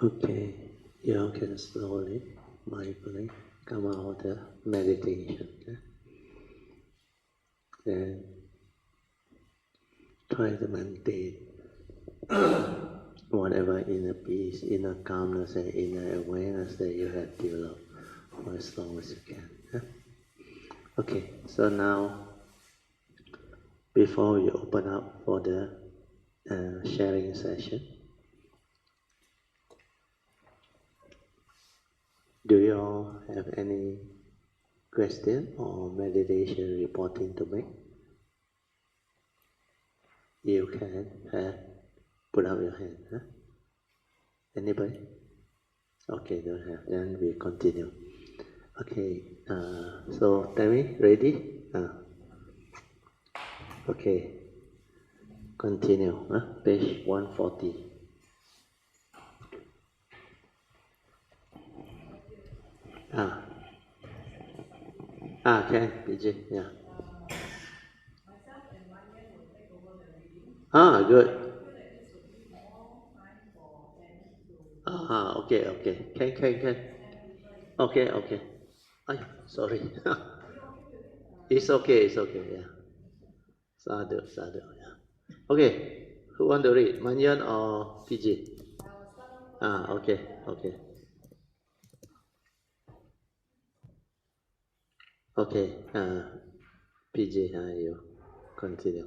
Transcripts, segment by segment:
Okay, you can slowly, mindfully come out of the meditation. Then try to maintain whatever inner peace, inner calmness, and inner awareness that you have developed for as long as you can. Okay, so now, before we open up for the sharing session, do you all have any question or meditation reporting to make? You can put up your hand. Anybody? Okay, don't have. Then we continue. Okay, so Tammy, ready? Okay, continue. Page 140. Can, PJ, yeah. Good. Okay. Can. Okay. Sorry. It's okay, yeah. Sadhu, yeah. Okay, who want to read, Manyan or PJ? Okay. Okay, PJ, you continue.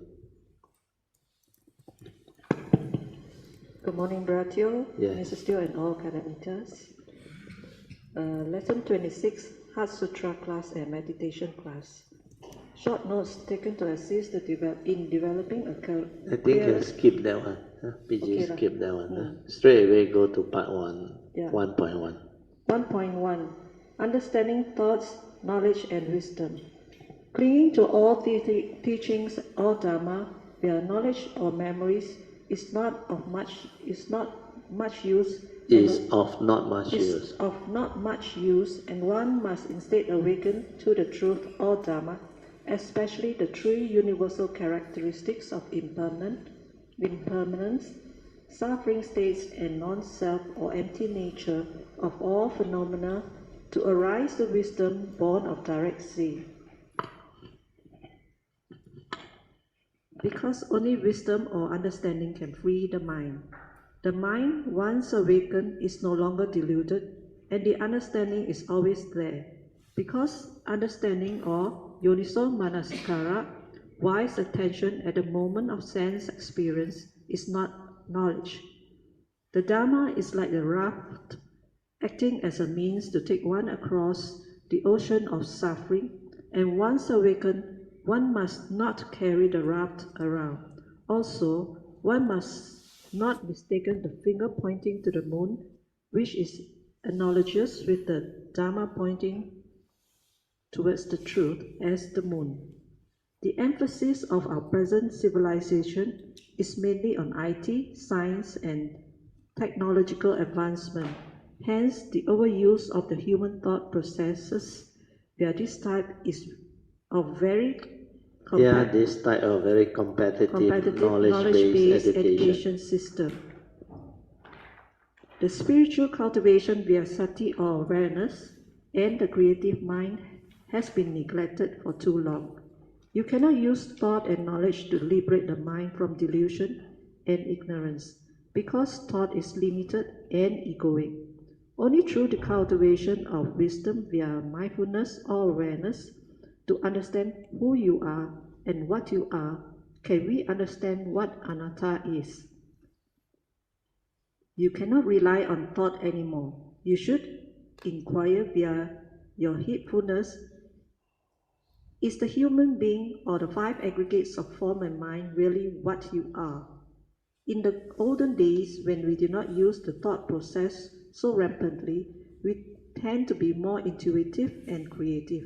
Good morning, Bratio, Yes. Mrs. Steele, and all Karamitas. Lesson 26, Heart Sutra class and meditation class. Short notes taken to assist in developing a clear... I think you skip that one. PJ, Okay, skip that one. Straight away go to part 1, Yeah. 1.1. 1.1 Understanding thoughts, knowledge, and wisdom. Clinging to all teachings, all Dhamma, via knowledge or memories, is not much use. Is of not much use, And one must instead awaken to the truth, all Dhamma, especially the three universal characteristics of impermanence, suffering states, and non-self or empty nature of all phenomena, to arise the wisdom born of direct seeing. Because only wisdom or understanding can free the mind. The mind, once awakened, is no longer deluded, and the understanding is always there. Because understanding, or yoniso manasikara, wise attention at the moment of sense experience, is not knowledge. The Dhamma is like a raft, acting as a means to take one across the ocean of suffering, and once awakened, one must not carry the raft around. Also, one must not mistake the finger pointing to the moon, which is analogous with the Dhamma pointing towards the truth, as the moon. The emphasis of our present civilization is mainly on IT, science, and technological advancement. Hence, the overuse of the human thought processes where this type is of very this type of very competitive knowledge-based education system. The spiritual cultivation via sati or awareness and the creative mind has been neglected for too long. You cannot use thought and knowledge to liberate the mind from delusion and ignorance, because thought is limited and egoic. Only through the cultivation of wisdom via mindfulness or awareness to understand who you are and what you are can we understand what anatta is. You cannot rely on thought anymore. You should inquire via your heedfulness. Is the human being or the five aggregates of form and mind really what you are? In the olden days, when we did not use the thought process so rampantly, we tend to be more intuitive and creative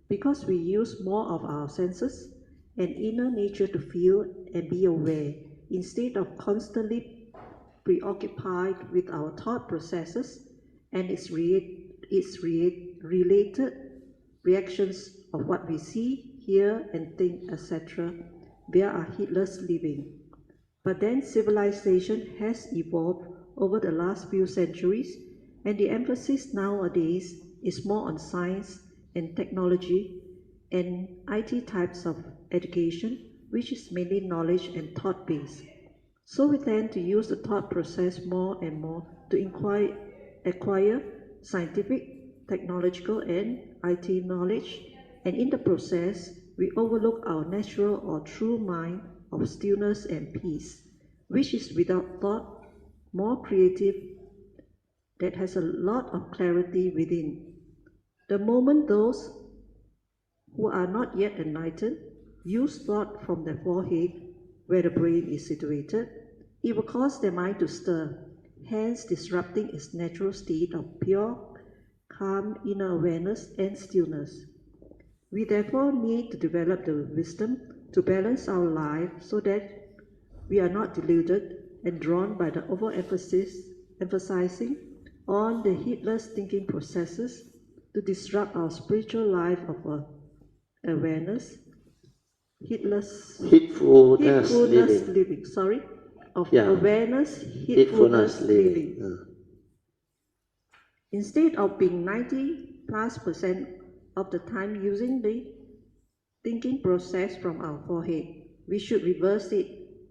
because we use more of our senses and inner nature to feel and be aware, instead of constantly preoccupied with our thought processes and its related reactions of what we see, hear, and think, etc., via our heedless living. But then civilization has evolved over the last few centuries, and the emphasis nowadays is more on science and technology and IT types of education, which is mainly knowledge and thought-based. So we tend to use the thought process more and more to acquire scientific, technological, and IT knowledge, and in the process, we overlook our natural or true mind of stillness and peace, which is without thought, more creative, that has a lot of clarity within. The moment those who are not yet enlightened use thought from their forehead, where the brain is situated, it will cause their mind to stir, hence disrupting its natural state of pure, calm inner awareness and stillness. We therefore need to develop the wisdom to balance our life so that we are not deluded and drawn by the emphasizing on the heedless thinking processes to disrupt our spiritual life of awareness, Heedfulness living. Awareness, heedfulness living. Instead of being 90+% of the time using the thinking process from our forehead, we should reverse it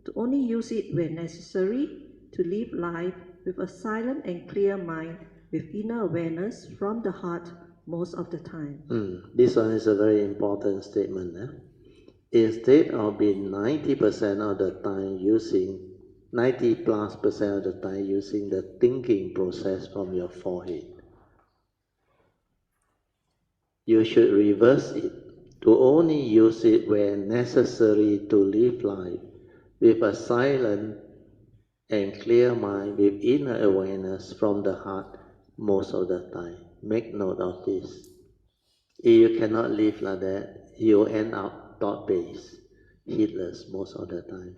to only use it when necessary to live life with a silent and clear mind with inner awareness from the heart most of the time. This one is a very important statement. Instead of being 90% of the time using 90+% of the time using the thinking process from your forehead, you should reverse it to only use it when necessary to live life with a silent and clear mind with inner awareness from the heart most of the time. Make note of this. If you cannot live like that, you end up thought-based, heedless most of the time.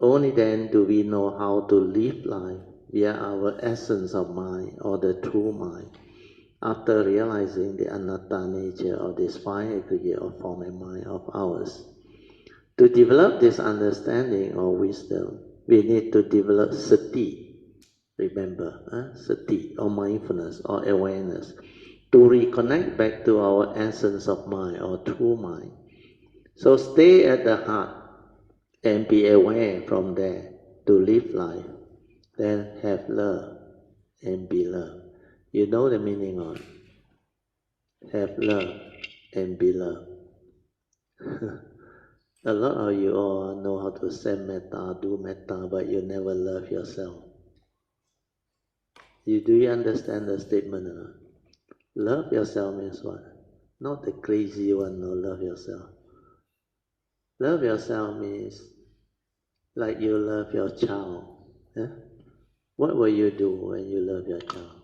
Only then do we know how to live life via our essence of mind or the true mind, after realizing the anatta nature of this five aggregate of form and mind of ours. To develop this understanding or wisdom, we need to develop sati. Remember, sati or mindfulness or awareness, to reconnect back to our essence of mind or true mind. So stay at the heart and be aware from there to live life. Then have love and be loved. You know the meaning of have love and be loved. A lot of you all know how to send metta, do metta, but you never love yourself. Do you understand the statement or not? Love yourself means what? Not the crazy one, no, love yourself. Love yourself means like you love your child. What will you do when you love your child?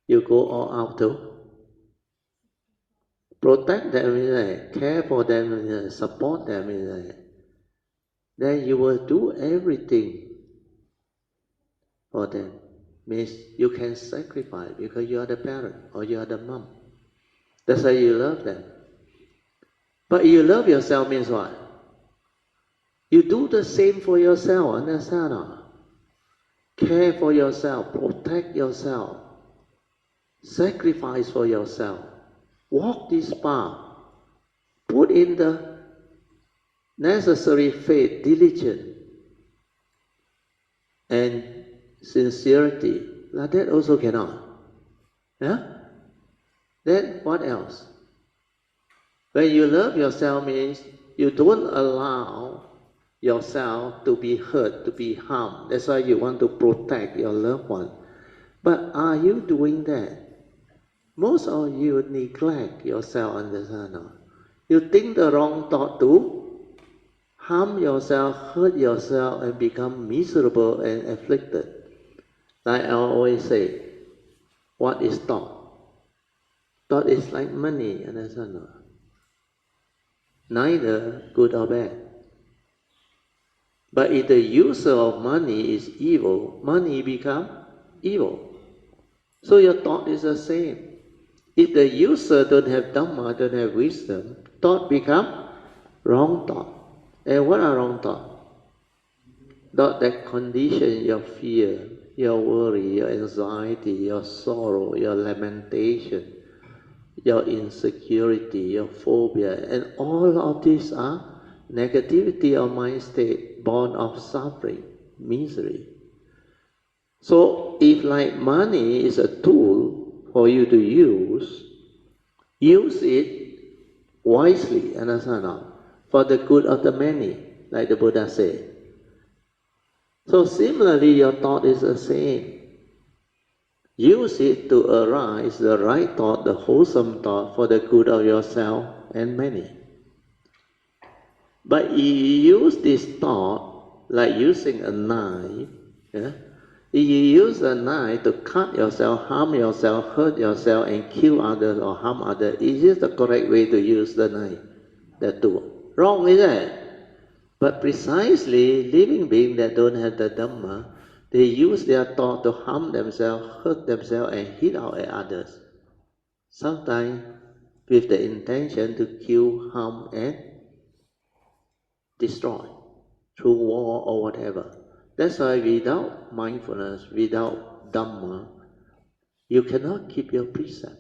You go all out to protect them, care for them, support them. Then you will do everything for them. Means you can sacrifice because you are the parent or you are the mom. That's why you love them. But you love yourself means what? You do the same for yourself, understand? Care for yourself, protect yourself, sacrifice for yourself, walk this path, put in the necessary faith, diligence, and sincerity. Like that also cannot. Then what else? When you love yourself means you don't allow yourself to be hurt, to be harmed. That's why you want to protect your loved one. But are you doing that? Most of you neglect yourself, understand? You think the wrong thought to harm yourself, hurt yourself, and become miserable and afflicted. Like I always say, what is thought? Thought is like money, understand? Neither good or bad. But if the user of money is evil, money become evil. So your thought is the same. If the user don't have Dhamma, don't have wisdom, thought become wrong thought. And what are wrong thoughts? not that condition your fear, your worry, your anxiety, your sorrow, your lamentation, your insecurity, your phobia, and all of these are negativity of mind state, born of suffering, misery. So if like money is a tool for you to use it wisely, understand now, for the good of the many, like the Buddha said. So similarly, your thought is the same. Use it to arise the right thought, the wholesome thought for the good of yourself and many. But you use this thought like using a knife. Yeah? If you use a knife to cut yourself, harm yourself, hurt yourself, and kill others or harm others, is this the correct way to use the knife, the tool? Wrong, isn't it? But precisely, living beings that don't have the Dhamma, they use their thought to harm themselves, hurt themselves, and hit out at others. Sometimes with the intention to kill, harm, and destroy through war or whatever. That's why without mindfulness, without Dhamma, you cannot keep your precept.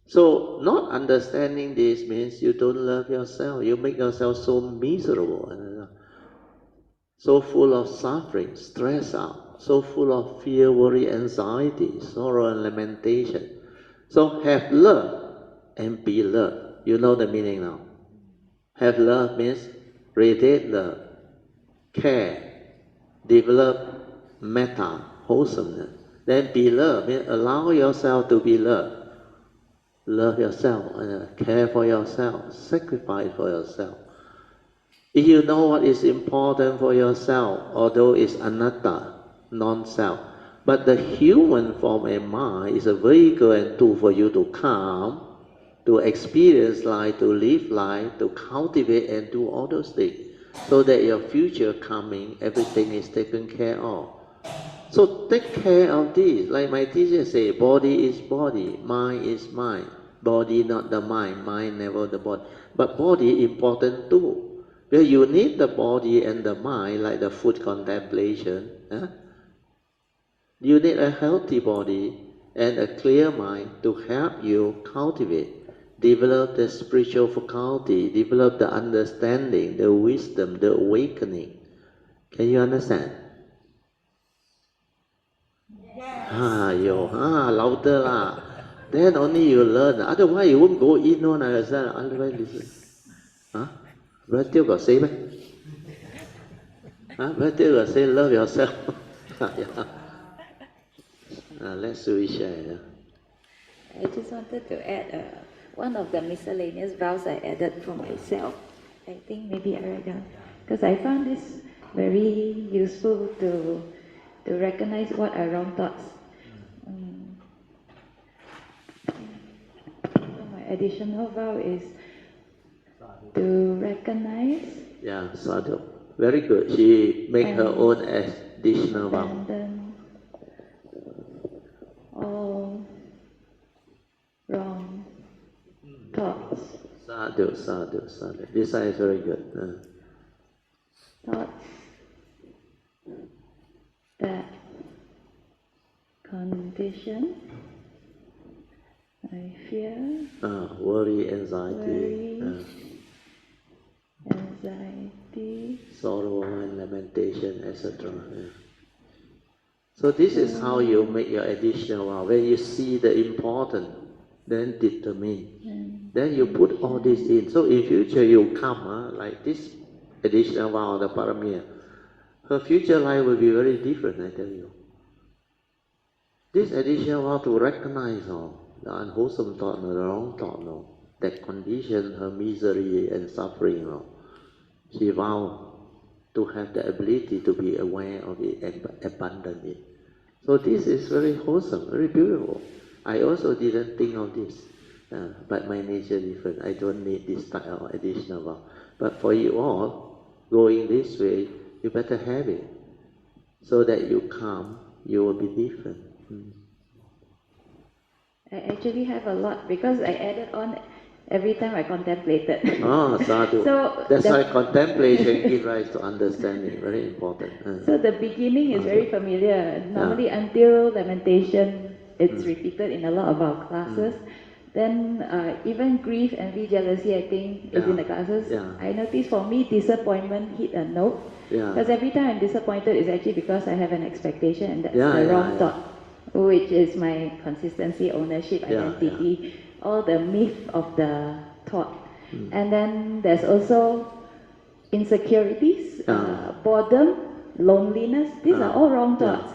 So not understanding this means you don't love yourself. You make yourself so miserable, so full of suffering, stress out, so full of fear, worry, anxiety, sorrow, and lamentation. So have love and be loved. You know the meaning now. Have love means radiate love, care, develop metta, wholesomeness. Then be loved means allow yourself to be loved. Love yourself, care for yourself, sacrifice for yourself. If you know what is important for yourself, although it's anatta, non-self, but the human form and mind is a vehicle and tool for you to come, to experience life, to live life, to cultivate and do all those things, so that your future coming, everything is taken care of. So take care of this. Like my teacher say, body is body, mind is mind. Body not the mind, mind never the body. But body important too. Where you need the body and the mind, like the food contemplation. You need a healthy body and a clear mind to help you cultivate, develop the spiritual faculty, develop the understanding, the wisdom, the awakening. Can you understand? Louder lah. Then only you learn. Otherwise you won't go in one. Otherwise listen. Brother Tiêu got say meh? Brother Tiêu got say love yourself. Yeah. Let's we share. I just wanted to add one of the miscellaneous vows I added for myself. I think maybe I write down, because I found this very useful to recognize what are wrong thoughts. So my additional vow is to recognize. Yeah, sadhu. Very good. She make her own additional vow. Abandon all wrong thoughts. Sadhu, sadhu, sadhu. This one is very good. Thoughts that condition my fear, worry, anxiety, anxiety, sorrow and lamentation, etc. So this is how you make your additional vow. When you see the important, then determine. Then you put all this in. So in future you come, like this additional vow, the paramir. Her future life will be very different, I tell you. This additional vow to recognize the unwholesome thought, the wrong thought, that condition her misery and suffering. She vowed to have the ability to be aware of it and abandon it. So this is very wholesome, very beautiful. I also didn't think of this, but my nature is different. I don't need this type of additional vow. But for you all, going this way, you better have it, so that you come, you will be different. I actually have a lot, because I added on every time I contemplated. Oh, sadhu. So that's why contemplation gives rise to understanding. Very important. So the beginning is very familiar. Normally until lamentation, it's repeated in a lot of our classes. Then even grief, envy, jealousy, I think is in the classes. I notice for me, disappointment hit a note. Because every time I'm disappointed, it's actually because I have an expectation and that's the wrong thought, which is my consistency, ownership, identity, all the myth of the thought. And then there's also insecurities, boredom, loneliness. These are all wrong thoughts.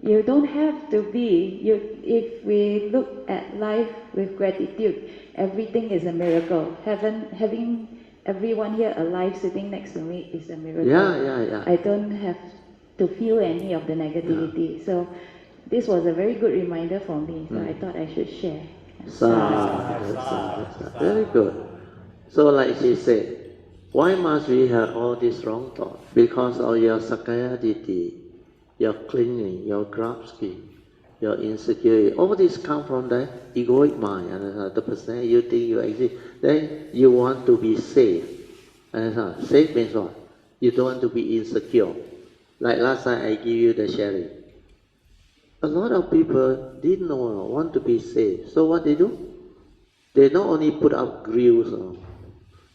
You don't have to be. If we look at life with gratitude, everything is a miracle. Having everyone here alive sitting next to me is a miracle. I don't have to feel any of the negativity. So this was a very good reminder for me. So I thought I should share. Very good. So like she said, why must we have all these wrong thoughts? Because of your Sakaya Ditti, your clinging, your grasping, your insecurity. All this come from the egoic mind. The person you think you exist. Then you want to be safe. Safe means what? You don't want to be insecure. Like last time I give you the sharing. A lot of people didn't know, want to be safe. So what they do? They not only put up grills,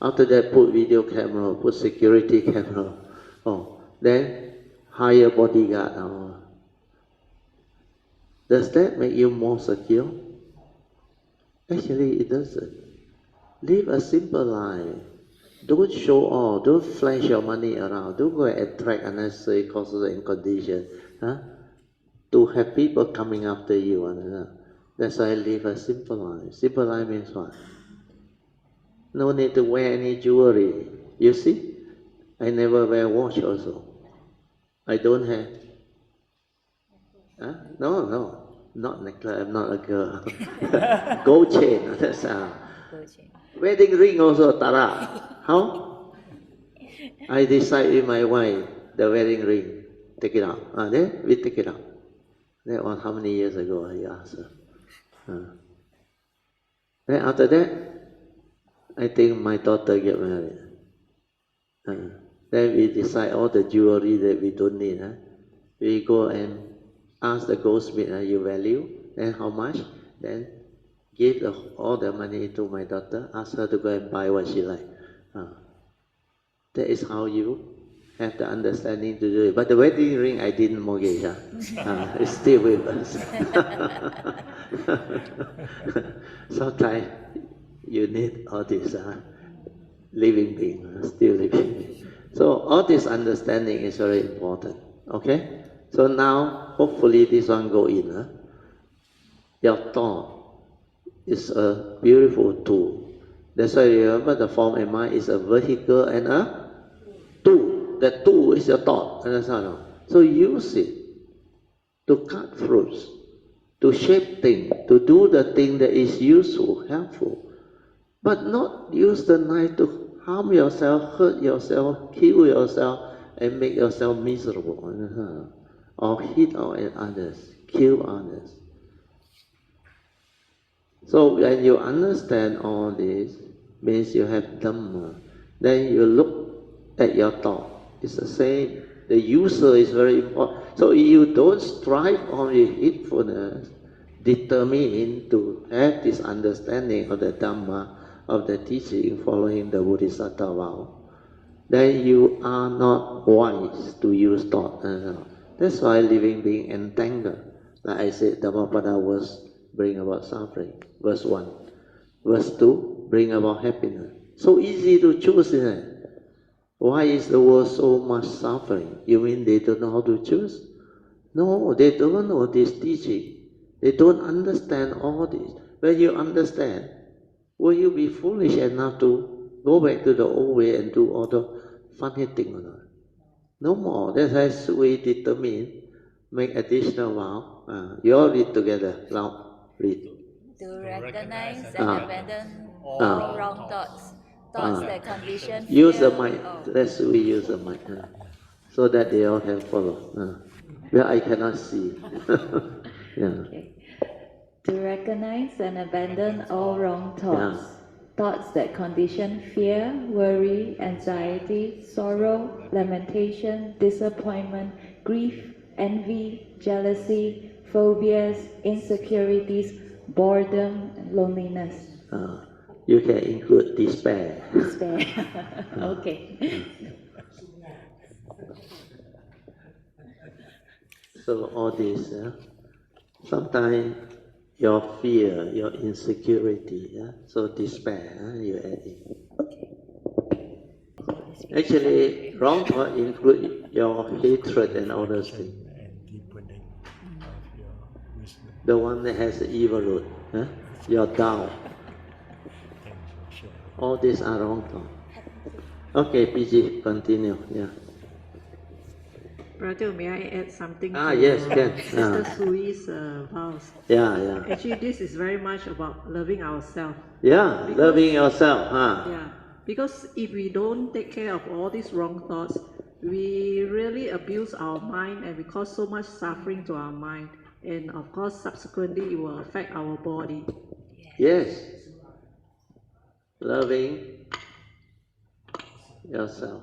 after that put video camera, put security camera, then hire bodyguard. Does that make you more secure? Actually, it doesn't. Live a simple life. Don't show off. Don't flash your money around. Don't go and attract unnecessary causes and conditions. To have people coming after you. That's why I live a simple life. Simple life means what? No need to wear any jewelry. You see? I never wear watch also. I don't have. No. Not necklace. I'm not a girl. Gold chain. That's wedding ring also, Tara. How? I decide with my wife, the wedding ring. Take it out. Then we take it out. That was how many years ago, I asked her. Then after that, I think my daughter get married. Then we decide all the jewelry that we don't need. We go and ask the goldsmith, you value? Then how much? Then give all the money to my daughter, ask her to go and buy what she like. That is how you have the understanding to do it. But the wedding ring I didn't mortgage. It's still with us. Sometimes you need all this living being, still living being. So all this understanding is very important. Okay? So now, hopefully this one go in. Your thought is a beautiful tool. That's why remember the form and mind is a vehicle and a tool. The tool is your thought. Understand? So use it to cut fruits, to shape things, to do the thing that is useful, helpful. But not use the knife to harm yourself, hurt yourself, kill yourself, and make yourself miserable. Or hit on others, kill others. So when you understand all this, means you have Dhamma. Then you look at your thought. It's the same. The user is very important. So if you don't strive on your heedfulness, determined to have this understanding of the Dhamma, of the teaching following the Bodhisattva vow, then you are not wise to use thought. That's why living being entangled. Like I said, Dhammapada verse bring about suffering. Verse 1. Verse 2, bring about happiness. So easy to choose, isn't it? Why is the world so much suffering? You mean they don't know how to choose? No, they don't know this teaching. They don't understand all this. When you understand, will you be foolish enough to go back to the old way and do all the funny thing or not? No more. That's why we determine, make additional vow. You all read together. Loud. Read. To recognize and abandon all wrong thoughts. Thoughts that condition fear. Use the mic. Let's we use the mic. So that they all can follow. Well, I cannot see. Okay. To recognize and abandon all wrong thoughts. thoughts that condition fear, worry, anxiety, sorrow, lamentation, disappointment, grief, envy, jealousy, phobias, insecurities, boredom, and loneliness. You can include despair. Despair. Okay. So all this, sometimes your fear, your insecurity, so despair, you add in. Actually, wrong thought include your hatred and all those things. The one that has the evil root, your doubt. All these are wrong thought. Okay, PG, continue. Yeah. Brother, may I add something to yes, can. Sister Soo Yee's vows? Yeah. Actually, this is very much about loving ourselves. Yeah, because, loving yourself. Yeah, because if we don't take care of all these wrong thoughts, we really abuse our mind and we cause so much suffering to our mind. And of course, subsequently, it will affect our body. Yes. Loving yourself.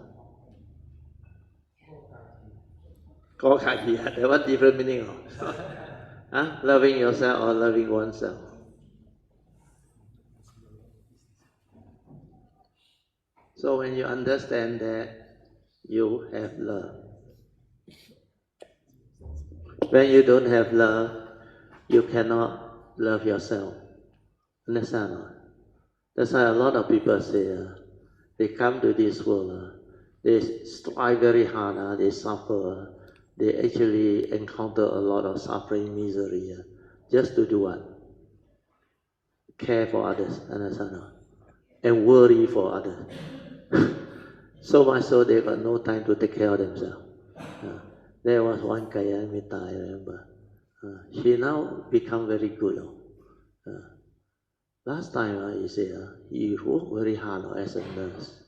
Có khác gì hả? There what different meaning of? Loving yourself or loving oneself? So when you understand that you have love. When you don't have love, you cannot love yourself. Understand? That's why a lot of people say, they come to this world, they strive very hard, they suffer, they actually encounter a lot of suffering, misery, just to do what? Care for others, understand? And worry for others. So much so they got no time to take care of themselves. There was one Kayamita, I remember. She now become very good. Last time, he said, he worked very hard as a nurse.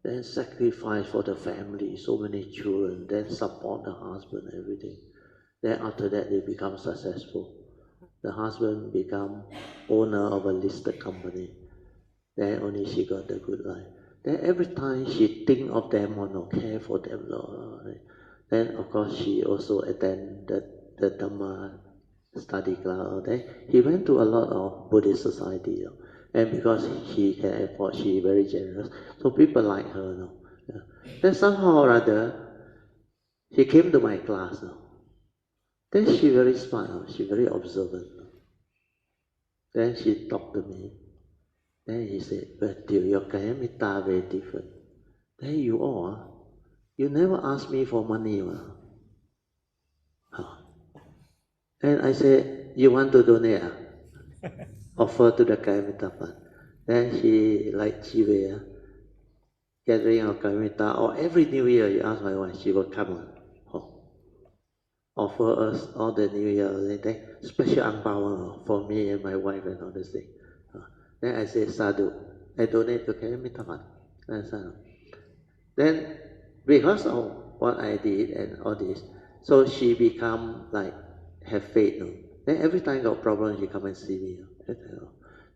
Then sacrifice for the family, so many children, then support the husband, everything. Then after that, they become successful. The husband become owner of a listed company. Then only she got the good life. Then every time she think of them or care for them, then of course she also attend the Dhamma study class. Then he went to a lot of Buddhist society, and because she can afford, she very generous, so people like her. Then somehow or other, he came to my class. Then she very smart, she very observant. Then she talked to me. Then he said, but your Kayamita very different. Then you all, you never ask me for money. And I said, you want to donate? Offer to the Kayamita fund. Then she, like Chive, gathering of Kayamita, or every New Year, you ask my wife, she will come offer us all the New Year, then special angpao for me and my wife and all this thing. Then I say, Sadhu, I donate to Kayamita fund. Then, because of what I did and all this, so she become like, have faith. Then every time got problem, she come and see me.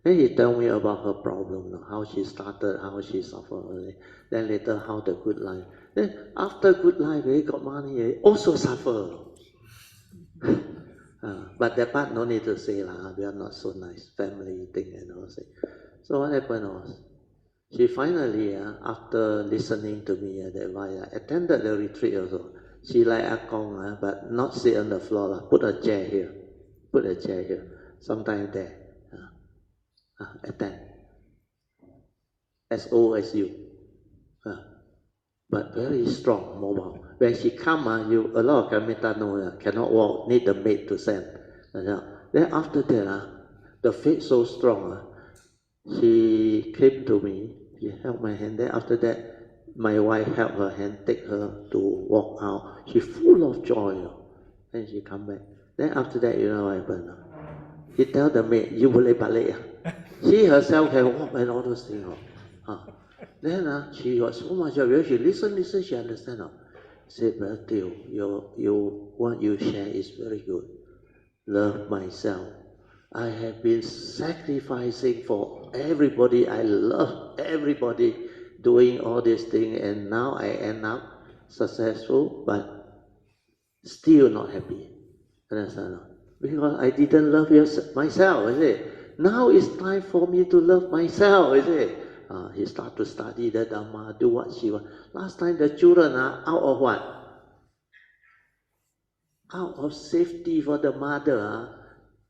Then he tell me about her problem, how she started, how she suffered. Then later, how the good life. Then after good life, he got money, also suffer. But that part no need to say, we are not so nice, family thing and all that. So what happened was, she finally, after listening to me, attended the retreat also. She like Akong, but not sit on the floor, put a chair here, sometime there, attend. As old as you, but very strong, mobile. When she come, a lot of Kayamita know, cannot walk, need the maid to send. Then after that, the faith so strong, she came to me, she held my hand. Then after that, my wife held her hand, take her to walk out. She full of joy. Then she come back. Then after that, you know what happened? He tell the maid, you boleh balik. She herself can walk and all those things. Then she got so much joy. She listen, she understand. Said, Brother Teo, what you share is very good. Love myself, I have been sacrificing for everybody. I love everybody doing all these things, and now I end up successful, but still not happy. Understand? Because I didn't love myself, is it? Now it's time for me to love myself, is it? He start to study the Dhamma, do what she wants. Last time the children are out of what? Out of safety for the mother.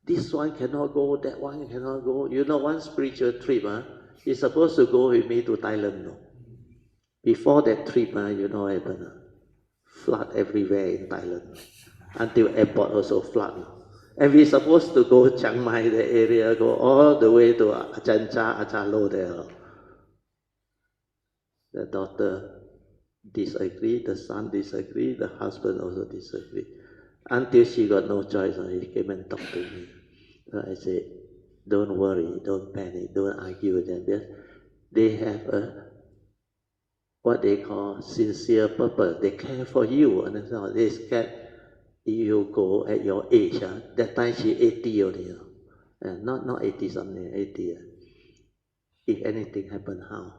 This one cannot go, that one cannot go. You know, one spiritual trip, he's supposed to go with me to Thailand. No? Before that trip, you know what happened? Flood everywhere in Thailand. Until airport also flood. And we're supposed to go Chiang Mai, the area, go all the way to Achancha, Achalo there. The daughter disagreed, the son disagreed, the husband also disagreed. Until she got no choice, he came and talked to me. I said, don't worry, don't panic, don't argue with them. They have what they call sincere purpose. They care for you. And they scared you go at your age. That time she 80 only. Not 80 something, 80. If anything happen, how?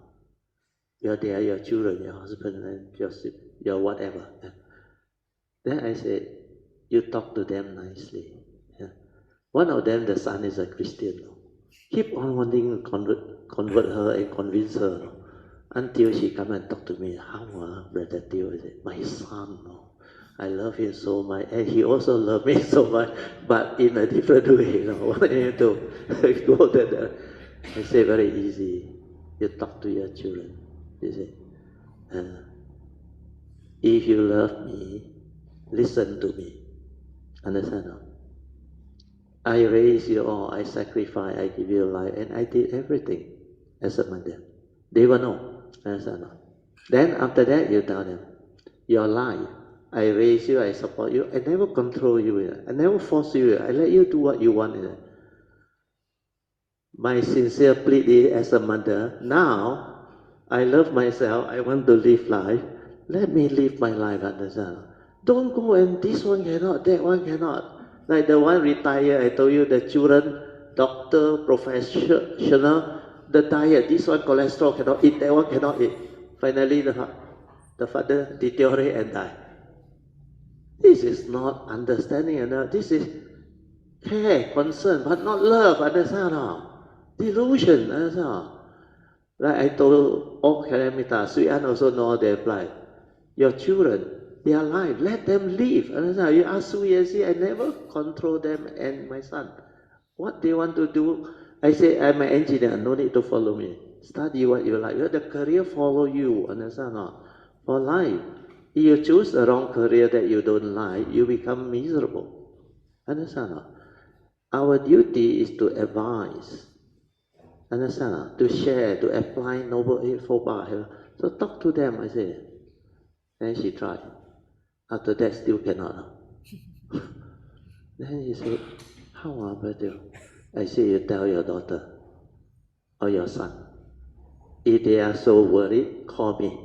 You're there, your children, your husband, and your whatever. Then I said, you talk to them nicely. One of them, the son is a Christian. Keep on wanting to convert her and convince her. Until she come and talk to me. How, Brother Teo? I said, my son, I love him so much. And he also loves me so much, but in a different way. Wanting to go there. I say, very easy. You talk to your children. You say, if you love me, listen to me. Understand? I raise you all, I sacrifice, I give you life, and I did everything as a mother. They will know. Understand? Then after that, you tell them, your life, I raise you, I support you, I never control you, I never force you, I let you do what you want. My sincere plea is as a mother, now, I love myself, I want to live life, let me live my life, understand? Don't go and this one cannot, that one cannot. Like the one retired, I told you, the children, doctor, professional, the diet, this one cholesterol cannot eat, that one cannot eat. Finally, the father deteriorate and die. This is not understanding, this is care, concern, but not love, understand? Delusion, understand? Like I told all Kalamita, Sui An also know they apply. Your children, they are alive, let them live. Understand? You ask Sui Yee, I never control them and my son. What they want to do, I say, I'm an engineer, no need to follow me. Study what you like. Let the career follow you, understand? For life. If you choose the wrong career that you don't like, you become miserable. Understand? Our duty is to advise. Understand? To share, to apply Noble Eightfold Path. So talk to them, I say. And she tried. After that, still cannot. Then he said, how, brother? I say, you tell your daughter or your son. If they are so worried, call me.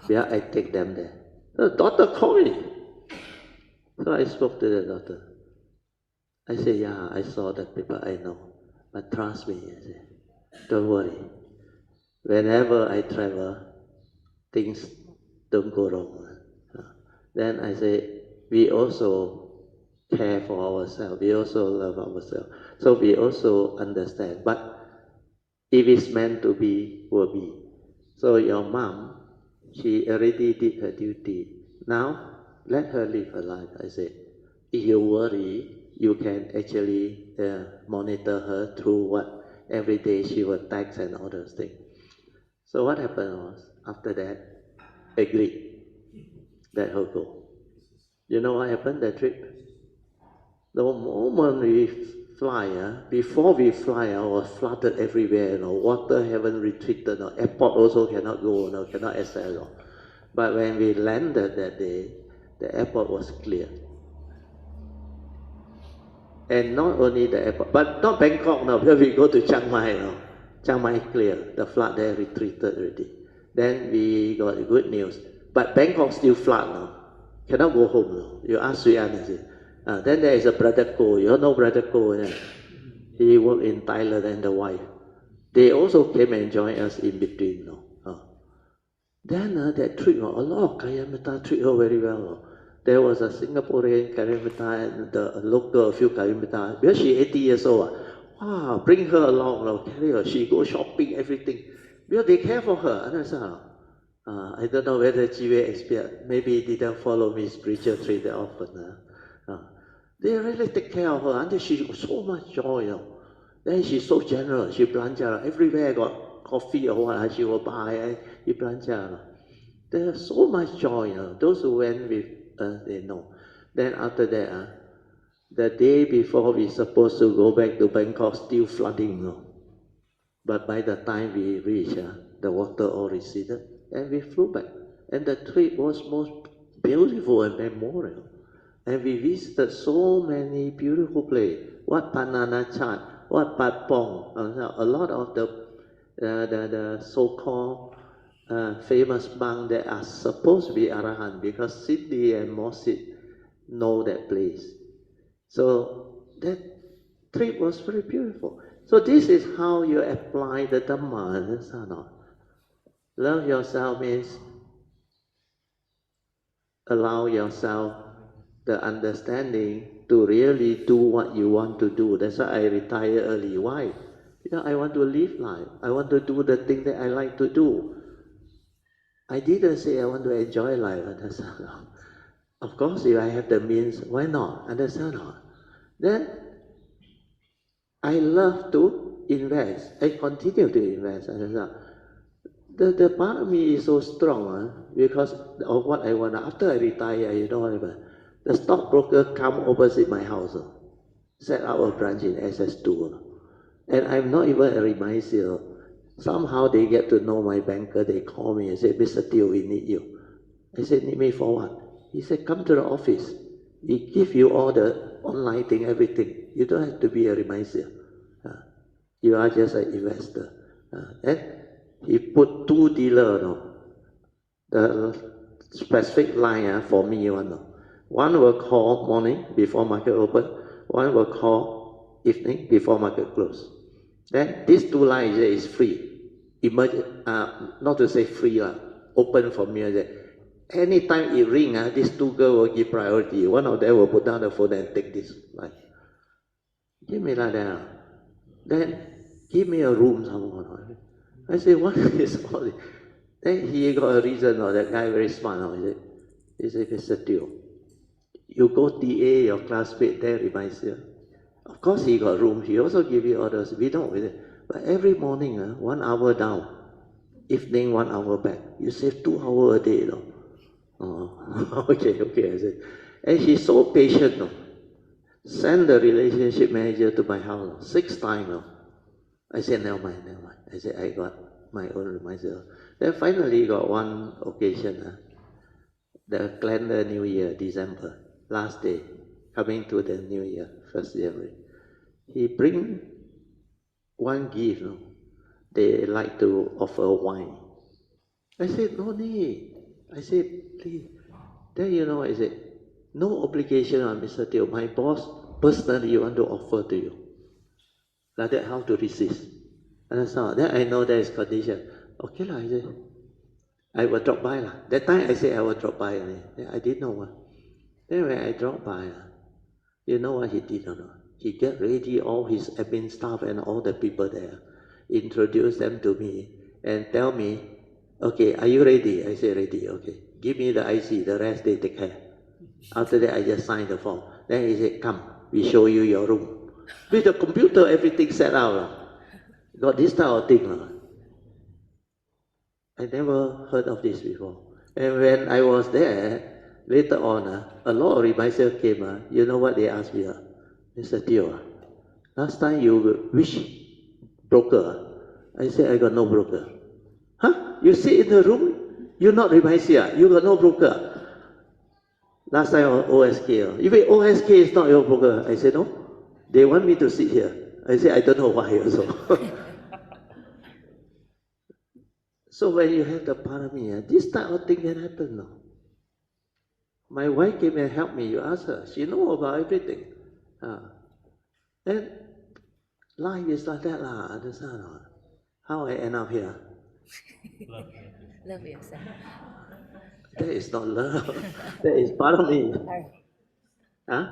Yeah, I take them there. The daughter called me. So I spoke to the daughter. I said, yeah, I saw that people I know. But trust me, I said, don't worry. Whenever I travel, things don't go wrong. Then I say, we also care for ourselves. We also love ourselves. So we also understand. But if it's meant to be, will be. So your mom, she already did her duty. Now, let her live her life. I said, if you worry, you can actually monitor her through what every day she will text and all those things. So what happened was, after that, agreed, let her go. You know what happened that trip? The moment we fly, before we fly, I was flooded everywhere. Water haven't retreated. Airport also cannot go. Cannot access. But when we landed that day, the airport was clear. And not only the airport, but not Bangkok now, because we go to Chiang Mai now. Chiang Mai clear. The flood there retreated already. Then we got good news. But Bangkok still flood now. Cannot go home now. You ask Sui An, then there is a Brother Ko. You all know Brother Ko, yeah? He worked in Thailand and the wife. They also came and joined us in between. No? Then that trip, a lot of Kalyamita treat her very well. There was a Singaporean Kalyamita and the local, a few Kalyamita. Because she 80 years old. Wow, bring her along, carry her. She go shopping, everything. Because they care for her. Understand? I don't know whether she will experience. Maybe didn't follow me spiritual trade that often. They really take care of her until she got so much joy. Then she's so generous. She belanja everywhere. Got coffee or what, she will buy. She belanja. There's so much joy. Those who went with us, they know. Then after that, the day before we supposed to go back to Bangkok, still flooding. But by the time we reached, the water all receded, and we flew back. And the trip was most beautiful and memorable. And we visited so many beautiful places. Wat Pananachat, Wat Patpong, a lot of the so-called famous monks that are supposed to be Arahant, because Sydney and Mosit know that place. So that trip was very beautiful. So this is how you apply the Dhamma. Love yourself means allow yourself the understanding to really do what you want to do. That's why I retire early. Why? Because I want to live life. I want to do the thing that I like to do. I didn't say I want to enjoy life. Understand? Of course, if I have the means, why not? Understand? Then I love to invest. I continue to invest. Understand? The part of me is so strong because of what I want. After I retire, you know what I mean? The stockbroker come opposite my house, set up a branch in SS2. And I'm not even a reminder. Somehow they get to know my banker. They call me and say, Mr. Teo, we need you. I said, need me for what? He said, come to the office. He give you all the online thing, everything. You don't have to be a reminder. You are just an investor. And he put 2 dealers, the specific line for me. One will call morning before market open. One will call evening before market close. Then these 2 lines is free. Not to say free, open for me. Anytime it ring, these 2 girls will give priority. One of them will put down the phone and take this line. Give me like that. Then give me a room somewhere. I say, what is all this? Then he got a reason, that guy very smart. He said, Mr. Teo, you go TA, your classmate there reminds you. Of course he got room, he also give you orders. We don't with it. But every morning, 1 hour down, evening 1 hour back. You save 2 hours a day. Okay, I said. And he's so patient. Send the relationship manager to my house 6 times. I said, never mind. I said, I got my own reminder. Then finally got one occasion, the calendar New Year, December, last day, coming to the New Year, 1st January. He bring one gift. They like to offer wine. I said, no need. I said, please. Then I said, no obligation on Mr. Teo. My boss personally want to offer to you. Like that, how to resist? Understand? Then I know there is condition. Okay, I said, I will drop by. That time I said I will drop by. I didn't know. Then when I dropped by, you know what he did or not? He get ready all his admin staff and all the people there, introduce them to me and tell me, okay, are you ready? I said, ready, okay. Give me the IC, the rest they take care. After that, I just signed the form. Then he said, come, we show you your room. With the computer, everything set out. Got this type of thing. I never heard of this before. And when I was there, later on, a lot of reminders came. You know what they asked me? Mr. Teo, last time you which broker? I said, I got no broker. Huh? You sit in the room? You're not remisier. You got no broker. Last time on OSK. If OSK is not your broker, I said, no. They want me to sit here. I said, I don't know why also. So when you have the parami, this type of thing can happen now. My wife came and helped me. You ask her. She knows about everything. And Life is like that lah, understand or not? How I end up here? Love yourself. That is not love. That is part of me. Huh?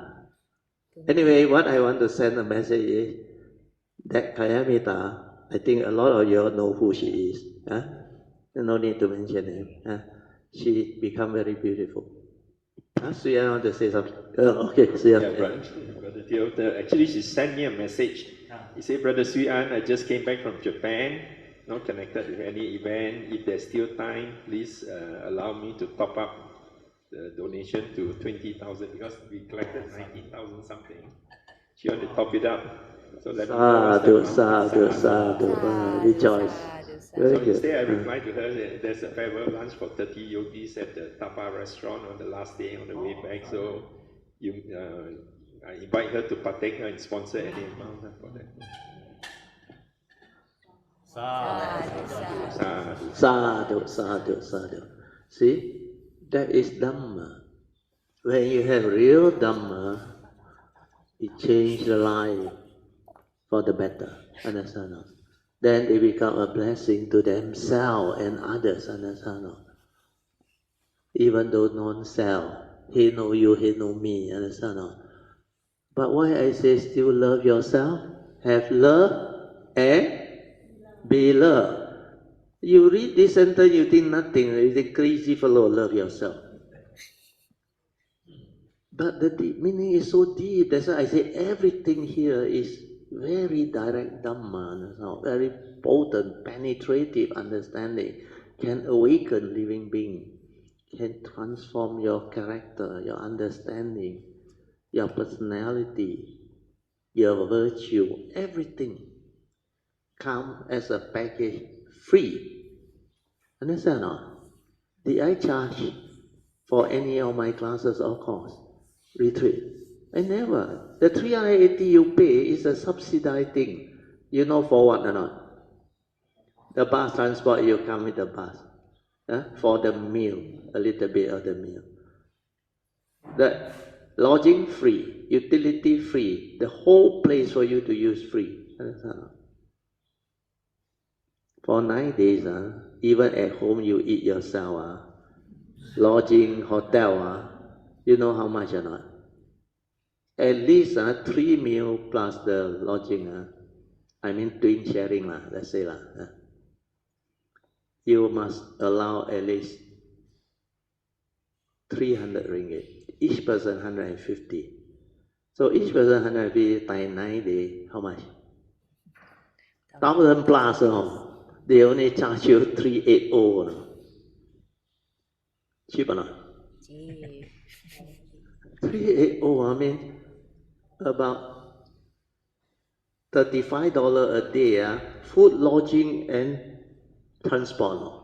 Anyway, what I want to send a message is that Kayamita, I think a lot of you know who she is. Huh? No need to mention name. Huh? She become very beautiful. Huh? Suya want to say something? Okay, Suya. Yeah, brother Teo, actually she sent me a message. He said, Brother Sui An, I just came back from Japan, not connected with any event. If there's still time, please allow me to top up the donation to 20,000 because we collected 19,000 something. She want to top it up. So let me know what's the amount. Rejoice. Very So good. instead I replied to her that there's a farewell lunch for 30 yogis at the Tapa restaurant on the last day on the way back. So I invite her to partake and sponsor any amount for that. Sadhu, sadhu, sadhu. See, that is Dhamma. When you have real Dhamma, it changes the life for the better. Understand? No? Then they become a blessing to themselves and others. Understand? No? Even though non-self, he know you, he know me. Understand? No? But why I say still love yourself? Have love and be loved. You read this sentence, you think nothing. You think crazy fellow, love yourself. But the deep meaning is so deep. That's why I say everything here is very direct Dhamma, very potent, penetrative understanding, can awaken living being, can transform your character, your understanding, your personality, your virtue, everything come as a package free. Understand or not? Did I charge for any of my classes or course? Retreat? I never. The 380 you pay is a subsidized thing. You know for what or not? The bus transport, you come with the bus. For the meal, a little bit of the meal. The lodging free, utility free, the whole place for you to use free. For 9 days, even at home you eat yourself. Lodging, hotel, you know how much or not? At least 3 meals plus the lodging. I mean twin sharing, let's say. You must allow at least 300 ringgit. Each person 150. So each person 150 times 9 days, how much? 1,000 plus. They only charge you 380. Cheap or not? 380, I mean, about $35 a day, food, lodging, and transport.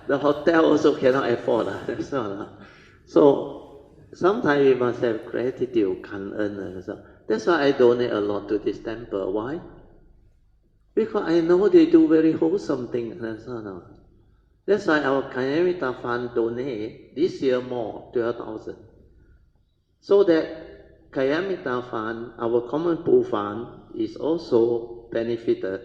The hotel also cannot afford. That's all. So sometimes we must have gratitude, 感恩. That's why I donate a lot to this temple. Why? Because I know they do very wholesome things. That's why our Kayamita Fund donate this year more, 12,000. So that Kayamita Fund, our common pool fund, is also benefited.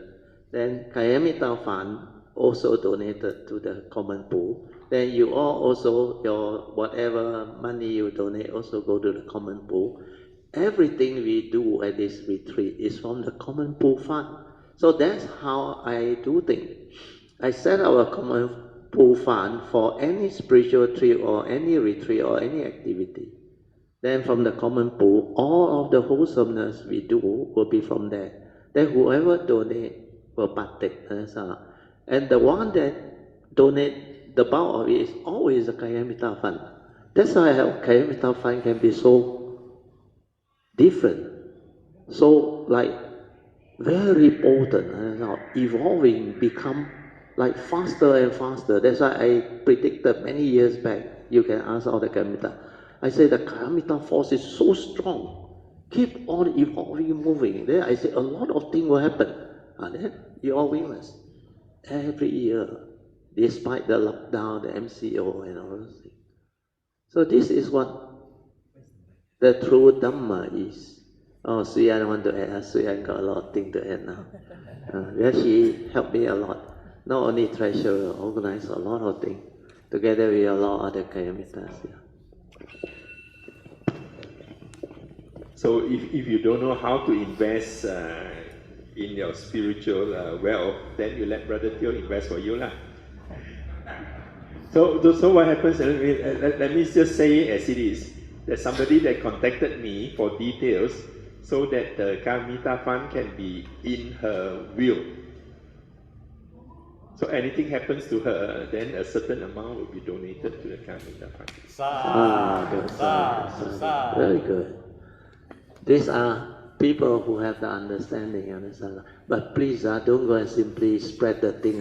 Then Kayamita Fund also donated to the common pool. Then you all also, your whatever money you donate also go to the common pool. Everything we do at this retreat is from the common pool fund. So that's how I do things. I set our common pool fund for any spiritual trip or any retreat or any activity. Then from the common pool, all of the wholesomeness we do will be from there. Then whoever donate will partake. And the one that donate, the bulk of it is always the Kayamita Fund. That's why our Kayamita Fund can be so different. So like very potent, evolving, become like faster and faster. That's why I predicted many years back, you can ask all the Kayamita. I say the Kayamita force is so strong. Keep on evolving, moving. Then I say a lot of things will happen. And then you all witness. Every year, despite the lockdown, the MCO and all those things. So this is what the true Dhamma is. Oh, Soo Yee, I want to add. Soo Yee got a lot of things to add now. Yeah, she helped me a lot. Not only treasurer, organized a lot of things together with a lot of other Kayamitas. Yeah. So if you don't know how to invest in your spiritual wealth, then you let Brother Teo invest for you lah. So what happens, let me just say as it is, there's somebody that contacted me for details so that the Kayamita fund can be in her will. So anything happens to her, then a certain amount will be donated to the Kayamita fund. Good. Very good. These are people who have the understanding, understand? But please don't go and simply spread the thing.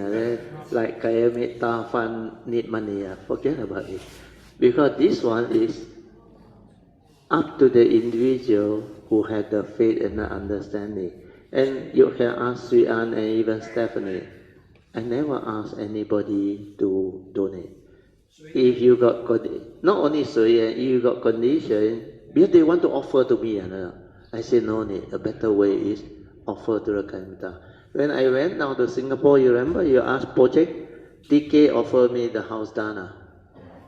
Like Kayamita fund need money, forget about it. Because this one is up to the individual who had the faith and the understanding. And you can ask Sri Ann and even Stephanie. I never ask anybody to donate. If you got not only Sri Ann, if you got condition, because they want to offer to me, I say no need. A better way is offer to the Kayamita. When I went down to Singapore, you remember you asked project, TK offered me the house dana.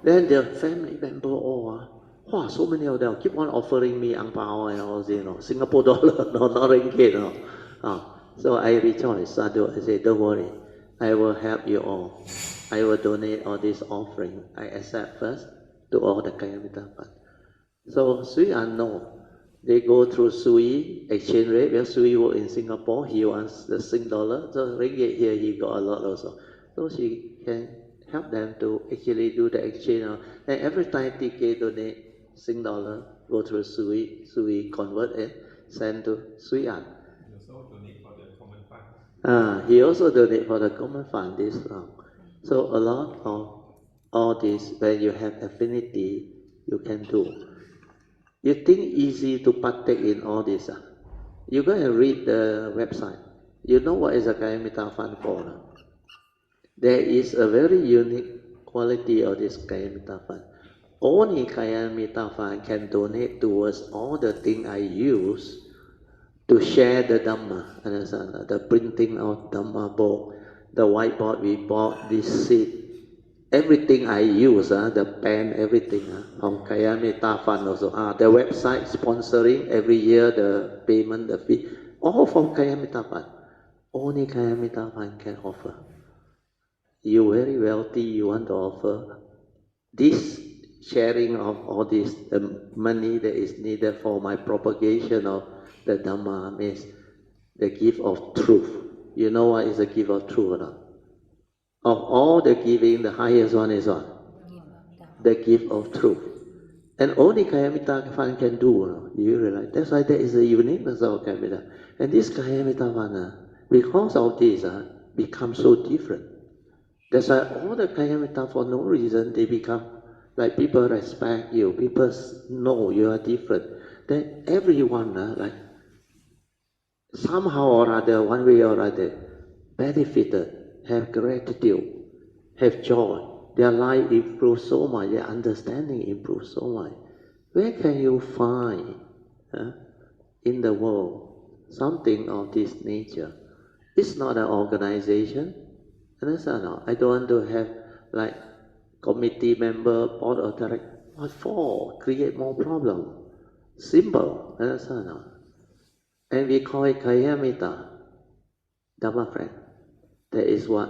Then the family member wow, so many of them keep on offering me ang pao and all this, Singapore dollar, no, not ringgit. So I rejoice. I say, don't worry, I will help you all. I will donate all this offering. I accept first to all the Kayamita fund. So Sri Ann no. They go through Soo Yee, exchange rate. Well, Soo Yee work in Singapore, he wants the Sing dollar. So ringgit here, he got a lot also. So she can help them to actually do the exchange. And every time TK donate Sing dollar, go through Soo Yee convert and send to Sri Ann. He also donate for the common fund. He also donate for the common fund this round. So a lot of all this, when you have affinity, you can do. You think easy to partake in all this? You go and read the website. You know what is a Kayamita fund for? There is a very unique quality of this Kayamita fund. Only Kayamita fund can donate towards all the things I use to share the Dhamma. Understand? The printing of Dhamma book, the whiteboard we bought, this seat, everything I use, the pen, everything from Kayamita fund also. The website sponsoring every year, the payment, the fee, all from Kayamita fund. Only Kayamita fund can offer. You very wealthy, you want to offer this sharing of all this, the money that is needed for my propagation of the Dhamma means the gift of truth. You know what is the gift of truth or not? Of all the giving, the highest one is what? The gift of truth. And only Kayamita fund can do, you realize. That's why there is a uniqueness of Kayamita. And this Kayamita fund, because of this, becomes so different. That's why all the Kayamita, for no reason, they become like people respect you, people know you are different. Then everyone, like somehow or other, one way or other, benefited, have gratitude, have joy. Their life improves so much, their understanding improves so much. Where can you find in the world something of this nature? It's not an organization. Understand? No? I don't want to have like committee member, board of directors. What for? Create more problem. Simple. Understand? No? And we call it Kayamita, Dhamma friend. That is what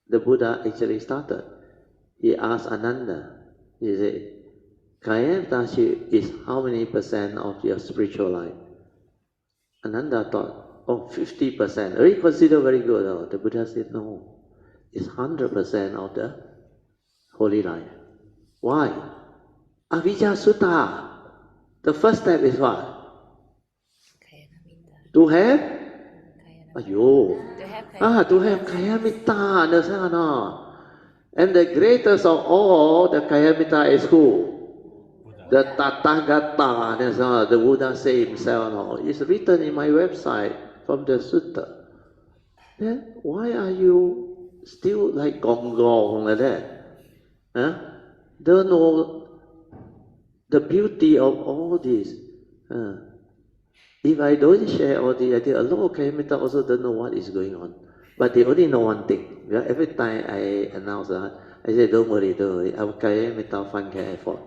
the Buddha actually started. He asked Ananda, he said, Kayamita is how many percent of your spiritual life? Ananda thought, 50%. Very considered very good. The Buddha said, no, it's 100% of the holy life. Why? Avijja Sutta. The first step is what? To have? To have Kayamita, understand or not? And the greatest of all the Kayamita is who? The Tathagata, understand? The Buddha said himself. No? It's written in my website from the Sutta. Then why are you still like gong like that? Don't know the beauty of all this. If I don't share all the idea, a lot of Kayamita also don't know what is going on. But they only know one thing. Yeah, every time I announce that, I say, don't worry, our Kayamita fund can afford.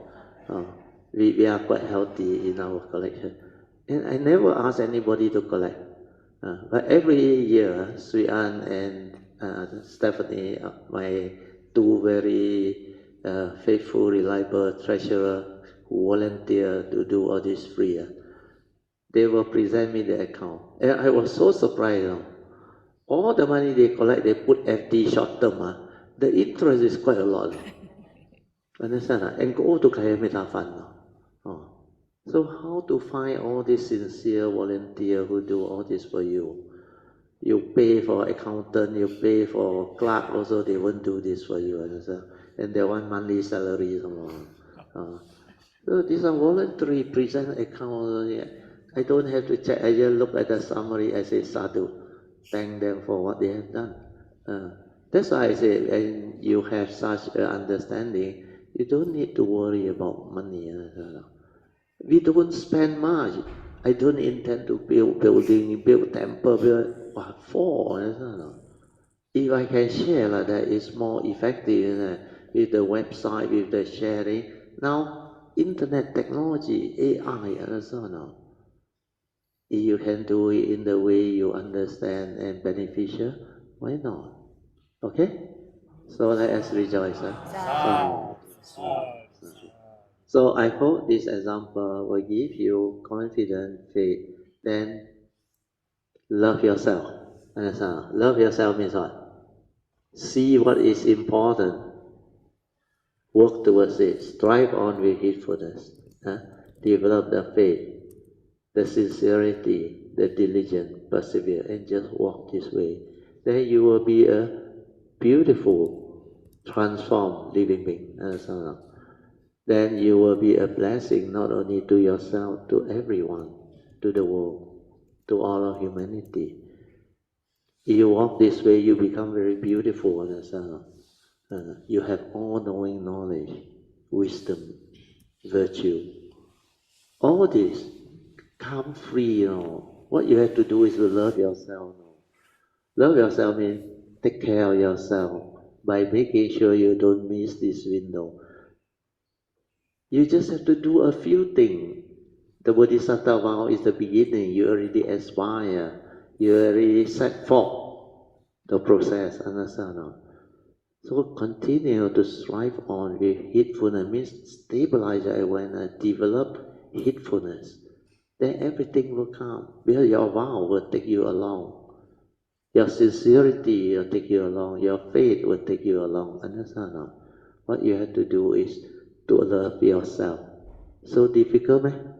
We are quite healthy in our collection. And I never ask anybody to collect. But every year, Sui An and Stephanie, my two very faithful, reliable treasurer who volunteer to do all this free, they will present me the account. And I was so surprised. All the money they collect, they put FD short term. The interest is quite a lot. Understand? And go to Kayamita Fund. So how to find all these sincere volunteers who do all this for you? You pay for accountant, you pay for clerk also, they won't do this for you. Understand? And they want monthly salary. So these are voluntary present account. I don't have to check. I just look at the summary. I say sadhu, thank them for what they have done. That's why I say, when you have such an understanding, you don't need to worry about money. We don't spend much. I don't intend to build building, build temple, build what for? If I can share like that, it's more effective with the website, with the sharing. Now, internet technology, AI, and so on. If you can do it in the way you understand and beneficial, why not? Okay? So let us rejoice. So I hope this example will give you confidence, faith, then love yourself. Understand? Love yourself means what? See what is important, work towards it, strive on with heedfulness, develop the faith, the sincerity, the diligence, persevere, and just walk this way. Then you will be a beautiful, transformed living being. Then you will be a blessing not only to yourself, to everyone, to the world, to all of humanity. If you walk this way, you become very beautiful. You have all-knowing knowledge, wisdom, virtue. All this come free. What you have to do is to love yourself. Love yourself means take care of yourself by making sure you don't miss this window. You just have to do a few things. The Bodhisattva vow is the beginning. You already aspire. You already set forth the process. Understand? So continue to strive on with heedfulness. Means stabilize your awareness, develop heedfulness. Then everything will come. Because your vow will take you along. Your sincerity will take you along. Your faith will take you along. Understand? What you have to do is to love yourself. So difficult, man?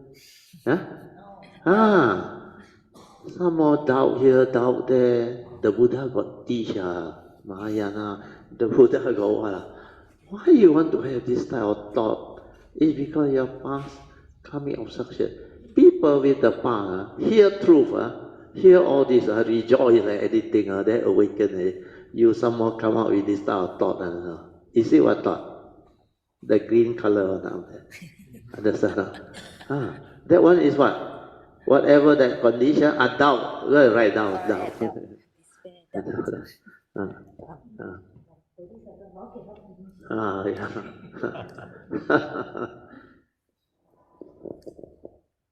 Some more doubt here, doubt there. The Buddha got teach, Mahayana. The Buddha got what? Why you want to have this type of thought? It's because your past karmic obstruction. People with the past hear truth, hear all this, rejoice like anything, then awaken. You somehow come out with this type of thought. You see what thought? The green color down there. Understand? That one is what? Whatever that condition, doubt. Write down, doubt.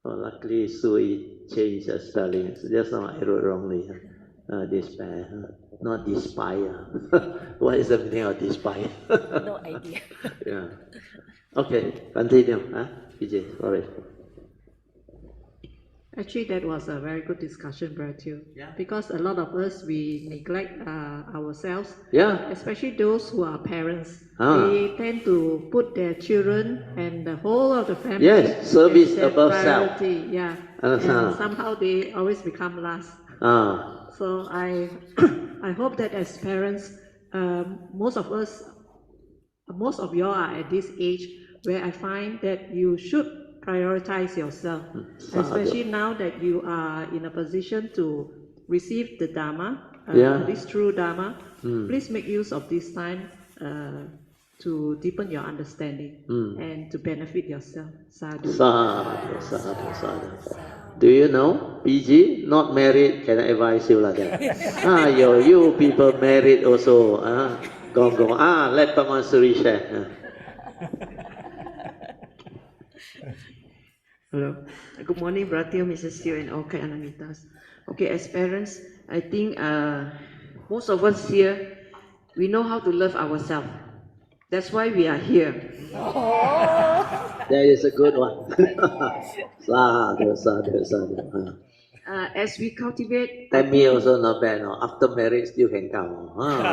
Luckily, Soo Yee changed the spelling. Just now I wrote wrongly. Despair, not despire. What is the meaning of despire? No idea. Yeah. Okay, continue. Vijay, sorry. Actually, that was a very good discussion, Brother Teo. Yeah. Because a lot of us, we neglect ourselves. Yeah. Especially those who are parents. They tend to put their children and the whole of the family. Yes, service above priority. self. Yeah. And somehow they always become last. So I hope that as parents, most of us, most of you all are at this age where I find that you should prioritize yourself, especially now that you are in a position to receive the Dhamma, this true Dhamma. Please make use of this time to deepen your understanding and to benefit yourself. Sadhu. Sadhu, sadhu, sadhu. Do you know, PG, not married, can I advise you like that? You people married also, go. Let Padmasuri share. Hello. Good morning, Bratio, Mrs. Soo, and all Anamitas. Okay, as parents, I think most of us here, we know how to love ourselves. That's why we are here. That is a good one. Sadhu, sadhu, sadhu. As we cultivate... That me also not bad. No? After marriage, still can come.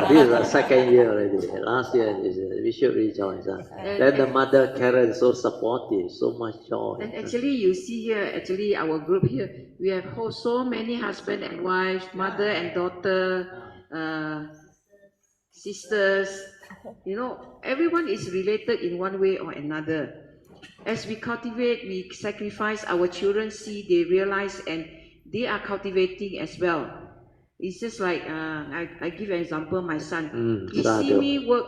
This is the second year already. Last year, we should rejoice. Then the mother, Karen, so supportive, so much joy. And actually, you see here, actually, our group here, we have so many husband and wife, mother and daughter, sisters. You know, everyone is related in one way or another. As we cultivate, we sacrifice, our children see, they realize, and they are cultivating as well. It's just like, I give an example, my son. He see me work,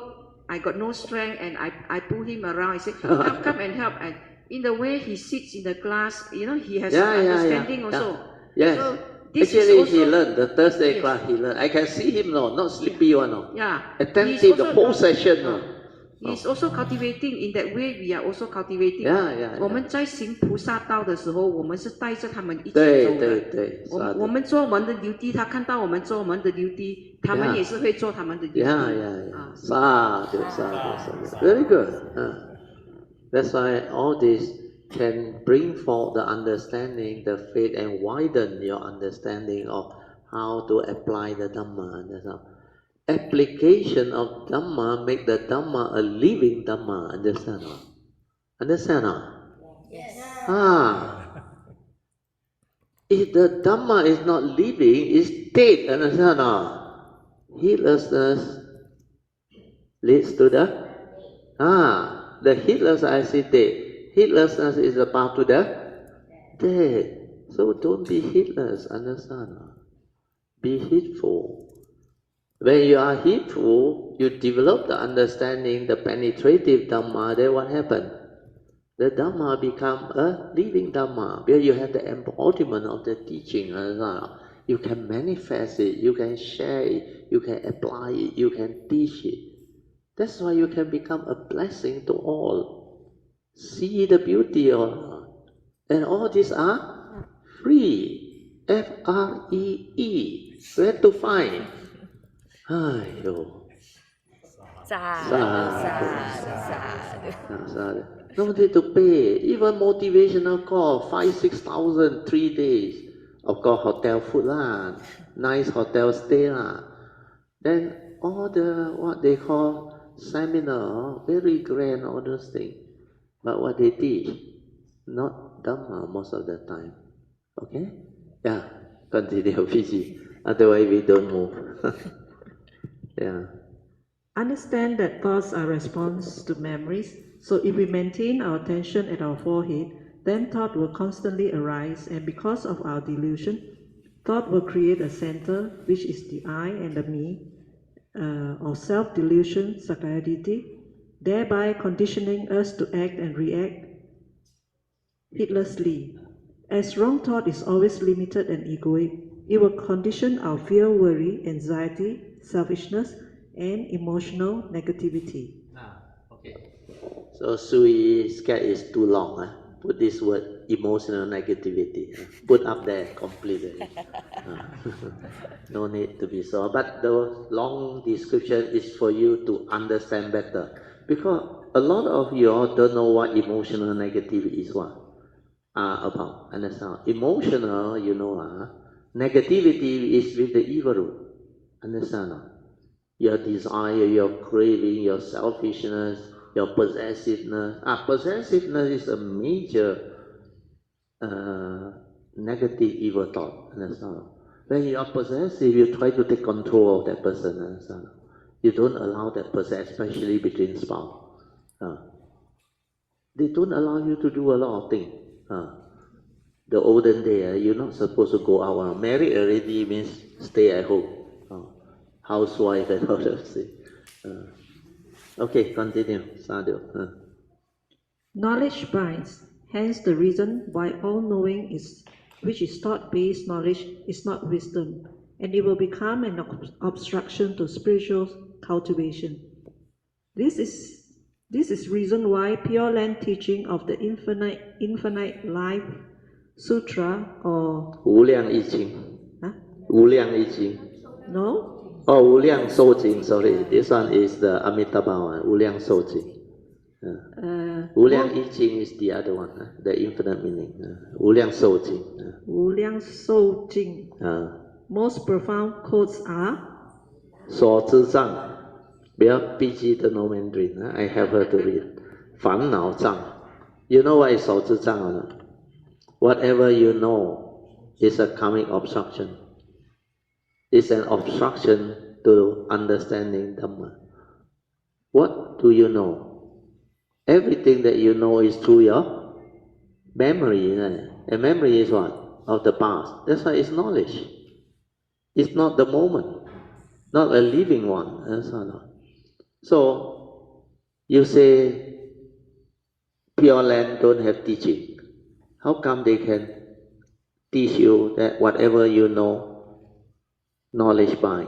I got no strength, and I pull him around, I say, come and help. And in the way he sits in the class, you know, he has understanding also. Yes. So, actually, he learned, the Thursday class, he learned. I can see him, not sleepy one. Attentive, the whole session. He's also cultivating in that way. We are also cultivating. 我们在行菩萨道的时候，我们是带着他们一起走的。对。我们做我们的 duty， 他看到我们做我们的 duty， 他们也是会做他们的 duty。Sadhu. Very good. That's why all this can bring forth the understanding, the faith, and widen your understanding of how to apply the Dhamma. That's all. Application of Dhamma make the Dhamma a living Dhamma. Understand? Understand? Yes. If the Dhamma is not living, it's dead. Understand? Heedlessness leads to the heedlessness. I say dead. Heedlessness is the path to the dead. So don't be heedless. Understand? Be heedful. When you are heedful, you develop the understanding, the penetrative Dhamma, then what happens? The Dhamma become a living Dhamma, where you have the embodiment of the teaching. You can manifest it, you can share it, you can apply it, you can teach it. That's why you can become a blessing to all. See the beauty of it. And all these are free. F-R-E-E. Where to find? Sadhu. No need to pay. Even motivational call, 5,000-6,000, 3 days. Of course, hotel food lah, nice hotel stay lah. Then all the what they call seminar, very grand, all those things. But what they teach, not Dhamma most of the time. Okay? Yeah, continue, PG. Otherwise we don't move. Understand that thoughts are response to memories, so if we maintain our attention at our forehead, then thought will constantly arise, and because of our delusion, thought will create a center, which is the I and the me, of self-delusion, sakkayaditthi, thereby conditioning us to act and react heedlessly. As wrong thought is always limited and egoic, it will condition our fear, worry, anxiety, selfishness, and emotional negativity. Okay. So Soo Yee scared is too long. Put this word, emotional negativity. Put up there completely. No need to be so. But the long description is for you to understand better. Because a lot of you all don't know what emotional negativity is about. Understand? Emotional, negativity is with the evil root. Understand? Your desire, your craving, your selfishness, your possessiveness. Possessiveness is a major negative evil thought. Understand? When you are possessive, you try to take control of that person. Understand? You don't allow that person, especially between spouse. They don't allow you to do a lot of things. The olden day, you're not supposed to go out. Married already means stay at home. Housewife and all those things. Okay, continue. Sadhu. Knowledge binds, hence the reason why all knowing is, which is thought-based knowledge, is not wisdom, and it will become an obstruction to spiritual cultivation. This is reason why Pure Land teaching of the infinite life sutra or 无量易经 huh? 无量易经 No? Oh, 无量寿经 sorry. This one is the Amitabha one. 无量寿经 无量易经 is the other one, the infinite meaning. 无量寿经 无量寿经 Most profound quotes are 所知障 不要逼急 the no Mandarin. I have her to read. 烦恼障 You know what is 所知障 or not? Whatever you know is a karmic obstruction. It's an obstruction to understanding Dhamma. What do you know? Everything that you know is through your memory. And memory is what? Of the past. That's why it's knowledge. It's not the moment. Not a living one. That's not. So, you say, Pure Land don't have teaching. How come they can teach you that whatever you know, knowledge by?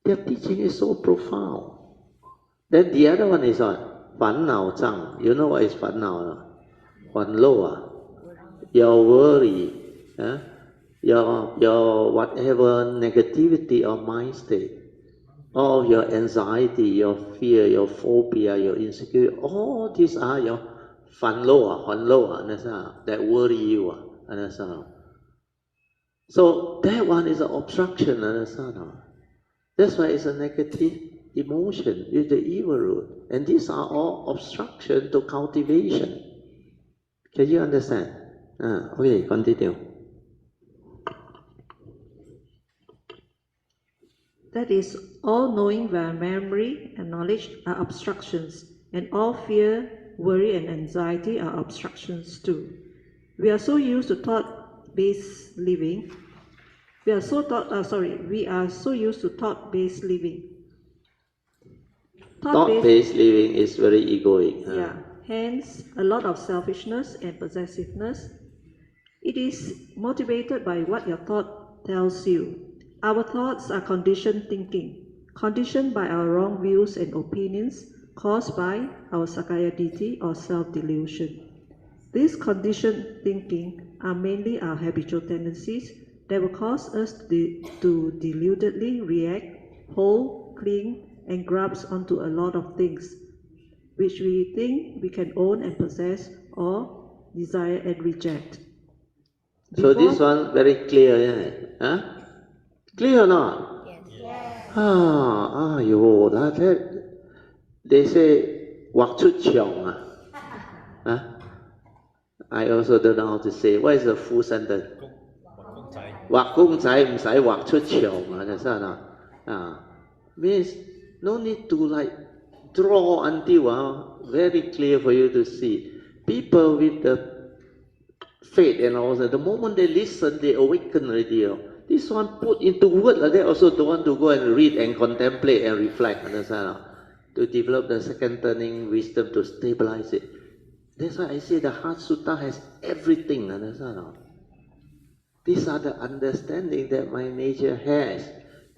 Their teaching is so profound. Then the other one is what? 烦恼障. You know what is 烦恼? 烦恼 Your worry, your whatever negativity or mind state, all your anxiety, your fear, your phobia, your insecurity, all these are your 烦恼 that worry you. So that one is an obstruction. That's why it's a negative emotion, is the evil root. And these are all obstruction to cultivation. Can you understand? Okay, continue. That is, all knowing via memory and knowledge are obstructions, and all fear, worry, and anxiety are obstructions too. We are so used to thought-based living. We are so used to thought-based living. Thought-based living is very egoic. Yeah. Hence, a lot of selfishness and possessiveness. It is motivated by what your thought tells you. Our thoughts are conditioned thinking, conditioned by our wrong views and opinions, caused by our Sakaya Ditti or self-delusion. These conditioned thinking are mainly our habitual tendencies that will cause us to deludedly react, hold, cling, and grasp onto a lot of things, which we think we can own and possess or desire and reject. So this one very clear, yeah? Clear or not? Yes. They say, 畫出牆 I also don't know how to say. What is the full sentence? 畫公仔唔使畫出牆 that's not. Means no need to like draw until very clear for you to see. People with the faith and all that, the moment they listen, they awaken already. This one put into word like that also don't want to go and read and contemplate and reflect, understand? To develop the second turning wisdom to stabilize it. That's why I say the Heart Sutta has everything, understand? These are the understanding that my nature has.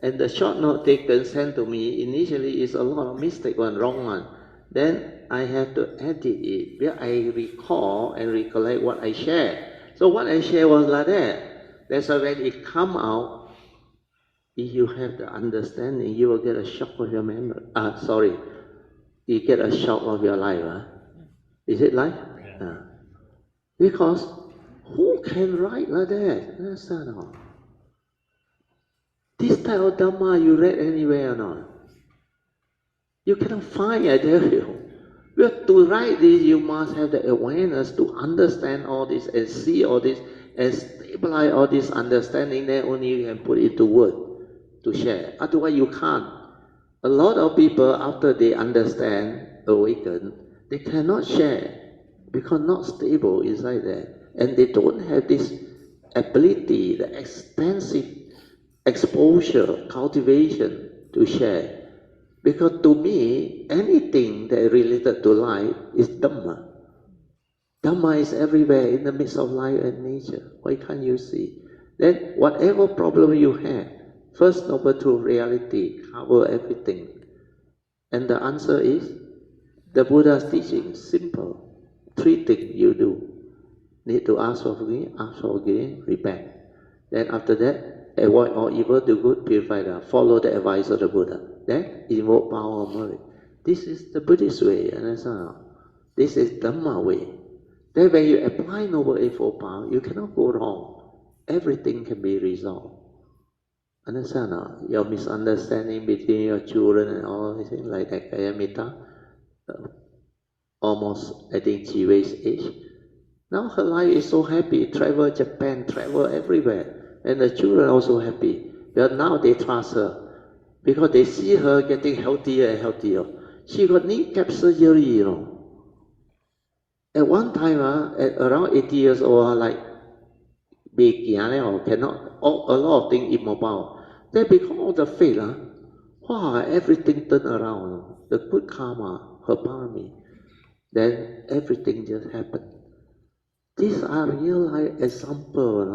And the short note taken sent to me initially is a lot of mistake one, wrong one. Then I have to edit it, where I recall and recollect what I shared. So what I shared was like that. That's why when it come out, if you have the understanding, you will get a shock of your memory. You get a shock of your life. Is it life? Yeah. Because who can write like that? That's not. This type of Dhamma you read anywhere or not? You cannot find, I tell you. But to write this, you must have the awareness to understand all this and see all this and stabilize all this understanding. Then only you can put it to word to share. Otherwise, you can't. A lot of people, after they understand, awaken, they cannot share because not stable inside there, and they don't have this ability, the extensive exposure, cultivation to share. Because to me, anything that is related to life is Dhamma. Dhamma is everywhere in the midst of life and nature. Why can't you see? Then whatever problem you have, First Noble Truth reality cover everything. And the answer is, the Buddha's teaching, simple. 3 things you do. Need to ask for forgiveness, repent. Then after that, avoid all evil, do good, purify the heart. Follow the advice of the Buddha. Then invoke power of merit. This is the Buddhist way, understand? This is Dhamma way. Then when you apply Noble Eightfold Path, you cannot go wrong. Everything can be resolved. Understand? Your misunderstanding between your children and all things like that, Kayamita, almost, I think, Jiwei's age. Now her life is so happy, travel Japan, travel everywhere. And the children also happy. But now they trust her. Because they see her getting healthier and healthier. She got kneecap surgery, you know. At one time, at around 80 years old, like, cannot, a lot of things immobile. Then because of the faith, wow, everything turned around. The good karma, her parami. Then everything just happened. These are real life examples,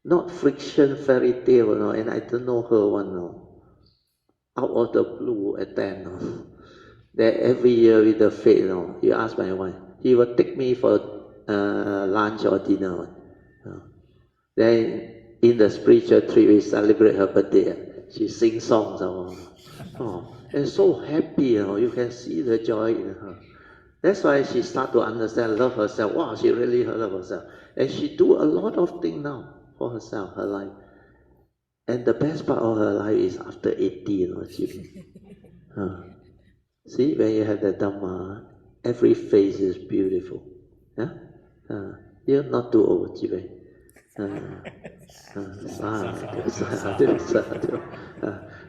not friction fairy tale, and I don't know her one, out of the blue at 10, that every year with the faith, you ask my wife, he will take me for lunch or dinner. Then in the spiritual trip, we celebrate her birthday. She sings songs, and so happy, you can see the joy in her. That's why she start to understand, love herself. Wow, she really love herself. And she do a lot of things now for herself, her life. And the best part of her life is after 80, see, when you have the Dhamma, every face is beautiful. You're not too old, Jiwei.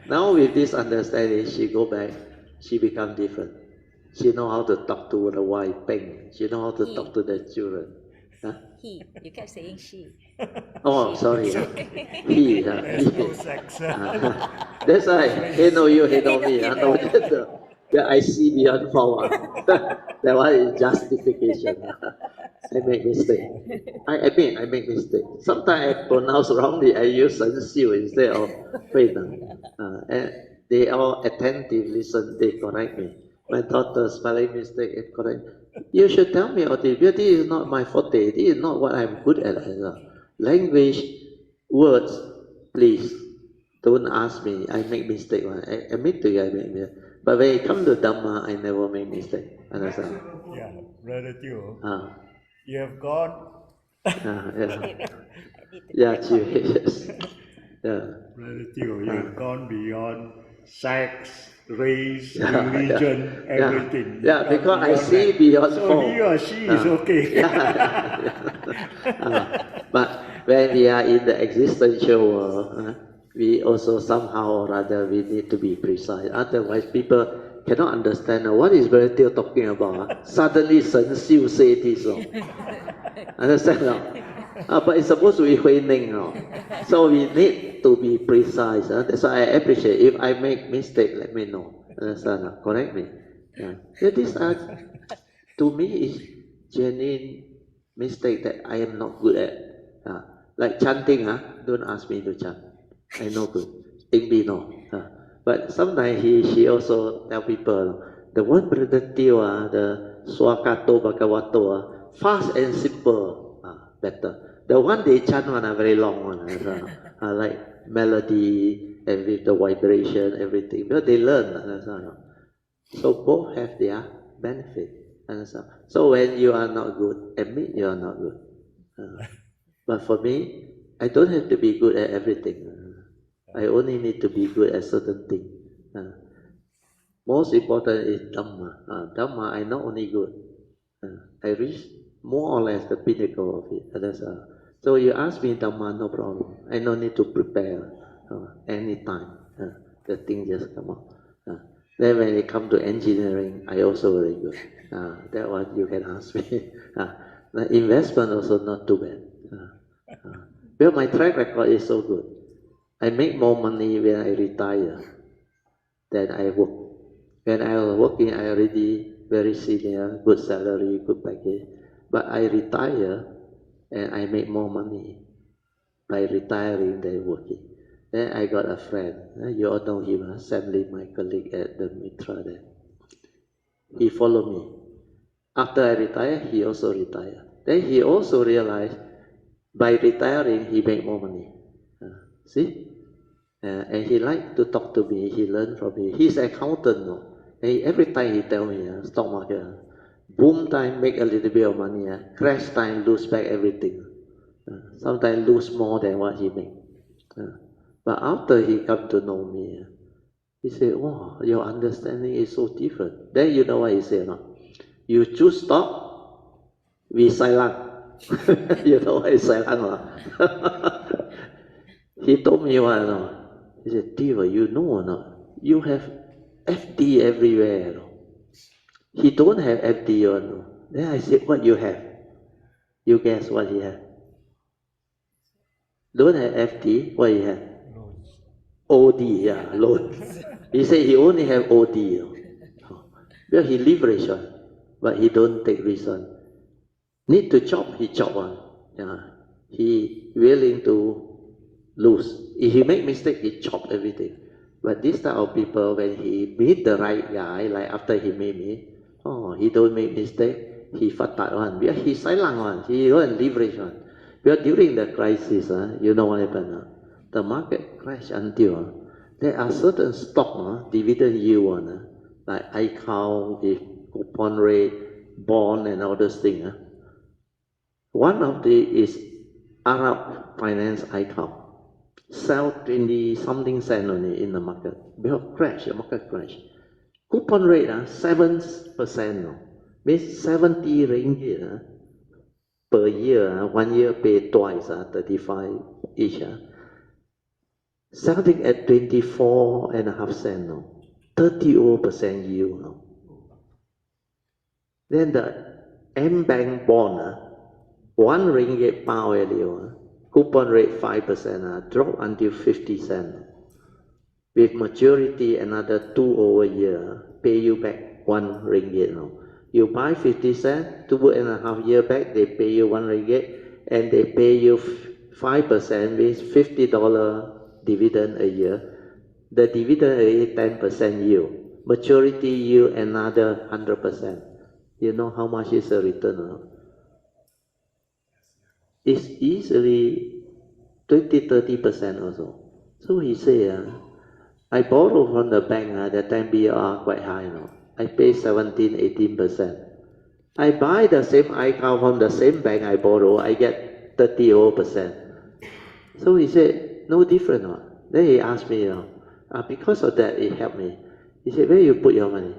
Now with this understanding, she go back, she become different. She know how to talk to the wife, Peng. She know how to talk to the children. He. You kept saying she. Oh, sorry. He. There's no sex. That's why he know you, he know me. No gender. Yeah, I see beyond form. That one is justification. I make mistake. I admit I make mistake. Sometimes I pronounce wrongly. I use Sis Soo Yee instead of faith. And they all attentive, listen, they correct me. My daughter spelling mistake, it correct. You should tell me, Oti, this is not my forte. This is not what I'm good at. Language, words, please don't ask me. I make mistake. I admit to you, I make mistake. But when it comes to Dhamma, I never make mistake. Understand? Yeah, brother Teo. Ah. You have gone. Yeah. Yeah, yes. Yeah. Brother Teo, you have gone beyond sex, race, Yeah, religion, yeah, everything. Yeah, because I see beyond so form. he or she is okay. But when we are in the existential world, we also somehow or other we need to be precise. Otherwise, people cannot understand what is Brother Teo talking about. Suddenly, Sis Soo Yee say this. Understand? But it's supposed to be Hui Ning. So we need to be precise. That's why I appreciate. If I make mistake, let me know. Understand? Correct me. Yeah. These are, to me, is genuine mistake that I am not good at. Like chanting, don't ask me to chant. I no good. Think be no. But sometimes she also tell people, the one Brother Teo, the Swakato Bhagavato, fast and simple, better. The one they chant one are very long one, like melody and with the vibration, everything. Because they learn. So both have their benefit. So when you are not good, admit you are not good. But for me, I don't have to be good at everything. I only need to be good at certain things. Most important is Dhamma. Dhamma, I not only good. I reach more or less the pinnacle of it. So you ask me Dhamma, no problem. I no need to prepare anytime. The thing just come out. Then when it comes to engineering, I also very good. That one you can ask me. The investment also not too bad. Well, my track record is so good. I make more money when I retire Then I work. When I was working, I already very senior, good salary, good package. But I retire and I make more money by retiring than working. Then I got a friend, you all know him, Sam Lee, my colleague at the Mitra there. He followed me. After I retire, he also retired. Then he also realized by retiring, he make more money. See? And he liked to talk to me, he learned from me. He's an accountant, no? And every time he tell me, stock market, boom time make a little bit of money, crash time lose back everything. Sometimes lose more than what he make. But after he come to know me, he said, wow, your understanding is so different. Then you know what he said, no? You choose stock, we silent. You know what is silent, no? He told me what, no? He said, Diva, you know or not? You have FD everywhere, no? He don't have FD, no? Then I said, what you have? You guess what he have? Don't have FD, what he have? OD, yeah, loan. He said he only have OD. Well, he leverage one, but he don't take risk one. Need to chop, he chop one. Yeah. He willing to lose. If he make mistake, he chop everything. But this type of people, when he meet the right guy, like after he meet me, he don't make mistake, he fatat one. Because he silent one, he don't leverage one. Because during the crisis, you know what happened? The market crashed until there are certain stock, dividend yield one, like ICAO with coupon rate, bond and all those things. One of the is Arab Finance ICAO. Sell 20 something cent only in the market. Because crash, the market crash. Coupon rate 7%, no? Means 70 ringgit per year. 1 year pay twice, 35 each. Something at 24.5 cents, no? 30% yield, no? Then the M-Bank bond, 1 ringgit pound value, coupon rate 5%, drop until 50 cents. With maturity another 2 over year, pay you back 1 ringgit. No? You buy 50 cents, 2.5 years back, they pay you 1 ringgit, and they pay you 5%, means $50 dividend a year. The dividend is 10% yield. Maturity yield another 100%. You know how much is the return? No? It's easily 20-30% also. So he said, I borrow from the bank, that time BR quite high, no? I pay 17-18%. I buy the same ICAO from the same bank I borrow, I get 30%. So he said, no different, no? Then he asked me, because of that, it helped me. He said, where you put your money?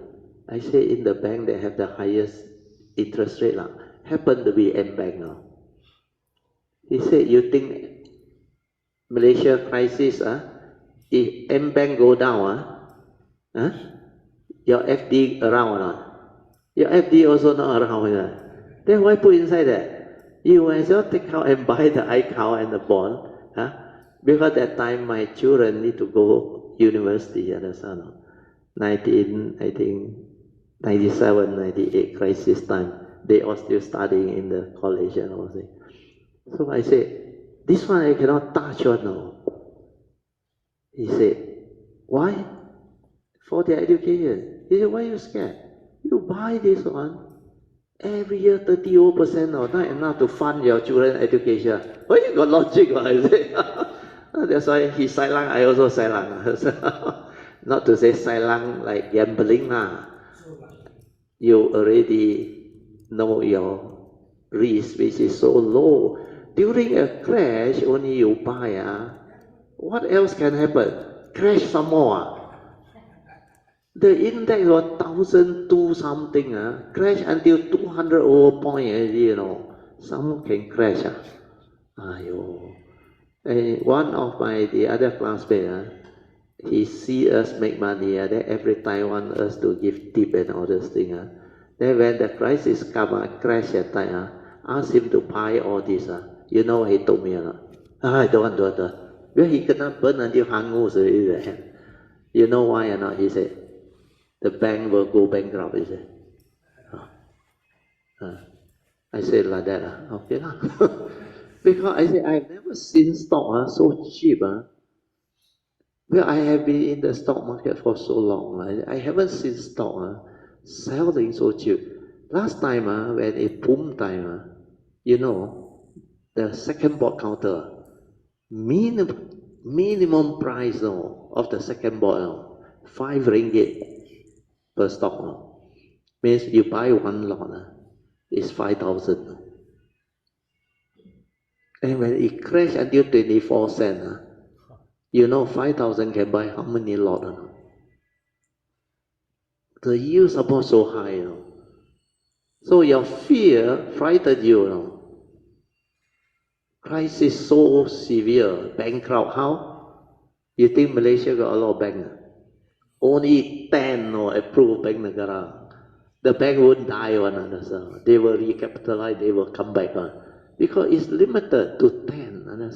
I said, in the bank that have the highest interest rate, happen to be M-Bank. No? He said, you think Malaysia crisis, if M-Bank go down, your FD around or not? Your FD also not around. Then why put inside that? You might as well take out and buy the ICAO and the bond. Because that time my children need to go university. Understand? 97, 98 crisis time. They are still studying in the college and all that. So I said, this one I cannot touch or no. He said, why? For their education. He said, why are you scared? You buy this one, every year 30% or not enough to fund your children's education. Well, you got logic, I say. That's why he silent, I also silent. Not to say silent like gambling. You already know your risk, which is so low. During a crash, only you buy. What else can happen? Crash some more. The index was 1,002 something, crash until 200 over point already, Some can crash. And one of the other classmates, he see us make money, then every time want us to give tip and all those things. Then when the crisis come, crash that time, ask him to buy all this. You know what he told me or not? I don't want. Well, he cannot burn until hangus already. You know why or not? He said, the bank will go bankrupt, he said. I said like that, okay lah. Because I said, I've never seen stock so cheap. Well, I have been in the stock market for so long. I haven't seen stock selling so cheap. Last time, when it boom time, you know, the second board counter, minimum price of the second board, 5 ringgit per stock. Means you buy one lot, it's 5,000. And when it crashed until 24 cents, you know 5,000 can buy how many lots? The yield support so high. So your fear frightened you. Crisis so severe, bankrupt, how? You think Malaysia got a lot of bank? Only 10 approved bank negara. The bank won't die one. They will recapitalize, they will come back. Because it's limited to 10.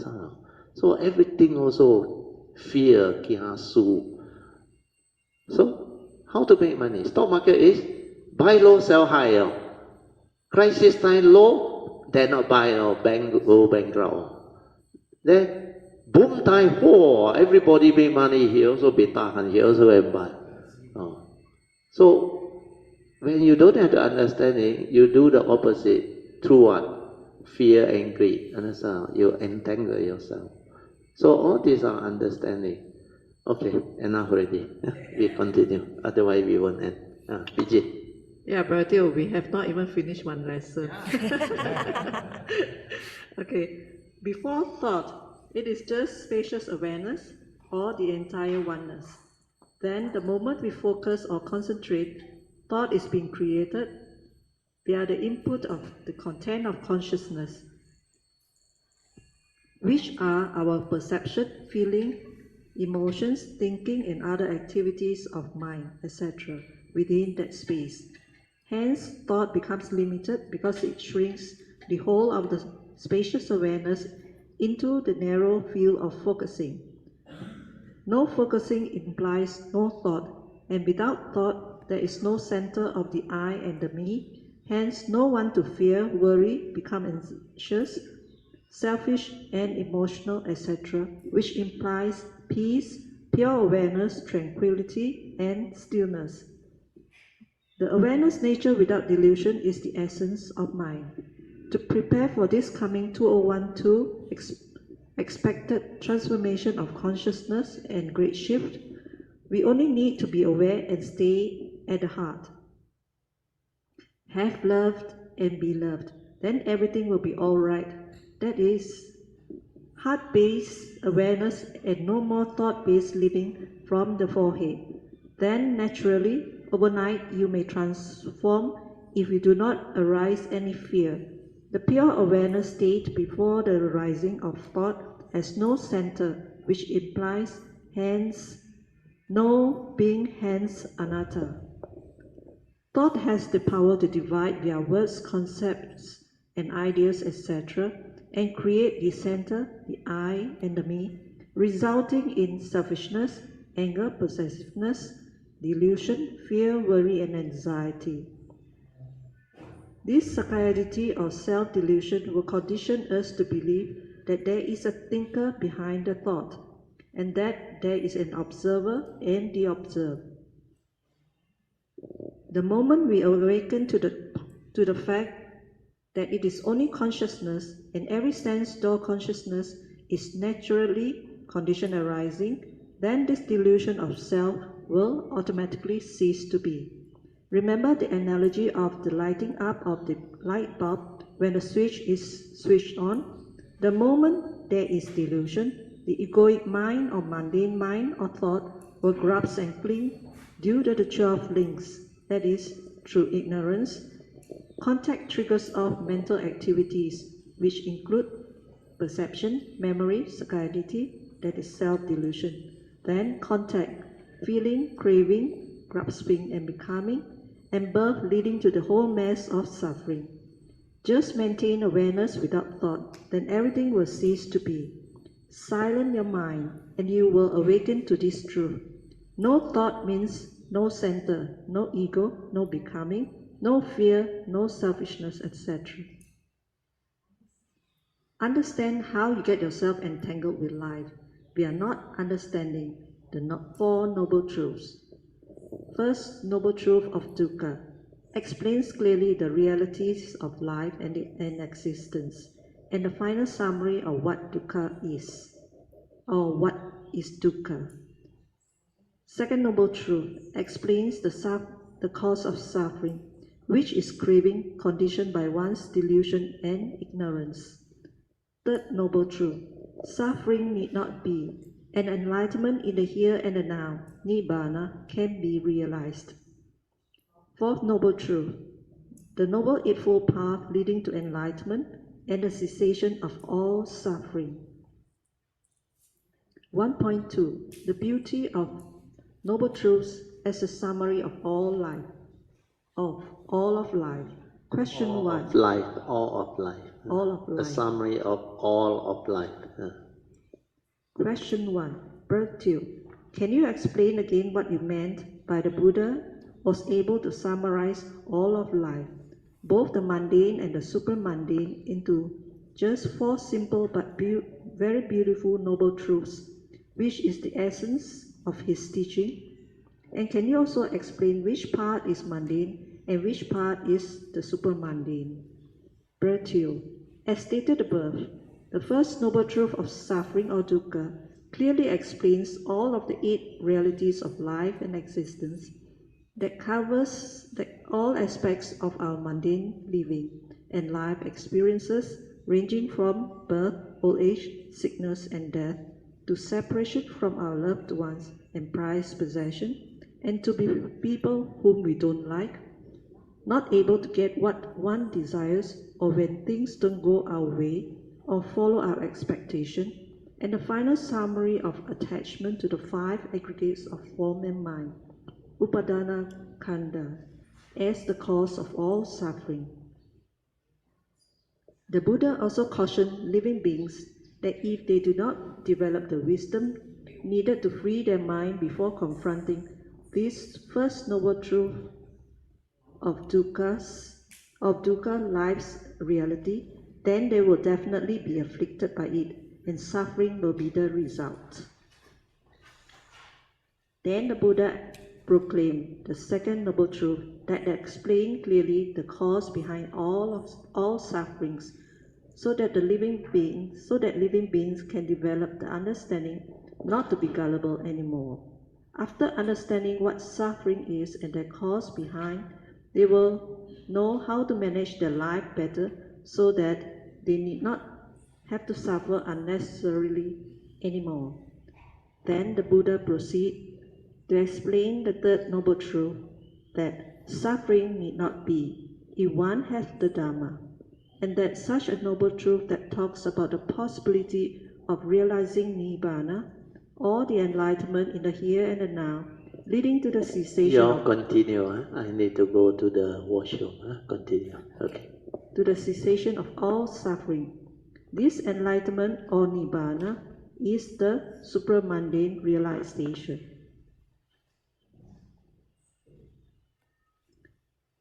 So everything also fear, kiasu. So how to make money? Stock market is buy low, sell high. Crisis time low, dare not buy, bank go bankrupt. Then boom time, everybody make money, he also be tahan, he also will buy. So when you don't have the understanding, you do the opposite through what? Fear and greed. Understand? You entangle yourself. So all these are understanding. Okay, enough already. We continue. Otherwise we won't end. Vijay. Yeah, Brother Teo, we have not even finished one lesson. Okay, before thought, it is just spacious awareness or the entire oneness. Then the moment we focus or concentrate, thought is being created. They are the input of the content of consciousness, which are our perception, feeling, emotions, thinking, and other activities of mind, etc., within that space. Hence, thought becomes limited because it shrinks the whole of the spacious awareness into the narrow field of focusing. No focusing implies no thought, and without thought, there is no center of the I and the me, hence no one to fear, worry, become anxious, selfish and emotional, etc., which implies peace, pure awareness, tranquility, and stillness. The awareness nature without delusion is the essence of mind. To prepare for this coming 2012 expected transformation of consciousness and great shift, we only need to be aware and stay at the heart. Have loved and be loved, then everything will be all right. That is heart-based awareness and no more thought-based living from the forehead. Then naturally, overnight you may transform if you do not arise any fear. The pure awareness state before the arising of thought has no center, which implies hence no being, hence anatta. Thought has the power to divide via words, concepts, and ideas, etc., and create the center, the I and the me, resulting in selfishness, anger, possessiveness, delusion, fear, worry, and anxiety. This satiety or self-delusion will condition us to believe that there is a thinker behind the thought, and that there is an observer and the observed. The moment we awaken to the fact that it is only consciousness, and every sense door consciousness is naturally condition arising, then this delusion of self will automatically cease to be. Remember the analogy of the lighting up of the light bulb when the switch is switched on. The moment there is delusion, the egoic mind or mundane mind or thought will grasp and cling due to the 12 links, that is, through ignorance. Contact triggers off mental activities, which include perception, memory, satiety, that is self-delusion. Then contact, feeling, craving, grasping and becoming, and birth leading to the whole mass of suffering. Just maintain awareness without thought, then everything will cease to be. Silence your mind, and you will awaken to this truth. No thought means no center, no ego, no becoming, no fear, no selfishness, etc. Understand how you get yourself entangled with life. We are not understanding the Four Noble Truths. First Noble Truth of dukkha explains clearly the realities of life and existence, and the final summary of what dukkha is, or what is dukkha. Second Noble Truth explains the cause of suffering, which is craving conditioned by one's delusion and ignorance. Third Noble Truth, suffering need not be, and enlightenment in the here and the now, Nibbana, can be realized. Fourth Noble Truth, the Noble Eightfold Path leading to enlightenment and the cessation of all suffering. 1.2. The beauty of Noble Truths as a summary of all life. Question all 1. of life, all of life. All of A life. summary of all of life. Question 1. Bertil, can you explain again what you meant by the Buddha was able to summarize all of life, both the mundane and the supramundane, into just 4 simple but very beautiful noble truths, which is the essence of his teaching? And can you also explain which part is mundane and which part is the supramundane? Bertil, as stated above, the first noble truth of suffering or dukkha clearly explains all of the 8 realities of life and existence that covers all aspects of our mundane living and life experiences, ranging from birth, old age, sickness, and death, to separation from our loved ones and prized possession, and to be people whom we don't like, not able to get what one desires, or when things don't go our way or follow our expectation, and the final summary of attachment to the 5 aggregates of form and mind, Upadana Khandha, as the cause of all suffering. The Buddha also cautioned living beings that if they do not develop the wisdom needed to free their mind before confronting this first noble truth of dukkha life's reality, then they will definitely be afflicted by it, and suffering will be the result. Then the Buddha proclaimed the second noble truth that explained clearly the cause behind all sufferings, so that living beings can develop the understanding not to be gullible anymore. After understanding what suffering is and the cause behind, they will know how to manage their life better, so that they need not have to suffer unnecessarily anymore. Then the Buddha proceeded to explain the third noble truth, that suffering need not be if one has the Dhamma, and that such a noble truth that talks about the possibility of realizing Nibbana, or the enlightenment in the here and the now, leading to the cessation You continue. I need to go to the washroom. Continue. Okay. To the cessation of all suffering. This enlightenment or Nibbana is the supramundane realization.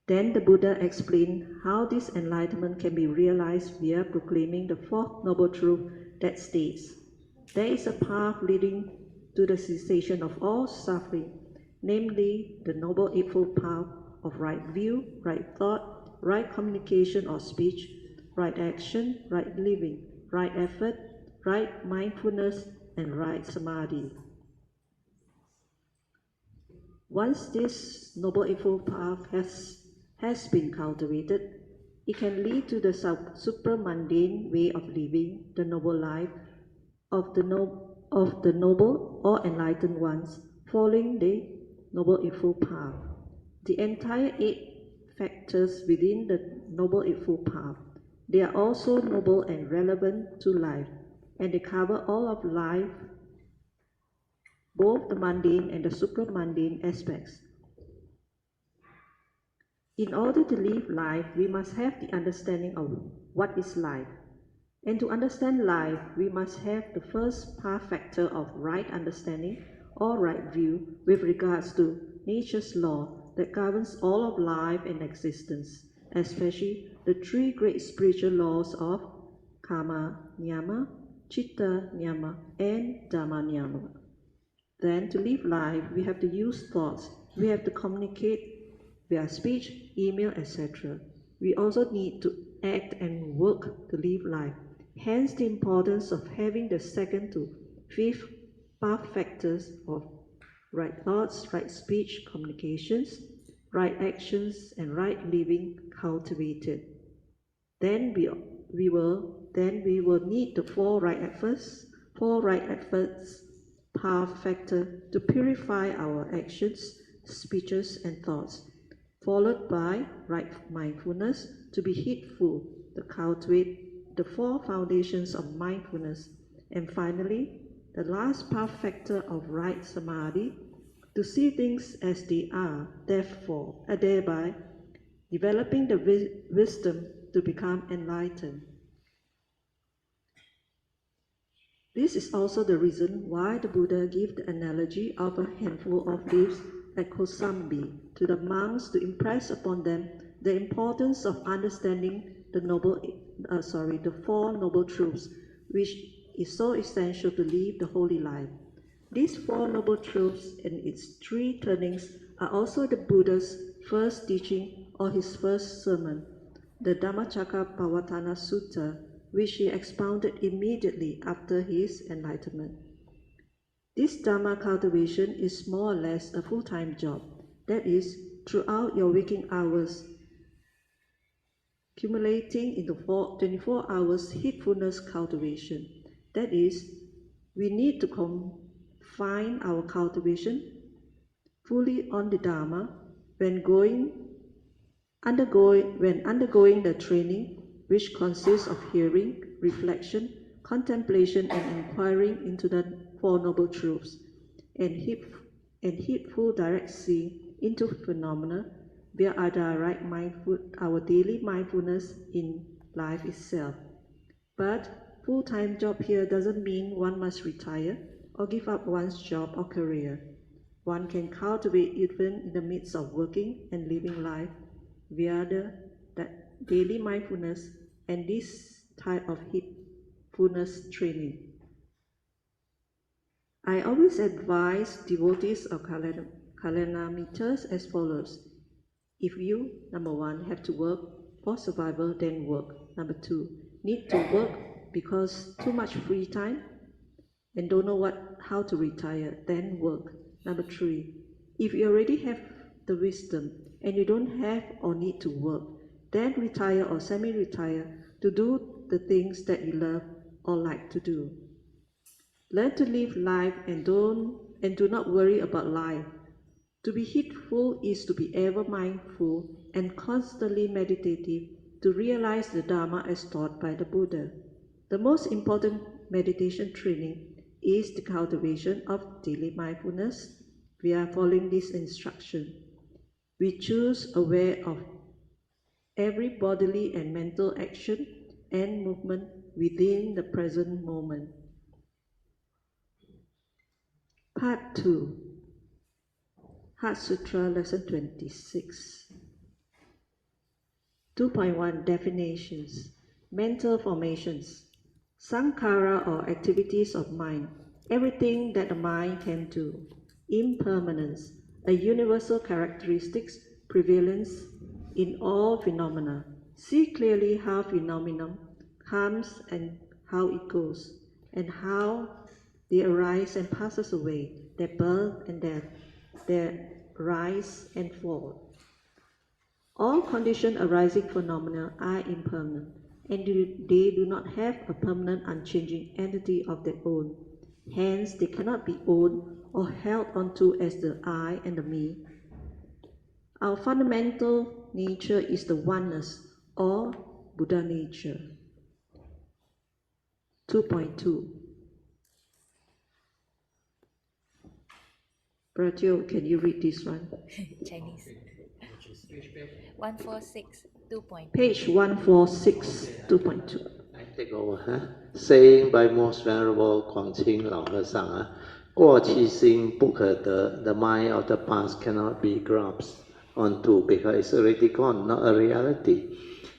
Then the Buddha explained how this enlightenment can be realized via proclaiming the 4th noble truth that states, there is a path leading to the cessation of all suffering, namely the Noble Eightfold Path of right view, right thought, right communication or speech, right action, right living, right effort, right mindfulness, and right samadhi. Once this Noble Eightfold Path has been cultivated, it can lead to the supramundane way of living the noble life of the noble or enlightened ones, following the Noble Eightfold Path. The entire 8 factors within the Noble Eightfold Path, they are also noble and relevant to life, and they cover all of life, both the mundane and the supramundane aspects. In order to live life, we must have the understanding of what is life. And to understand life, we must have the first path factor of right understanding or right view with regards to nature's law that governs all of life and existence, especially the three great spiritual laws of Karma Niyama, Chitta Niyama, and Dhamma Niyama. Then to live life, we have to use thoughts, we have to communicate via speech, email, etc. We also need to act and work to live life. Hence the importance of having the second to fifth path factors of right thoughts, right speech, communications, right actions, and right living cultivated. Then we will need the four right efforts path factor to purify our actions, speeches, and thoughts, followed by right mindfulness to be heedful, to cultivate the four foundations of mindfulness, and finally, the last path factor of right samadhi, to see things as they are, thereby developing the wisdom to become enlightened. This is also the reason why the Buddha gave the analogy of a handful of leaves at Kosambi to the monks to impress upon them the importance of understanding the Four Noble Truths, which is so essential to live the holy life. These Four Noble Truths and its three turnings are also the Buddha's first teaching or his first sermon, the Dhammacakkappavattana Sutta, which he expounded immediately after his enlightenment. This Dhamma cultivation is more or less a full-time job, that is, throughout your waking hours, accumulating into 24 hours heedfulness cultivation. That is, we need to confine our cultivation fully on the Dhamma when undergoing the training, which consists of hearing, reflection, contemplation, and inquiring into the Four Noble Truths, and heedful direct seeing into phenomena via our daily mindfulness in life itself. But full-time job here doesn't mean one must retire or give up one's job or career. One can cultivate even in the midst of working and living life via that daily mindfulness and this type of heedfulness training. I always advise devotees of Kalyana meters as follows. If you, number one, have to work for survival, then work. Number two, need to work because too much free time and don't know how to retire, then work. Number three, if you already have the wisdom and you don't have or need to work, then retire or semi-retire to do the things that you love or like to do. Learn to live life and do not worry about life. To be heedful is to be ever mindful and constantly meditative to realize the Dhamma as taught by the Buddha. The most important meditation training is the cultivation of daily mindfulness. We are following this instruction. We choose aware of every bodily and mental action and movement within the present moment. Part 2, Heart Sutra, Lesson 26. 2.1 Definitions. Mental formations. Sankhara or activities of mind. Everything that the mind can do. Impermanence. A universal characteristic prevalence in all phenomena. See clearly how phenomenon comes and how it goes, and how they arise and passes away, their birth and death, their rise and fall. All conditioned arising phenomena are impermanent, and they do not have a permanent unchanging entity of their own. Hence, they cannot be owned or held onto as the I and the me. Our fundamental nature is the oneness, or Buddha nature. 2.2 Bratio, can you read this one? Chinese. 146, 2.2. Page 146, 2.2. I take over, huh? Saying by Most Venerable Kuang Ching Lao He Sang, 过去心不可得, the mind of the past cannot be grasped onto because it's already gone, not a reality.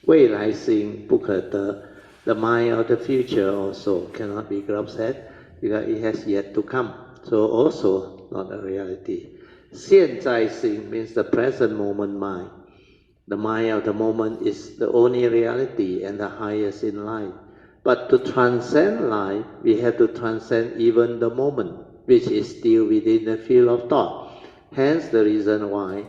未来心不可得, the mind of the future also cannot be grasped at because it has yet to come, so also not a reality. 现在心 means the present moment mind. The mind of the moment is the only reality and the highest in life. But to transcend life, we have to transcend even the moment, which is still within the field of thought. Hence the reason why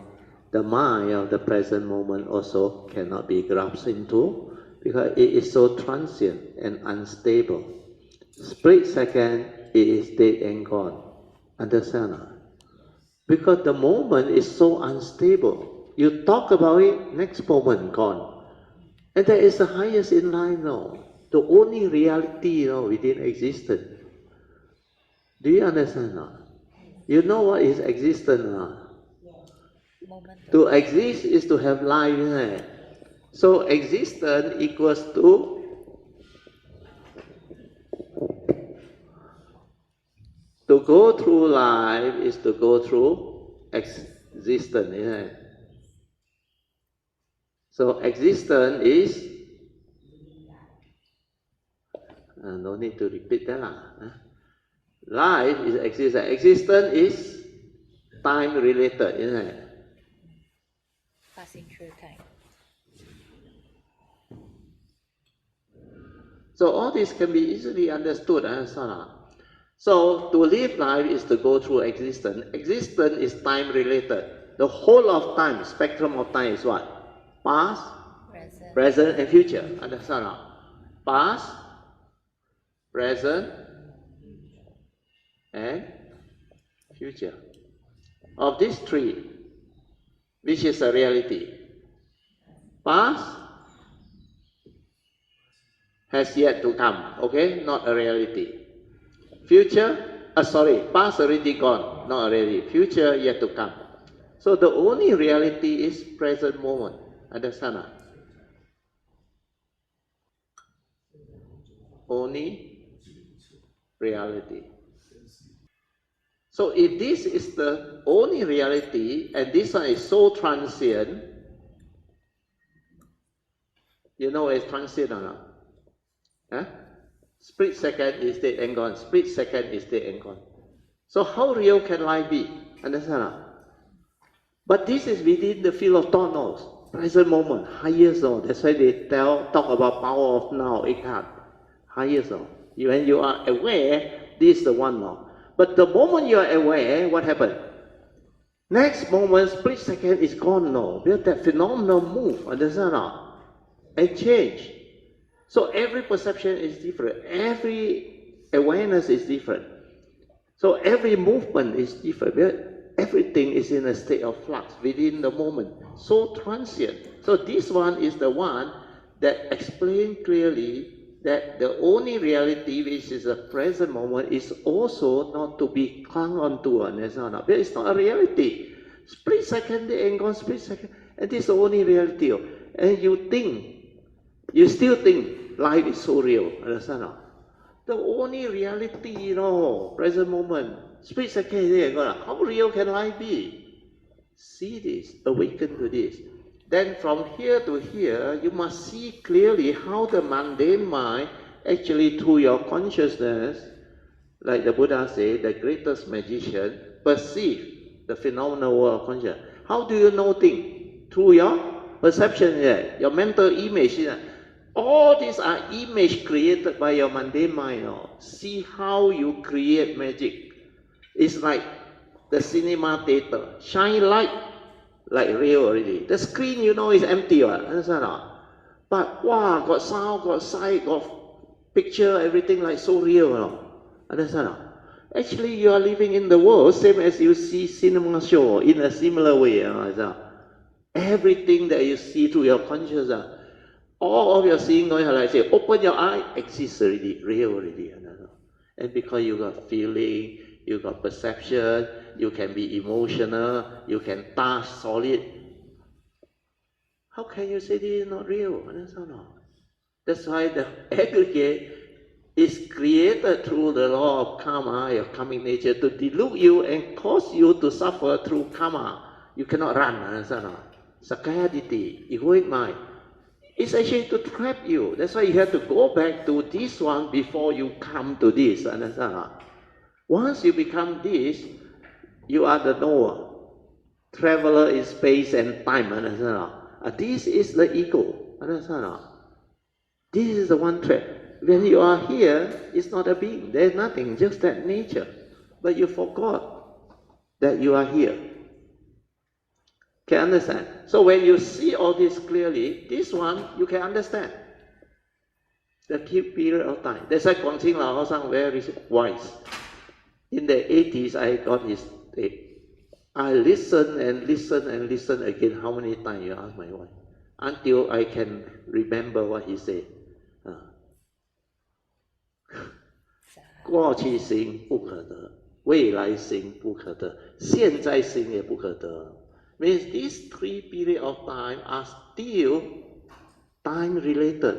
the mind of the present moment also cannot be grasped into, because it is so transient and unstable. Split second, it is dead and gone. Understand? Because the moment is so unstable. You talk about it, next moment gone. And that is the highest in life now. The only reality within existence. Do you understand now? You know what is existence now? To exist is to have life, isn't it? So existence equals to go through life is to go through existence, isn't it? So existence is, no need to repeat that. Life is existence. Existence is time related, isn't it? Passing through time. So all this can be easily understood. So to live life is to go through existence. Existence is time related. The whole of time, spectrum of time is what? Past, present and future. Understand? Past, present and future. Of these three, which is a reality? Past has yet to come, okay? Not a reality. Future, past already gone, not a reality. Future yet to come. So the only reality is present moment. Understand? Only reality. So if this is the only reality, and this one is so transient, you know it's transient or not? Huh? Split second is dead and gone. Split second is dead and gone. So how real can life be? Understand? But this is within the field of thought now. Present moment, highest now. That's why they talk about power of now, Eckhart. Highest now. When you are aware, this is the one now. But the moment you are aware, what happened? Next moment, split second is gone now. Because that phenomenon move, understand? And change. So every perception is different. Every awareness is different. So every movement is different. Everything is in a state of flux within the moment. So transient. So this one is the one that explains clearly that the only reality, which is the present moment, is also not to be clung onto. It's not a reality. Split second, they ain't gone split second. And this is the only reality. And you still think life is so real. Understand? The only reality, present moment. Split second, how real can life be? See this, awaken to this. Then from here to here, you must see clearly how the mundane mind, actually through your consciousness, like the Buddha said, the greatest magician, perceive the phenomenal world of consciousness. How do you know things? Through your perception, your mental image. All these are images created by your mundane mind. See how you create magic. It's like the cinema theater. Shine light, like real already. The screen, is empty. Understand? But wow, got sound, got sight, got picture, everything like so real. Understand? Actually, you are living in the world, same as you see cinema show in a similar way. Everything that you see through your consciousness, all of your seeing, like I say, open your eye, exists already, real already. And because you got feeling, you got perception, you can be emotional, you can touch solid. How can you say this is not real? That's why the aggregate is created through the law of karma, your karmic nature, to delude you and cause you to suffer through karma. You cannot run, understand? Sakayaditi, egoic mind. It's actually to trap you. That's why you have to go back to this one before you come to this, understand? Once you become this, you are the knower, traveler in space and time, understand? This is the ego, understand? This is the one trap. When you are here, it's not a being. There's nothing, just that nature. But you forgot that you are here. Can understand? So when you see all this clearly, this one you can understand. The key period of time. That's why Guangqing Lao Sang very wise. In the 80s, I got his tape. I listen and listen and listen again. How many times, you ask my wife? Until I can remember what he said. 过去行不可得，未来行不可得，现在行也不可得。Means these 3 periods of time are still time related.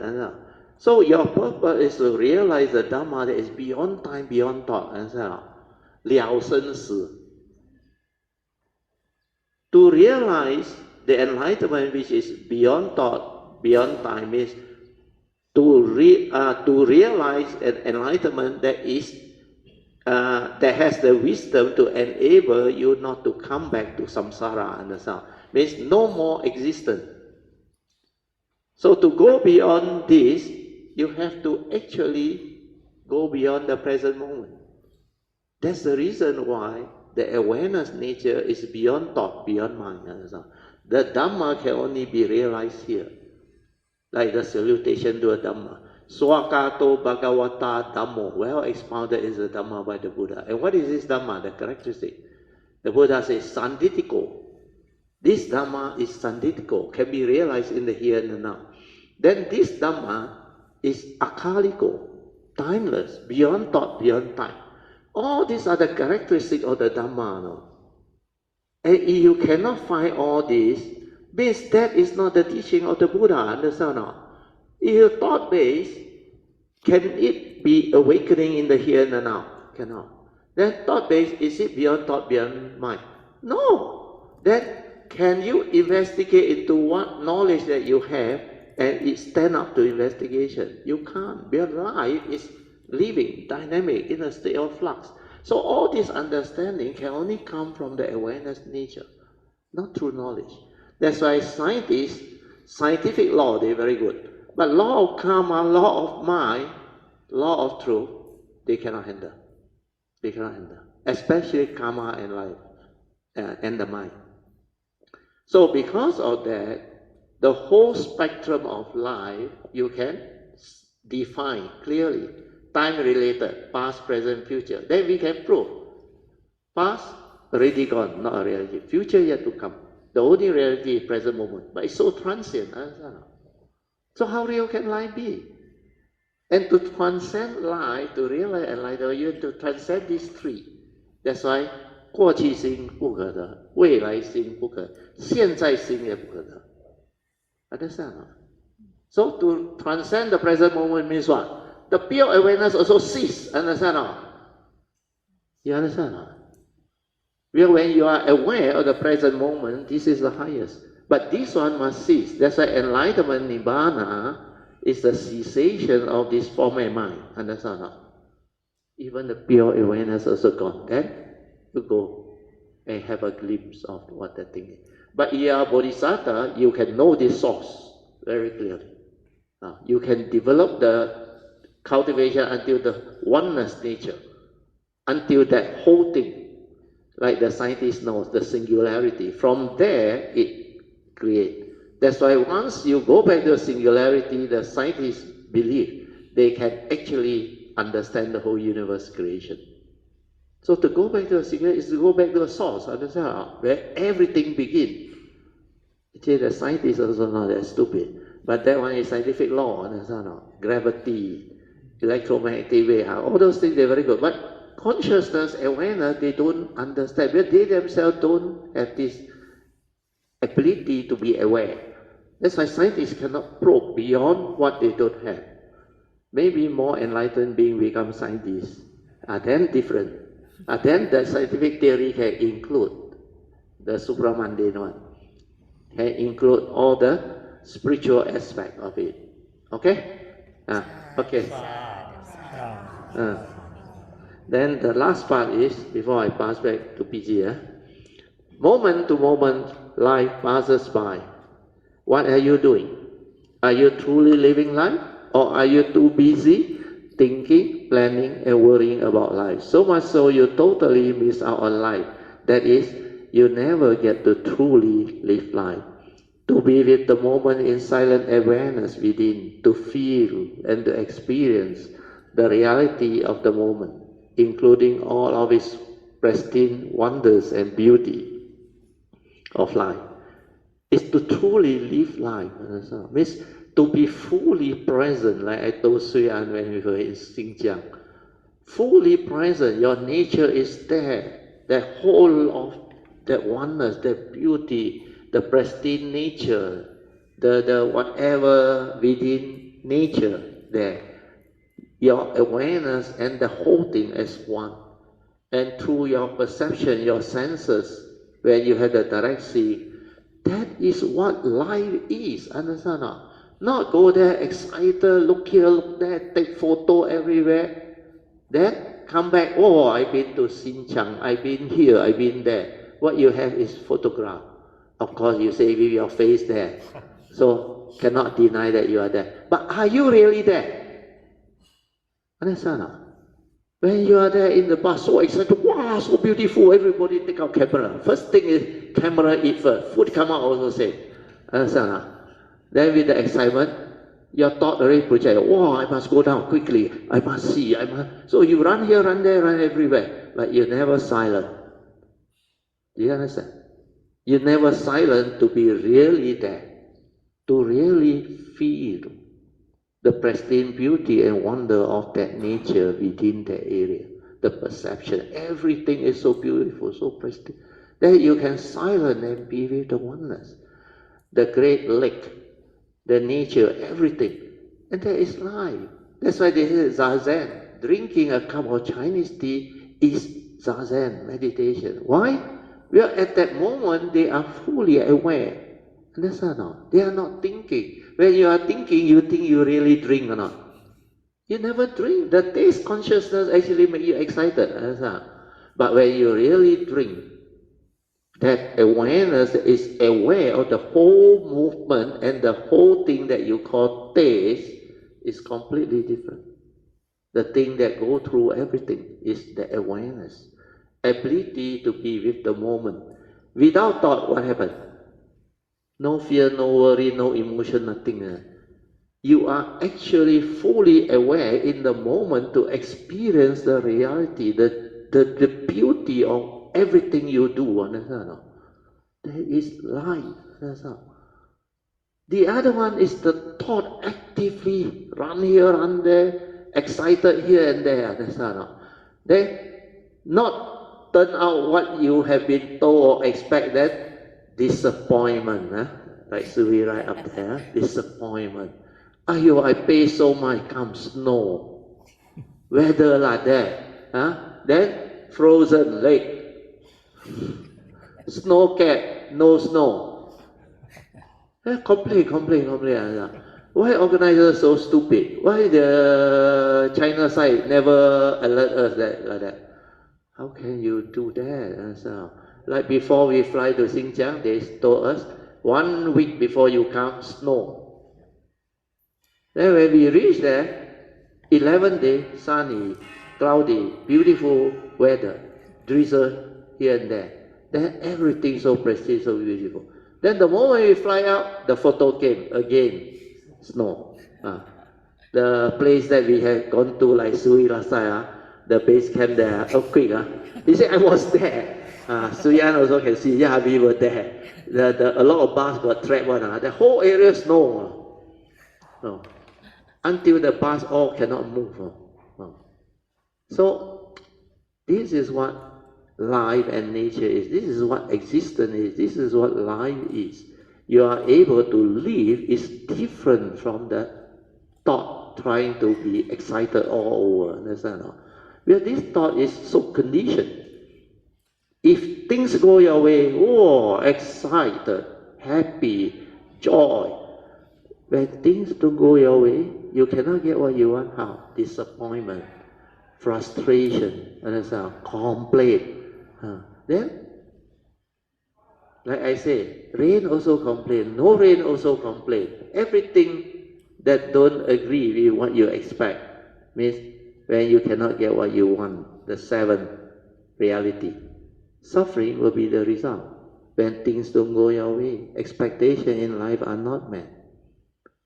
So your purpose is to realize the Dhamma that is beyond time, beyond thought. 了生死. To realize the enlightenment which is beyond thought, beyond time, is to realize an enlightenment that is that has the wisdom to enable you not to come back to samsara, understand? Means no more existence. So to go beyond this, you have to actually go beyond the present moment. That's the reason why the awareness nature is beyond thought, beyond mind, understand? The Dhamma can only be realized here. Like the salutation to a Dhamma. Swakato Bhagavata Dhammo. Well expounded is the Dhamma by the Buddha. And what is this Dhamma? The characteristic. The Buddha says Sanditiko. This Dhamma is Sanditiko, can be realized in the here and the now. Then this Dhamma is Akaliko, timeless, beyond thought, beyond time. All these are the characteristics of the Dhamma. No? And if you cannot find all this, means that is not the teaching of the Buddha, understand or not? If you thought-based, can it be awakening in the here and the now? Cannot. Then thought-based, is it beyond thought, beyond mind? No. Then can you investigate into what knowledge that you have and it stand up to investigation? You can't. Your life is living, dynamic, in a state of flux. So all this understanding can only come from the awareness nature, not through knowledge. That's why scientists, scientific law, they're very good. But law of karma, law of mind, law of truth, they cannot handle. They cannot handle. Especially karma and life and the mind. So because of that, the whole spectrum of life, you can define clearly. Time related, past, present, future. Then we can prove. Past, already gone, not a reality. Future yet to come. The only reality is present moment. But it's so transient. So how real can life be? And to transcend life, to realize enlightenment, you have to transcend these 3. That's why 过去心不可得，未来心不可，现在心也不可得。Understand? So to transcend the present moment means what? The pure awareness also cease. Understand? You understand? Well, when you are aware of the present moment, this is the highest. But this one must cease. That's why enlightenment, nibbana, is the cessation of this form and mind. Understand? Even the pure awareness also gone. Then you go and have a glimpse of what that thing is. But if you are bodhisattva, you can know this source very clearly. You can develop the cultivation until the oneness nature, until that whole thing, like the scientist knows, the singularity. From there, it creates. That's why once you go back to the singularity, the scientists believe they can actually understand the whole universe creation. So to go back to the singularity is to go back to the source, understand, where everything begins. Actually, the scientists also not that stupid. But that one is scientific law, understand? Gravity, electromagnetic wave, all those things, they're very good. But consciousness, awareness, they don't understand. But they themselves don't have this ability to be aware. That's why scientists cannot probe beyond what they don't have. Maybe more enlightened being become scientists. Then different. Then the scientific theory can include the supramundane one, can include all the spiritual aspect of it. Okay? Okay. Then the last part is, before I pass back to PG, moment to moment life passes by. What are you doing? Are you truly living life? Or are you too busy thinking, planning, and worrying about life? So much so you totally miss out on life. That is, you never get to truly live life. To be with the moment in silent awareness within, to feel and to experience the reality of the moment, including all of its pristine wonders and beauty of life, is to truly live life. Means to be fully present, like I told Sui An when we were in Xinjiang. Fully present, your nature is there. The whole of that oneness, that beauty, the pristine nature, the whatever within nature there. Your awareness and the whole thing as one. And through your perception, your senses, when you have the direct seeing, that is what life is, understand or not? Go there excited, look here, look there, take photo everywhere. Then come back, oh, I've been to Xinjiang, I've been here, I've been there. What you have is photograph. Of course, you say with your face there. So, cannot deny that you are there. But are you really there? Understand or not? When you are there in the bus, so excited, wow, so beautiful, everybody take out camera. First thing is camera eat first. Food come out also say. Understand? Then with the excitement, your thought already project, wow, I must go down quickly, I must see, I must. So you run here, run there, run everywhere, but you're never silent. Do you understand? You're never silent to be really there, to really feel the pristine beauty and wonder of that nature within that area, the perception, everything is so beautiful, so pristine, that you can silence and be with the oneness. The great lake, the nature, everything, and that is life. That's why they say Zazen. Drinking a cup of Chinese tea is Zazen, meditation. Why? Well, at that moment, they are fully aware. Understand or not? They are not thinking. When you are thinking, you think you really drink or not. You never drink. The taste consciousness actually makes you excited. Understand? But when you really drink, that awareness is aware of the whole movement and the whole thing that you call taste is completely different. The thing that goes through everything is the awareness. Ability to be with the moment. Without thought, what happens? No fear, no worry, no emotion, nothing. You are actually fully aware in the moment to experience the reality, the beauty of everything you do. Understand? That is life. Understand? The other one is the thought actively run here, run there, excited here and there. Understand? Then not turn out what you have been told or expect, that disappointment, like Suri right up there, disappointment. Ayo, I pay so much, come snow. Weather like that. Then frozen lake. Snow cap, no snow. Complain. Why organizers so stupid? Why the China side never alert us like that? How can you do that? Like before we fly to Xinjiang, they told us 1 week before you come, snow. Then when we reach there, 11 days, sunny, cloudy, beautiful weather, drizzle here and there. Then everything so pristine, so beautiful. Then the moment we fly out, the photo came again, snow. The place that we had gone to, like Sui last time, the base camp there, earthquake. He said, I was there. Suyan also can see, yeah, we were there. A lot of bus got trapped. The whole area snow. No. Until the bus all cannot move. So, this is what life and nature is. This is what existence is. This is what life is. You are able to live is different from the thought thought trying to be excited all over, understand? Well, this thought is so conditioned. If things go your way, oh, excited, happy, joy. When things don't go your way, you cannot get what you want. How? Disappointment, frustration, understand? Complaint. Then, like I say, rain also complain, no rain also complain. Everything that don't agree with what you expect means when you cannot get what you want, the seventh reality. Suffering will be the result. When things don't go your way, expectations in life are not met.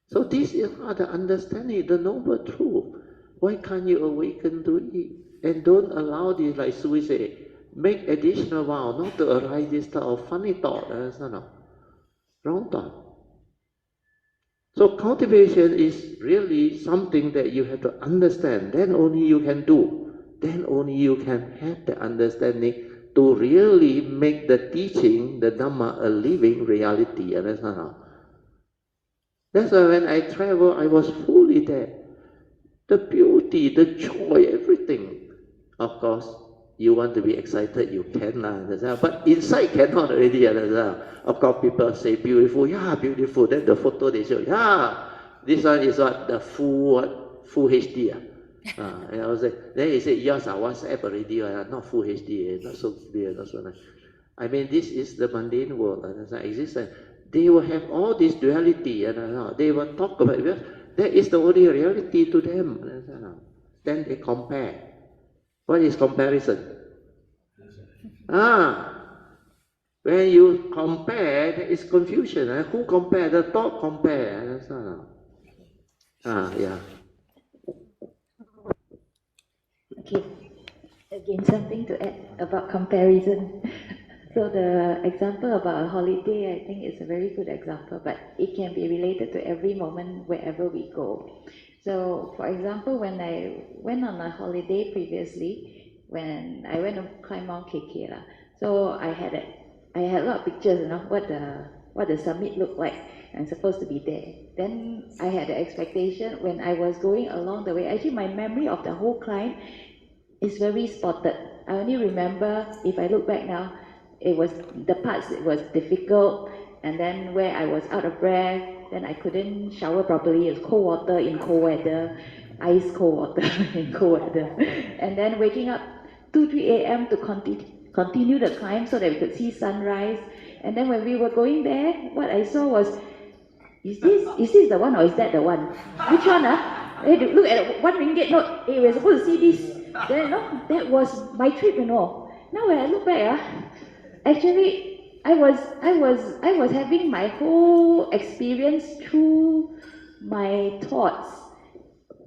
So this is the understanding, the noble truth. Why can't you awaken to it? And don't allow this, like Sui say, make additional vow not to arise this type of funny thought. Wrong thought. So cultivation is really something that you have to understand. Then only you can do. Then only you can have the understanding to really make the teaching, the Dhamma, a living reality. Understand? That's why when I travel, I was fully there. The beauty, the joy, everything. Of course, you want to be excited, you can, but inside cannot already. Of course, people say beautiful, yeah, beautiful. Then the photo they show, yeah, this one is what the full HD. And I was like, then he said, yours are WhatsApp already, not full HD, not so clear, not so nice. I mean, this is the mundane world, existence. They will have all this duality, they will talk about it. That is the only reality to them. Then they compare. What is comparison? When you compare, there is confusion. Who compare? The thought compare. Yeah. Okay, again, something to add about comparison. So the example about a holiday, I think is a very good example, but it can be related to every moment wherever we go. So, for example, when I went on a holiday previously, when I went to climb Mount KK, so I had a lot of pictures, what the summit looked like. I'm supposed to be there. Then I had the expectation when I was going along the way. Actually, my memory of the whole climb is very spotted. I only remember, if I look back now, it was the parts that was difficult, and then where I was out of breath, then I couldn't shower properly. It's cold water in cold weather, ice cold water in cold weather, and then waking up 2-3 a.m. to continue the climb so that we could see sunrise. And then when we were going there, what I saw was, is this the one or is that the one? Which one? I had to look at 1 ringgit note. Hey, we're supposed to see this. Then that was my trip. Now when I look back, actually, I was having my whole experience through my thoughts.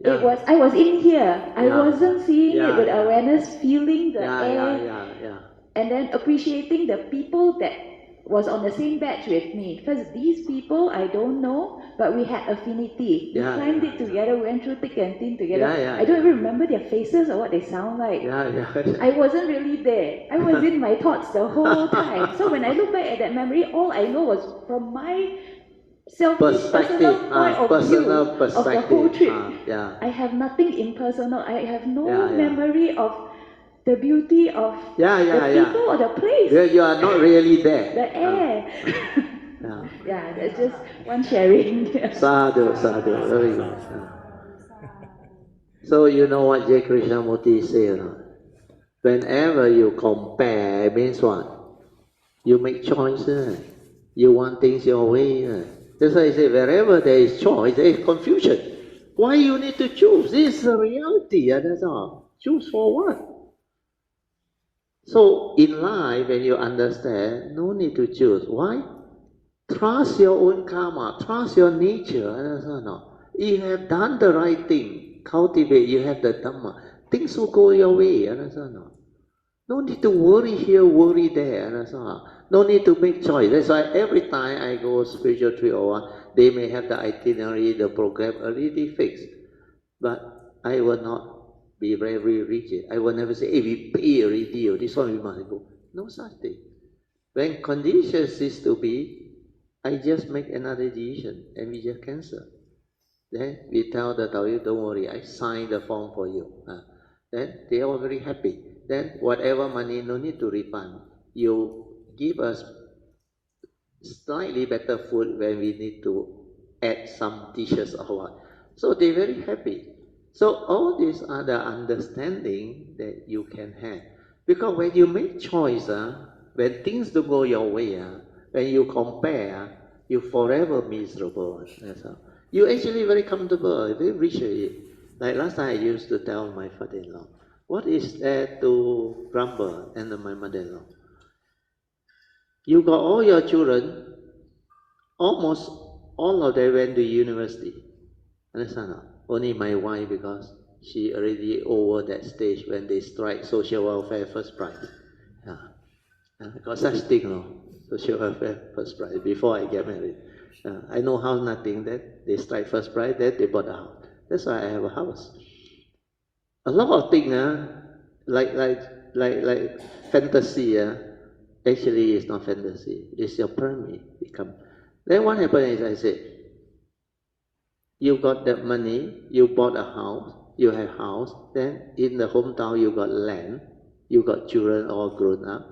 Yeah. I was in here. I wasn't seeing it with awareness, feeling the air, and then appreciating the people that was on the same batch with me. Because these people I don't know, but we had affinity. We climbed it together, went through thick and thin together. I don't even remember their faces or what they sound like. I wasn't really there. I was in my thoughts the whole time. So when I look back at that memory, all I know was from my selfish personal point of view of the whole trip. I have nothing impersonal. I have no memory of the beauty of the people or the place. You are not really there. The air. That's just one sharing. Sadhu, very good. So you know what J. Krishnamurti said? Whenever you compare, means what? You make choices. You want things your way. That's why I say, wherever there is choice, there is confusion. Why you need to choose? This is the reality. That's all. Choose for what? So in life, when you understand, no need to choose. Why? Trust your own karma. Trust your nature. You have done the right thing. Cultivate. You have the Dhamma. Things will go your way. No need to worry here, worry there. No need to make choice. That's why every time I go spiritual 301, they may have the itinerary, the program already fixed. But I will not be very rigid. I will never say, hey, we pay already, this one we must go. No such thing. When conditions cease to be, I just make another decision and we just cancel. Then we tell the Taoist, don't worry, I sign the form for you. Then they are very happy. Then whatever money, no need to refund. You give us slightly better food when we need to add some dishes or what. So they're very happy. So all these are the understanding that you can have. Because when you make choice, when things don't go your way, when you compare, you forever miserable. That's all. You actually very comfortable, very rich. Like last time I used to tell my father-in-law, what is there to grumble? And my mother-in-law, you got all your children, almost all of them went to university. Understand? Only my wife, because she already over that stage when they strike social welfare first prize. Got such thing, no? Social welfare first prize before I get married. I know how nothing. Then they strike first prize. Then they bought a house. That's why I have a house. A lot of things, like fantasy. Actually, it's not fantasy. It's your permit. Then what happened is I said, you got that money, you bought a house, you have house, then in the hometown you got land, you got children all grown up,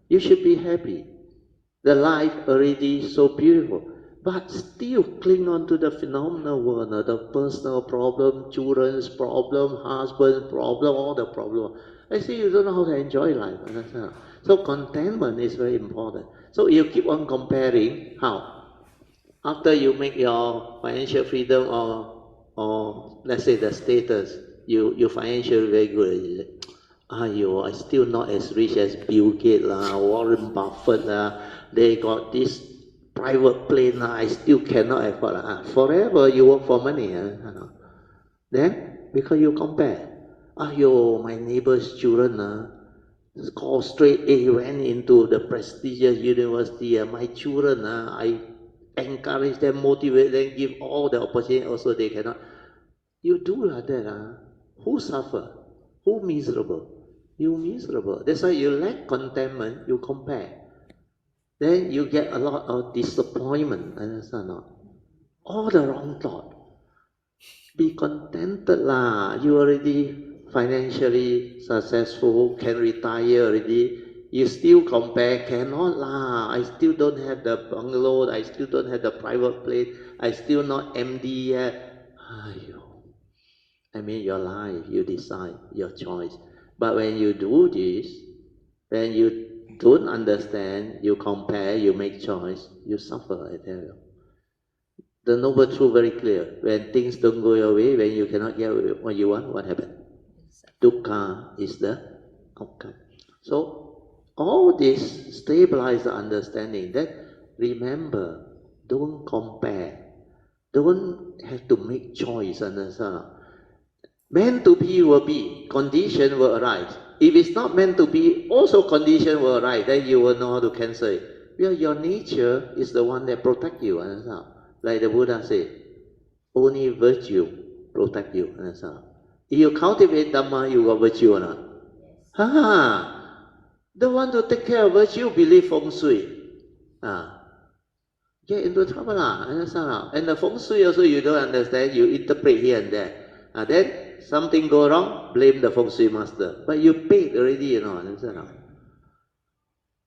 you should be happy. The life already so beautiful, but still cling on to the phenomenal world, the personal problem, children's problem, husband's problem, all the problem. I say you don't know how to enjoy life. So contentment is very important. So you keep on comparing, how? After you make your financial freedom or let's say the status, you financially very good. I still not as rich as Bill Gates Warren Buffett they got this private plane I still cannot afford forever you work for money Then because you compare, my neighbor's children score straight A, went into the prestigious university. My children, I encourage them, motivate them, give all the opportunity. Also, they cannot. You do like that, who suffer? Who miserable? You miserable. That's why you lack contentment. You compare. Then you get a lot of disappointment. Understand not? All the wrong thought. Be contented lah. You already financially successful, can retire already. You still compare, cannot lah. I still don't have the bungalow, I still don't have the private plane, I still not MD yet. I mean your life, you decide, your choice. But when you do this, when you don't understand, you compare, you make choice, you suffer, I tell you. The Noble Truth very clear. When things don't go your way, when you cannot get what you want, what happens? Dukkha is the outcome. So, all this stabilize the understanding that remember, don't compare. Don't have to make choice. Meant to be will be, condition will arise. If it's not meant to be, also condition will arise. Then you will know how to cancel it. Well, your nature is the one that protects you. Like the Buddha said, only virtue protect you. If you cultivate Dhamma, you got virtue or not? The one to take care of virtue, believe feng shui. Get into trouble. And the feng shui also you don't understand, you interpret here and there. Then something go wrong, blame the feng shui master. But you paid already, understand?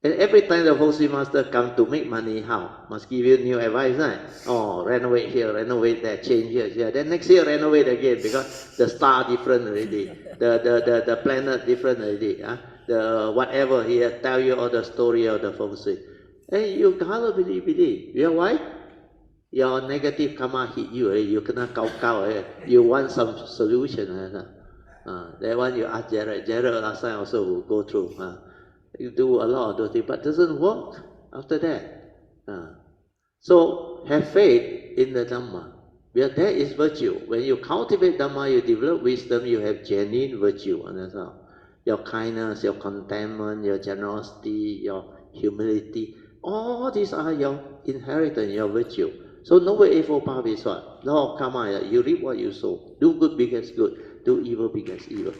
And every time the feng shui master come to make money, how? Must give you new advice, right? Oh, renovate here, renovate there, change here. Then next year renovate again because the star different already, the planet different already. The whatever he tell you all the story of the feng shui. Hey, you gotta believe. You know why? Your negative karma hit you. You kena kau. You want some solution. That one you ask Jared. Jared last time also will go through. You do a lot of those things, but it doesn't work after that. So have faith in the Dhamma. Well, that is virtue. When you cultivate Dhamma, you develop wisdom, you have genuine virtue. Understand? Your kindness, your contentment, your generosity, your humility. All these are your inheritance, your virtue. So Noble Eightfold Path is what? Law of karma. You reap what you sow. Do good begets good. Do evil begets evil.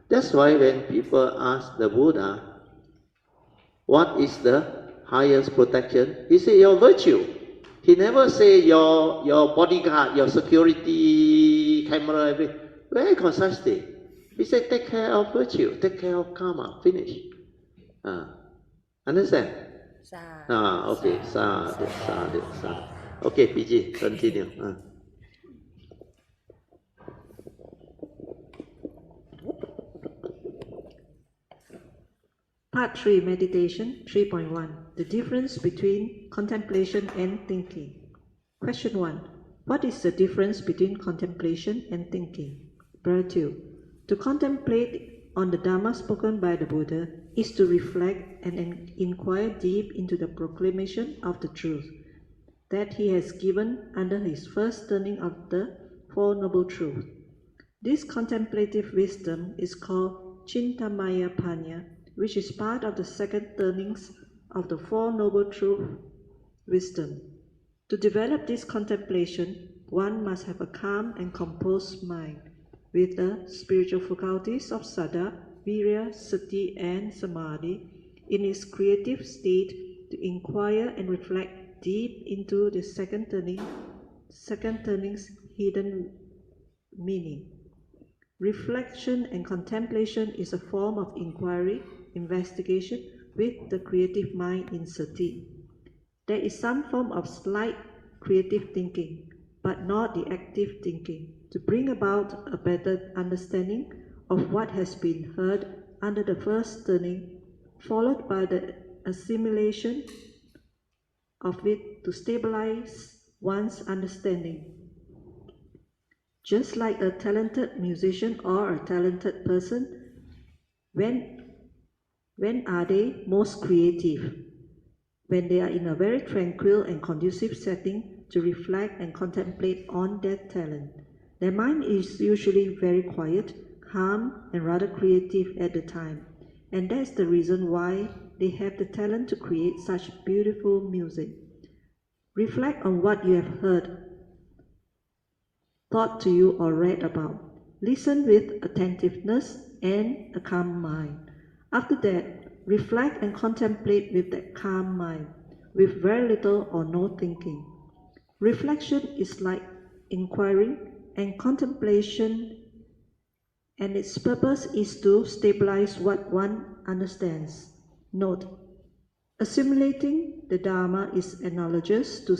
That's why when people ask the Buddha, what is the highest protection? He said your virtue. He never say your bodyguard, your security, TV, camera, everything. Very concise thing. He said, take care of virtue, take care of karma, finish. Understand? Okay, sadhu. Okay, PG, continue. Part 3, Meditation 3.1. The difference between contemplation and thinking. Question 1. What is the difference between contemplation and thinking? Prayer 2. To contemplate on the Dhamma spoken by the Buddha is to reflect and inquire deep into the proclamation of the truth that he has given under his first turning of the Four Noble Truths. This contemplative wisdom is called Chintamaya Panya, which is part of the second turnings of the Four Noble Truths wisdom. To develop this contemplation, one must have a calm and composed mind, with the spiritual faculties of Saddha, Virya, Sati, and Samadhi in its creative state to inquire and reflect deep into the second turning's hidden meaning. Reflection and contemplation is a form of inquiry, investigation with the creative mind in Sati. There is some form of slight creative thinking, but not the active thinking, to bring about a better understanding of what has been heard under the first turning, followed by the assimilation of it to stabilize one's understanding. Just like a talented musician or a talented person, when are they most creative? When they are in a very tranquil and conducive setting to reflect and contemplate on their talent. Their mind is usually very quiet, calm, and rather creative at the time, and that's the reason why they have the talent to create such beautiful music. Reflect on what you have heard, thought to you, or read about. Listen with attentiveness and a calm mind. After that, reflect and contemplate with that calm mind, with very little or no thinking. Reflection is like inquiring, and contemplation, and its purpose is to stabilize what one understands. Note: assimilating the Dhamma is analogous to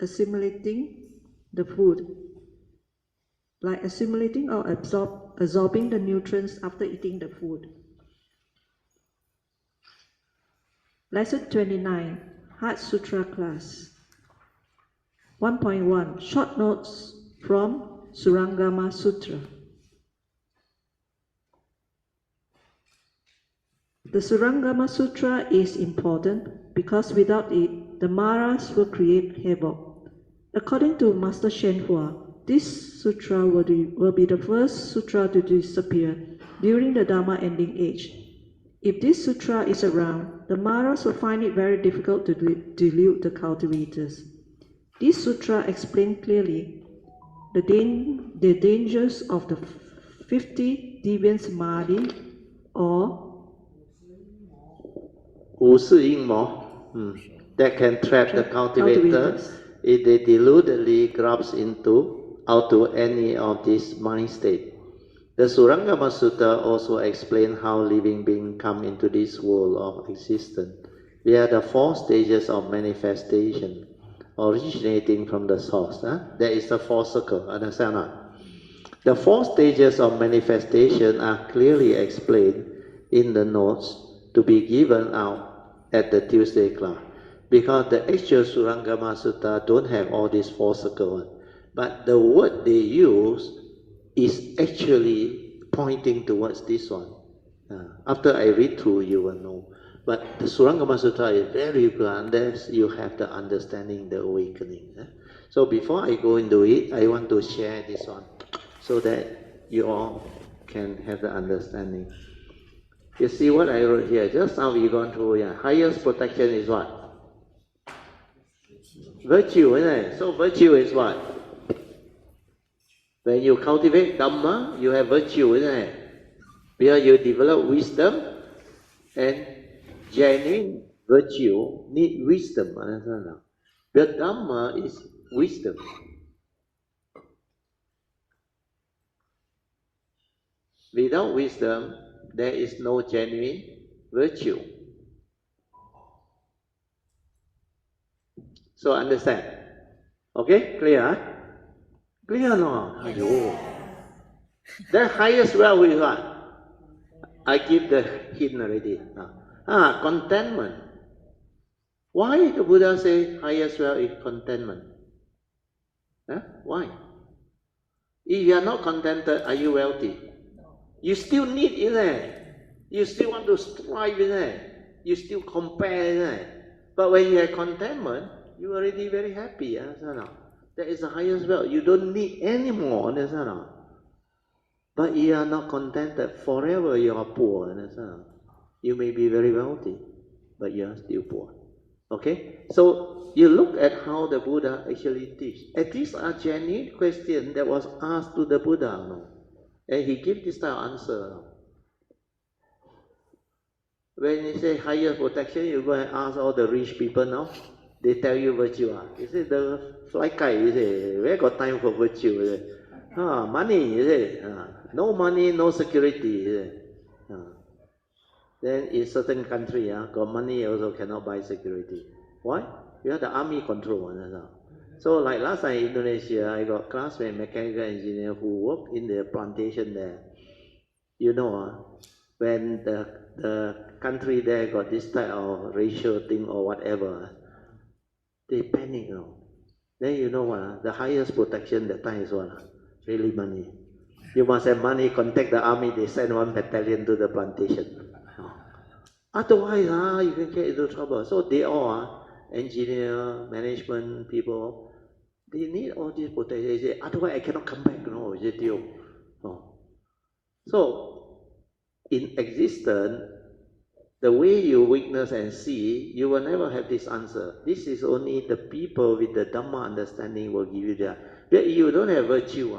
assimilating the food, like assimilating or absorbing the nutrients after eating the food. Lesson 29, Heart Sutra class. 1.1 Short notes from Shurangama Sutra. The Shurangama Sutra is important because without it, the Maras will create havoc. According to Master Shenhua, this sutra will be the first sutra to disappear during the Dhamma ending age. If this sutra is around, the Maras will find it very difficult to delude the cultivators. This sutra explains clearly the dangers of the 50 deviant samadhi or that can trap the cultivator if they deludedly grasp onto any of these mind states. The Shurangama Sutta also explains how living beings come into this world of existence via the 4 stages of manifestation, originating from the source. That is the 4 circle, understand not? The 4 stages of manifestation are clearly explained in the notes to be given out at the Tuesday class. Because the actual Shurangama Sutta don't have all these 4 circles, but the word they use is actually pointing towards this one. After I read through, you will know. But the Shurangama Sutta is very good unless you have the understanding, the awakening. So before I go into it, I want to share this one so that you all can have the understanding. You see what I wrote here? Just now we gone through here. Highest protection is what? Virtue, isn't it? So virtue is what? When you cultivate Dhamma, you have virtue, isn't it? Where you develop wisdom, and genuine virtue need wisdom. Understand now? But Dhamma is wisdom. Without wisdom, there is no genuine virtue. So understand? Okay, clear? Huh? Clear or not? Yes. The highest wealth is what? I give the hint already. Contentment. Why the Buddha say highest wealth is contentment? Why? If you are not contented, are you wealthy? You still need, isn't it? You still want to strive, isn't it? You still compare, isn't it? But when you have contentment, you are already very happy. That is the highest wealth. You don't need any more. But you are not contented. Forever you are poor. You may be very wealthy, but you are still poor. Okay? So you look at how the Buddha actually teach. And these are genuine questions that was asked to the Buddha. No? And he gave this type of answer. No? When you say higher protection, you go and ask all the rich people now. They tell you virtue. You say the fly kite, you say, where got time for virtue? You say, money, you say, no money, no security. You say. Then in certain country, got money also cannot buy security. Why? You have the army control. So like last time in Indonesia, I got classmate mechanical engineer who worked in the plantation there. You know, when the country there got this type of racial thing or whatever, they panic. Then you know what? The highest protection that time is what? Really money. You must have money, contact the army, they send one battalion to the plantation. Otherwise, you can get into trouble. So they all, engineer, management people, they need all this protection. They say, otherwise I cannot come back. So, in existence, the way you witness and see, you will never have this answer. This is only the people with the Dhamma understanding will give you that. But if you don't have virtue,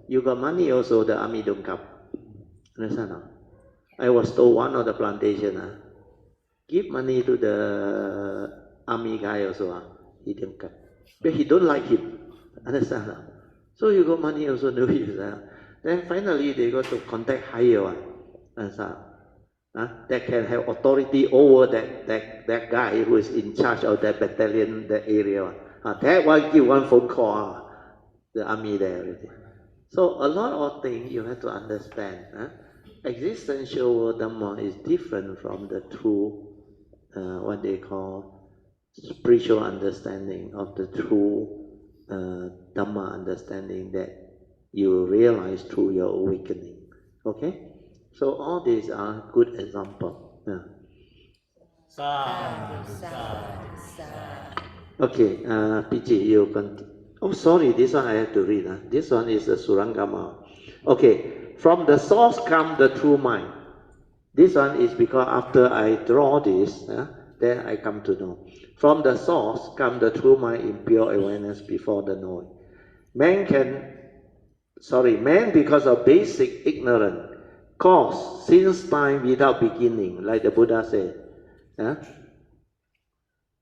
you got money also, the army don't come. Understand? I was told one of the plantation, give money to the army guy also, he didn't come. But he don't like him. Understand? So you got money also, no use. Then finally they got to contact higher one. Understand? That can have authority over that guy who is in charge of that battalion, that area. That one give one phone call, the army there already. So a lot of things you have to understand. Existential Dhamma is different from the true, what they call spiritual understanding of the true Dhamma understanding that you realize through your awakening. Okay? So all these are good examples. Okay, PG, you continue. Oh, sorry, this one I have to read. This one is the Shurangama. Okay, from the source comes the true mind. This one is because after I draw this, then I come to know. From the source comes the true mind in pure awareness before the knowing. Man because of basic ignorance, cause since time without beginning, like the Buddha said.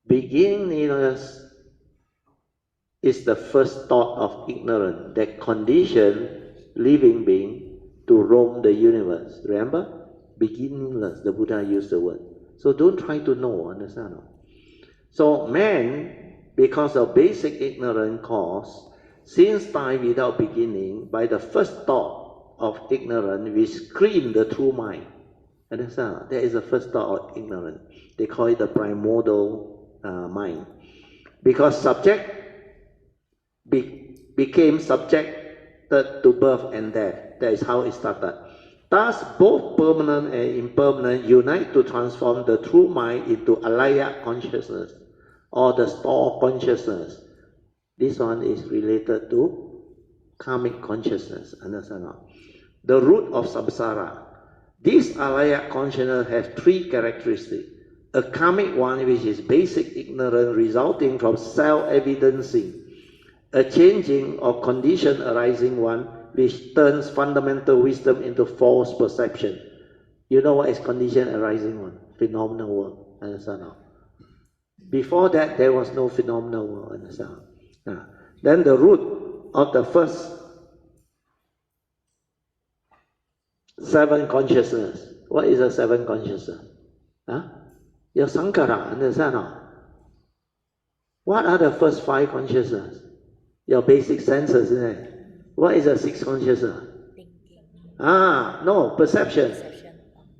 Beginningless is the first thought of ignorance that condition living being to roam the universe. Remember? Beginningless, the Buddha used the word. So don't try to know, understand? So man, because of basic ignorance cause, since time without beginning, by the first thought of ignorance, we screen the true mind. Understand? That is the first thought of ignorance. They call it the primordial mind. Because subject became subjected to birth and death. That is how it started. Thus, both permanent and impermanent unite to transform the true mind into alaya consciousness or the store consciousness. This one is related to karmic consciousness. Understand? The root of samsara. This alaya consciousness has three characteristics. A karmic one, which is basic ignorance resulting from self-evidencing. A changing or condition arising one, which turns fundamental wisdom into false perception. You know what is condition arising one? Phenomenal world. Understand? Before that, there was no phenomenal world. Understand? Then the root of the first seven consciousness. What is the seven consciousness? Huh? Your sankhara, understand or not? What are the first five consciousness? Your basic senses, isn't it? What is the sixth consciousness? No, perception.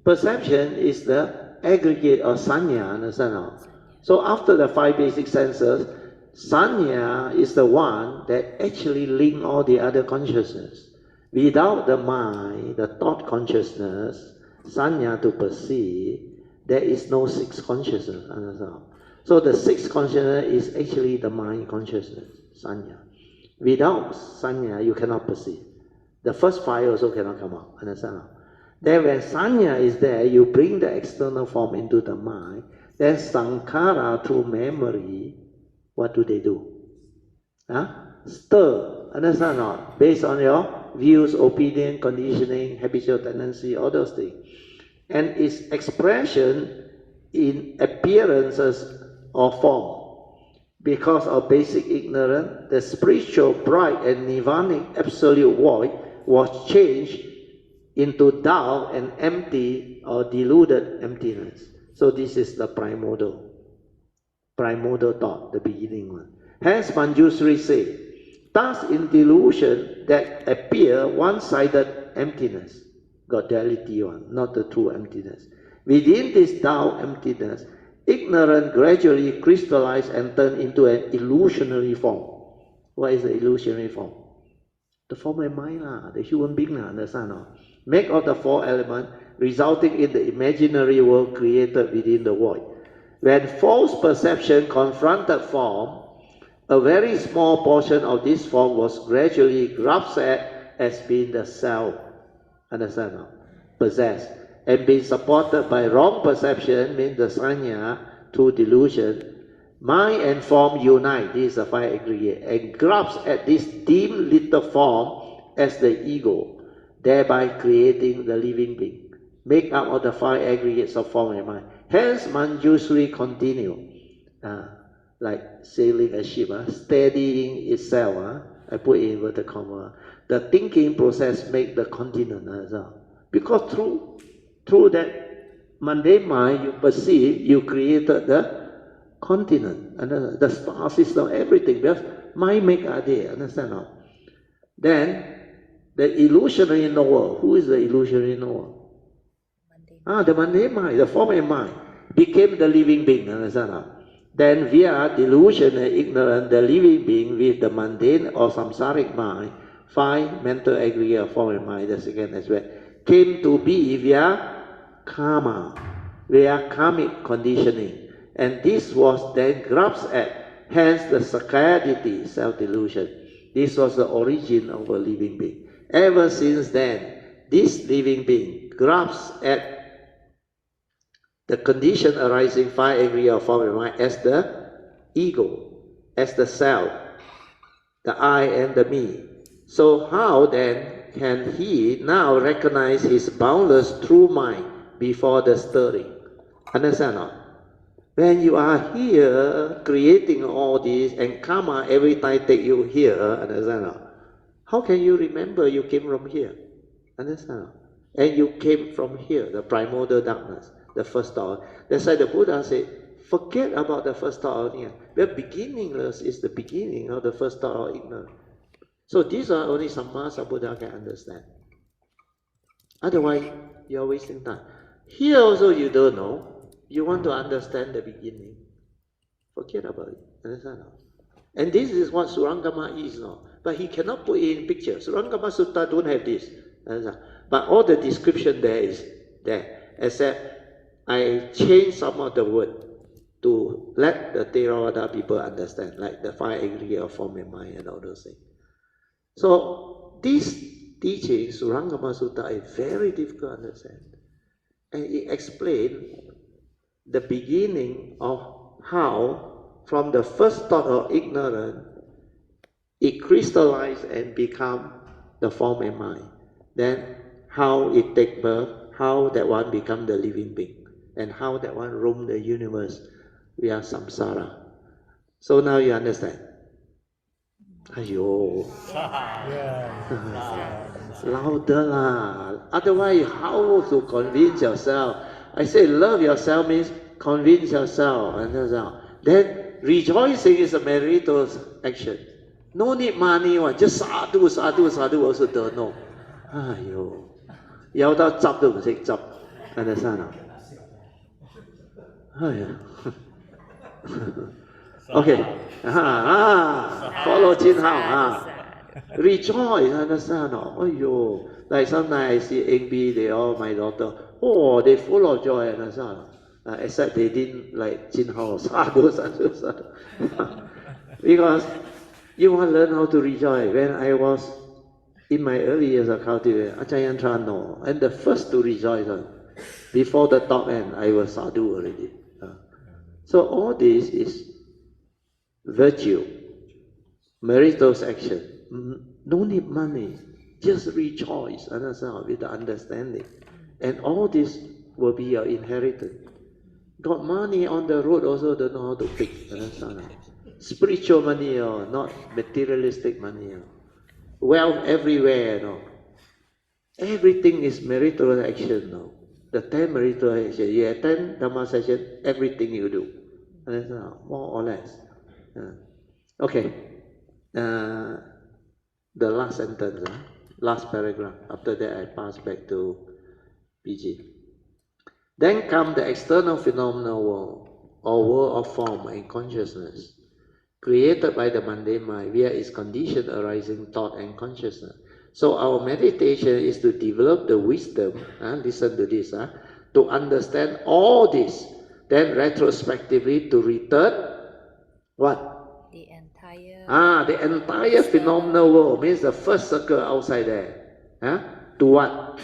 Perception is the aggregate of sanya, understand or not? So after the five basic senses, sanya is the one that actually link all the other consciousness. Without the mind, the thought consciousness, sanya to perceive, there is no sixth consciousness, understand or not? So the sixth consciousness is actually the mind consciousness, sanya. Without sanya, you cannot perceive. The first five also cannot come out, understand? Then when sanya is there, you bring the external form into the mind, then sankhara through memory, what do they do? Stir, understand or not? Based on your views, opinion, conditioning, habitual tendency, all those things. And its expression in appearances or form. Because of basic ignorance, the spiritual bright and nirvanic absolute void was changed into dull and empty or deluded emptiness. So this is the primordial thought, the beginning one. Hence Manjusri said, thus in delusion that appear one-sided emptiness, got duality one, not the true emptiness. Within this dull emptiness, ignorance gradually crystallized and turned into an illusionary form. What is the illusionary form? The form of mind, the human being, understand? Make of the four elements, resulting in the imaginary world created within the void. When false perception confronted form, a very small portion of this form was gradually grasped at as being the self, understand? Possessed. And being supported by wrong perception, means the sanya, through delusion, mind and form unite, this is a five aggregate, and grasps at this dim little form as the ego, thereby creating the living being, make up of the five aggregates of form and mind. Hence Manjusri continue, like sailing a ship, steadying itself, I put in inverted comma, the thinking process make the continent as well. Because through that mundane mind, you perceive, you created the continent, and the star system, everything, because mind make idea, understand not? Then, the illusionary knower, who is the illusionary knower? The mundane mind, the form and mind, became the living being, understand not? Then via delusion and ignorance, the living being with the mundane or samsaric mind, five mental aggregate of form and mind, the second aspect, came to be via karma, via karmic conditioning. And this was then grasped at, hence the sakayaditi, self-delusion. This was the origin of a living being. Ever since then, this living being grasps at the condition arising five aggregate of form and mind as the ego, as the self, the I and the me. So how then can he now recognize his boundless true mind before the stirring? Understand not? When you are here creating all this and karma every time take you here, understand not? How can you remember you came from here? Understand not? And you came from here, the primordial darkness, the first thought. That's why the Buddha said, forget about the first thought of ignorance. The beginningless is the beginning of the first thought of ignorance. So these are only Samma Sambuddha can understand. Otherwise, you're wasting time. Here also you don't know. You want to understand the beginning. Forget about it. Understand? And this is what Shurangama is now. But he cannot put it in picture. Shurangama Sutta don't have this. Understand? But all the description there is there. Except I changed some of the word to let the Theravada people understand, like the five aggregate of form and mind and all those things. So this teaching, Shurangama Sutta, is very difficult to understand. And it explains the beginning of how, from the first thought of ignorance, it crystallized and become the form and mind. Then how it take birth, how that one become the living being, and how that one roam the universe via samsara. So now you understand. Ayo. Louder lah. Otherwise, how to convince yourself? I say love yourself means convince yourself. Then rejoicing is a meritorious action. No need money one, just sadhu, sadhu, sadhu also don't know. Aiyo. 有得執都唔識執 understand 啊？係啊。Okay, follow Chin Hao. Rejoice, understand? Oh, like sometimes I see Eng they all my daughter. Oh, they full of joy, understand? Except they didn't like Chin Hao. Sadhu. Because you want to learn how to rejoice. When I was in my early years of cultivation, Ajahn Chano, and the first to rejoice, before the top end, I was sadhu already. So all this is virtue, meritorious action. No need money, just rejoice, understand, with the understanding. And all this will be your inheritance. Got money on the road also don't know how to pick, understand? Spiritual money, not materialistic money. Wealth everywhere, everything is meritorious action. The 10 meritorious action, you attend Dhamma session, everything you do. More or less. Okay. The last sentence, last paragraph. After that, I pass back to PG. Then come the external phenomenal world, or world of form and consciousness, created by the mundane mind via its condition arising thought and consciousness. So our meditation is to develop the wisdom, listen to this, to understand all this, then retrospectively to return, what? The entire phenomenal world means the first circle outside there. To what?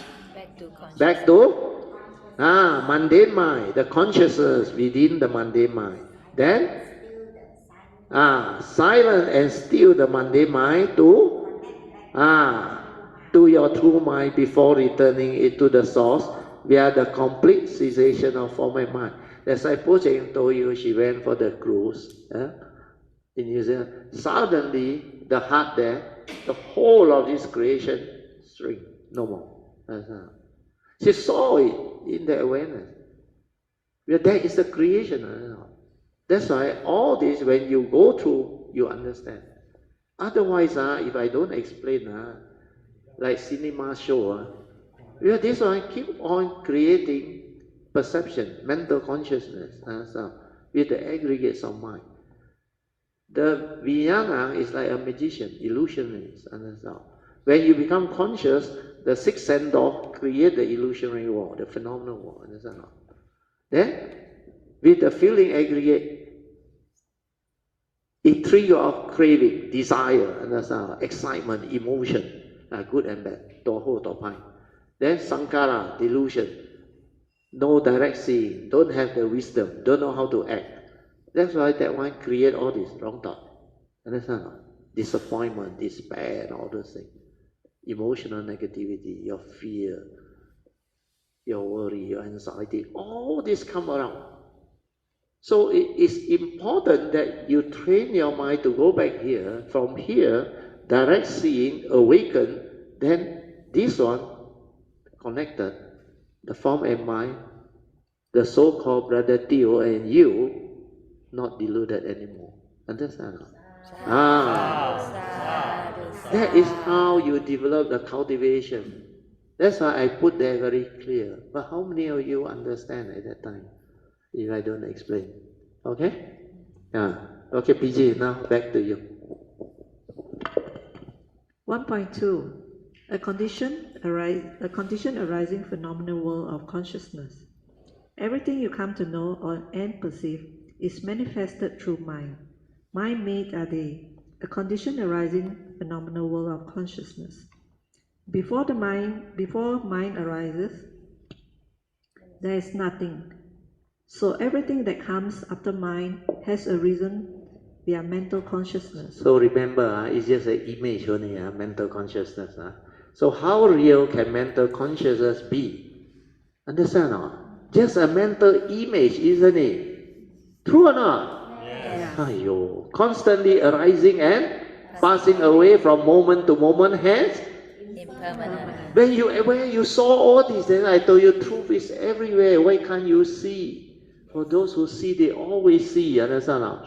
Back to mundane mind, the consciousness within the mundane mind. Then silent and still the mundane mind to your true mind before returning it to the source via the complete cessation of form and mind. As I told you, she went for the cruise. In New Zealand, suddenly the heart there, the whole of this creation shrink, no more. She saw it in the awareness. That is the creation. That's why all this, when you go through, you understand. Otherwise, if I don't explain, like cinema show, this one keep on creating perception, mental consciousness, with the aggregates of mind. The Vijnana is like a magician, illusionist. When you become conscious, the sixth sense door create the illusionary world, the phenomenal world. Then, with the feeling aggregate, it triggers off craving, desire, excitement, emotion, good and bad, toho, topai. Then sankara, delusion, no direct seeing, don't have the wisdom, don't know how to act. That's why that one create all this wrong thought. Understand? Disappointment, despair, and all those things. Emotional negativity, your fear, your worry, your anxiety, all this come around. So it is important that you train your mind to go back here, from here, direct seeing, awaken, then this one, connected, the form and mind, the so-called brother Theo and you, not deluded anymore. Understand? That is how you develop the cultivation. That's why I put there very clear. But how many of you understand at that time? If I don't explain. Okay? Okay, PG, now back to you. 1.2. A condition arising phenomenal world of consciousness. Everything you come to know and perceive is manifested through mind. Mind made are they, a condition arising phenomenal world of consciousness. Before mind arises, there is nothing. So everything that comes after mind has a reason via mental consciousness. So remember, it's just an image only, mental consciousness. So how real can mental consciousness be? Understand or not? Just a mental image, isn't it? True or not? Yes. Constantly arising and passing away from moment to moment, hence Impermanent. When you saw all this, then I told you truth is everywhere. Why can't you see? For those who see, they always see. Understand?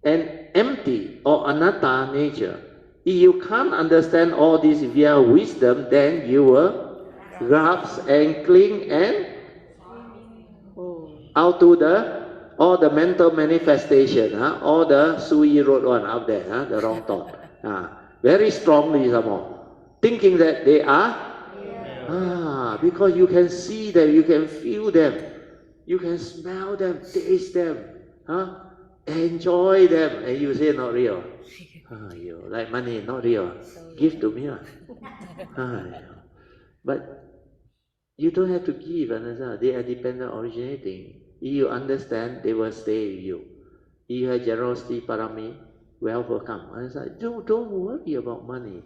And empty or anatta nature. If you can't understand all this via wisdom, then you will grasp and cling and out to all the mental manifestation, all the Soo Yee wrote one out there, the wrong thought. Very strongly some more. Thinking that they are, because you can see them, you can feel them, you can smell them, taste them, enjoy them, and you say not real. You like money, not real. Give to me. But you don't have to give, understand? They are dependent originating. If you understand, they will stay with you. If you have generosity, parami, wealth will come. Understand? Don't worry about money.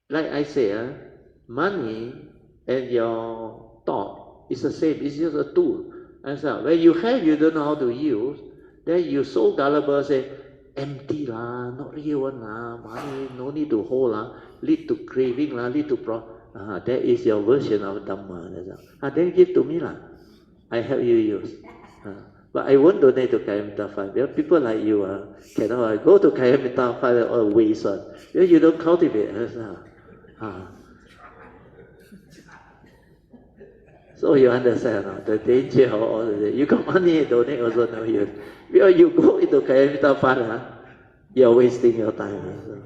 Like I say, money and your thought is the same. It's just a tool. Understand? When you have, you don't know how to use, then you so gullible, say, empty lah, not real one lah, money no need to hold lah, lead to craving lah, lead to that is your version of Dhamma. Then give to me lah. I help you use. But I won't donate to Kayamita Fund. There are people like you cannot go to Kayamita Fund or waste one. You don't cultivate. So you understand the danger of all of this. You got money, donate also no use. Because you go into Kayamita Fund, you're wasting your time.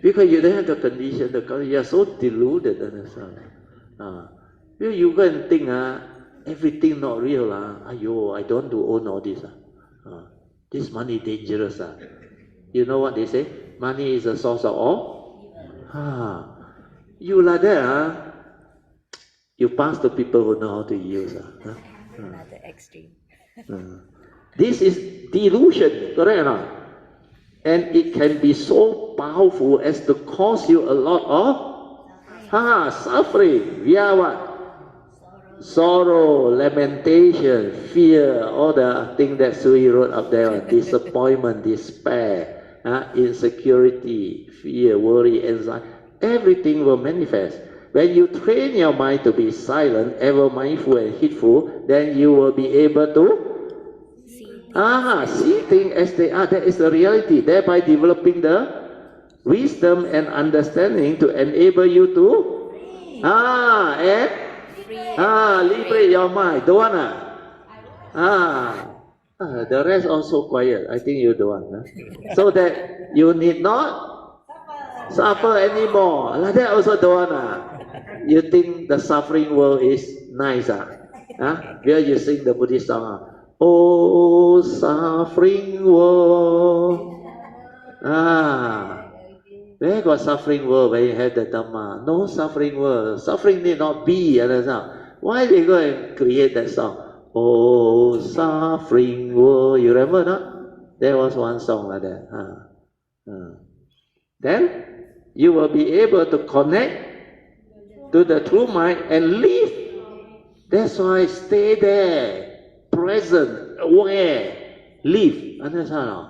Because you don't have the condition, you are so deluded. You go and think, everything not real. Ayo, I don't want to own all this. This money dangerous. You know what they say? Money is the source of all. You like that, you pass to people who know how to use. Another extreme. This is delusion, correct or not? And it can be so powerful as to cause you a lot of suffering via what? Sorrow, lamentation, fear, all the things that Soo Yee wrote up there, disappointment, despair, insecurity, fear, worry, anxiety, everything will manifest. When you train your mind to be silent, ever mindful and heedful, then you will be able to see things as they are. That is the reality. Thereby developing the wisdom and understanding to enable you to liberate your mind. Don't want the rest also quiet. I think you don't want. So that you need not suffer anymore. Like that also don't want. You think the suffering world is nice. Where you sing the Buddhist song. Oh, suffering world. Where got suffering world when you have the Dhamma? No suffering world. Suffering need not be. Why they go and create that song? Oh, suffering world. You remember not? There was one song like that. Then you will be able to connect to the true mind and live. That's why stay there, present, aware, live. Understand?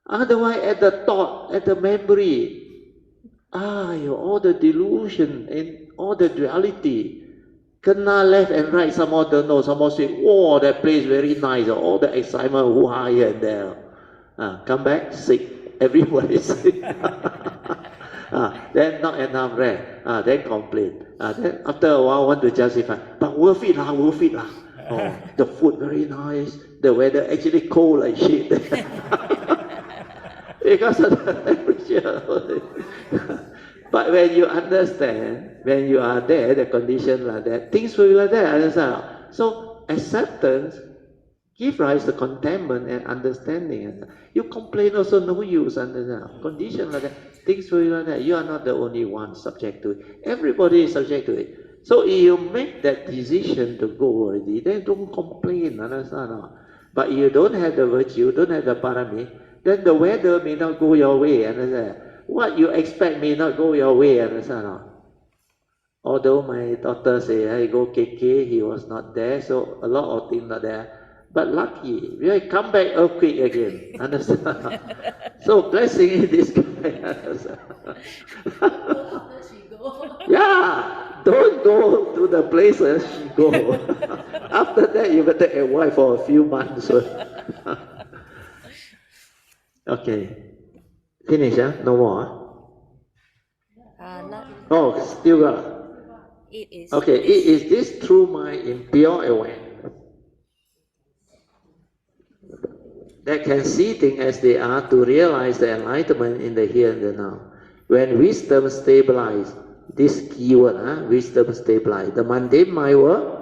Otherwise, at the thought, at the memory, all the delusion and all the duality, kena left and right, some more don't know, some more say, oh, that place very nice, all the excitement, hoo-ha here and there. Come back, sick, everybody sick. Then not enough rest, then complain. Then after a while want to justify, but worth it lah. Oh, the food very nice, the weather actually cold like shit. Because of the temperature. But when you understand, when you are there, the condition like that, things will be like that, understand? So acceptance give rise to contentment and understanding. You complain also no use, understand? Condition like that, things will be like that. You are not the only one subject to it. Everybody is subject to it. So if you make that decision to go already, then don't complain, understand? But you don't have the virtue, don't have the parami, then the weather may not go your way, understand? What you expect may not go your way, understand? Although my daughter say, I go KK, he was not there, so a lot of things not there. But lucky, we come back earthquake again, understand? So blessing in this guy, understand? Yeah, don't go to the places she go. After that, you better avoid for a few months. Okay, finish, huh? No more. Not, Oh, still got. it is. Okay, it is this true mind in pure awareness that can see things as they are to realize the enlightenment in the here and the now. When wisdom stabilizes, this keyword, wisdom stabilizes, the mundane mind will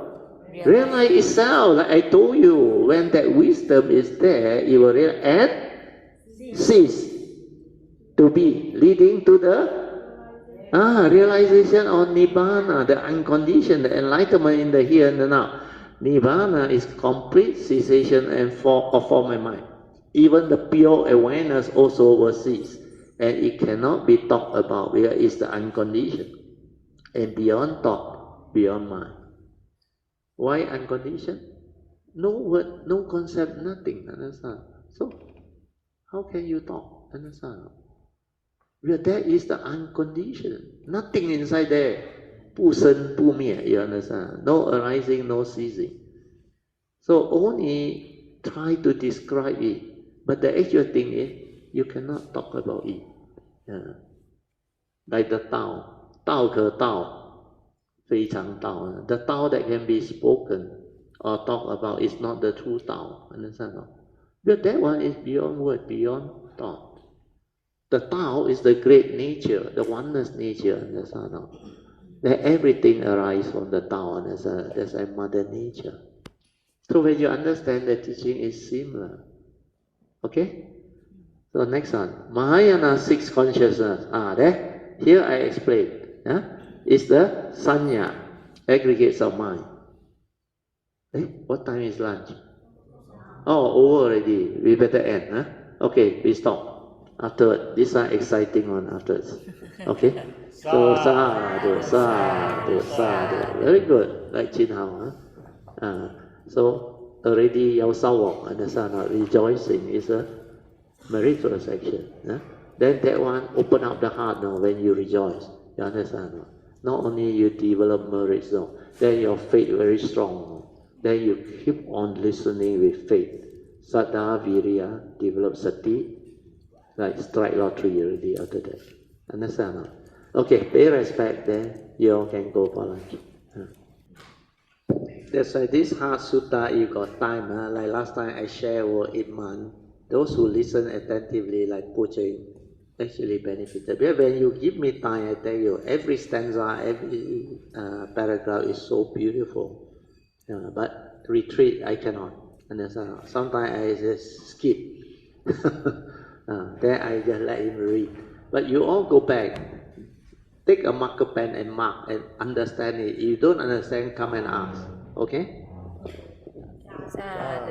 realize itself. Like I told you, when that wisdom is there, it will realize and cease to be, leading to the realization of Nibbana, the unconditioned, the enlightenment in the here and the now. Nibbana is complete cessation and fall of form and mind. Even the pure awareness also will cease, and it cannot be talked about where is the unconditioned and beyond thought, beyond mind. Why unconditioned? No word, no concept, nothing. Understand? So, how can you talk? Understand? Where there is the unconditioned, nothing inside there. 不生不灭, you understand? No arising, no ceasing. So only try to describe it. But the actual thing is, you cannot talk about it. Like the Tao. Tao ke Tao. 非常Tao. The Tao that can be spoken or talked about is not the true Tao. Understand? But that one is beyond word, beyond thought. The Tao is the great nature, the oneness nature, understand? That everything arises from the Tao, understand? That's a mother nature. So when you understand the teaching is similar. Okay? So next one. Mahayana six consciousness. There. Here I explain. It's the sanya, aggregates of mind. What time is lunch? Oh, over already. We better end. Okay, we stop. Afterwards, this one exciting one afterwards. Okay? So sadhu, sadhu, sadhu. Very good, like Chin Hao. So already Yao Sawok, understand? Rejoicing is a meritorious action. Then that one open up the heart now when you rejoice. You understand? Not only you develop merits, then your faith very strong. Then you keep on listening with faith. Saddha, Virya, develop sati. Like strike lottery already after that. Understand? Okay, pay respect, then you all can go for lunch. That's why this hard sutta, you got time. Like last time I shared over 8 months. Those who listen attentively, like Puching, actually benefited. But when you give me time, I tell you, every stanza, every paragraph is so beautiful. But retreat, I cannot. Understand? Sometimes I just skip. Then I just let him read. But you all go back, take a marker pen and mark and understand it. If you don't understand, come and ask. Okay? Sadhu.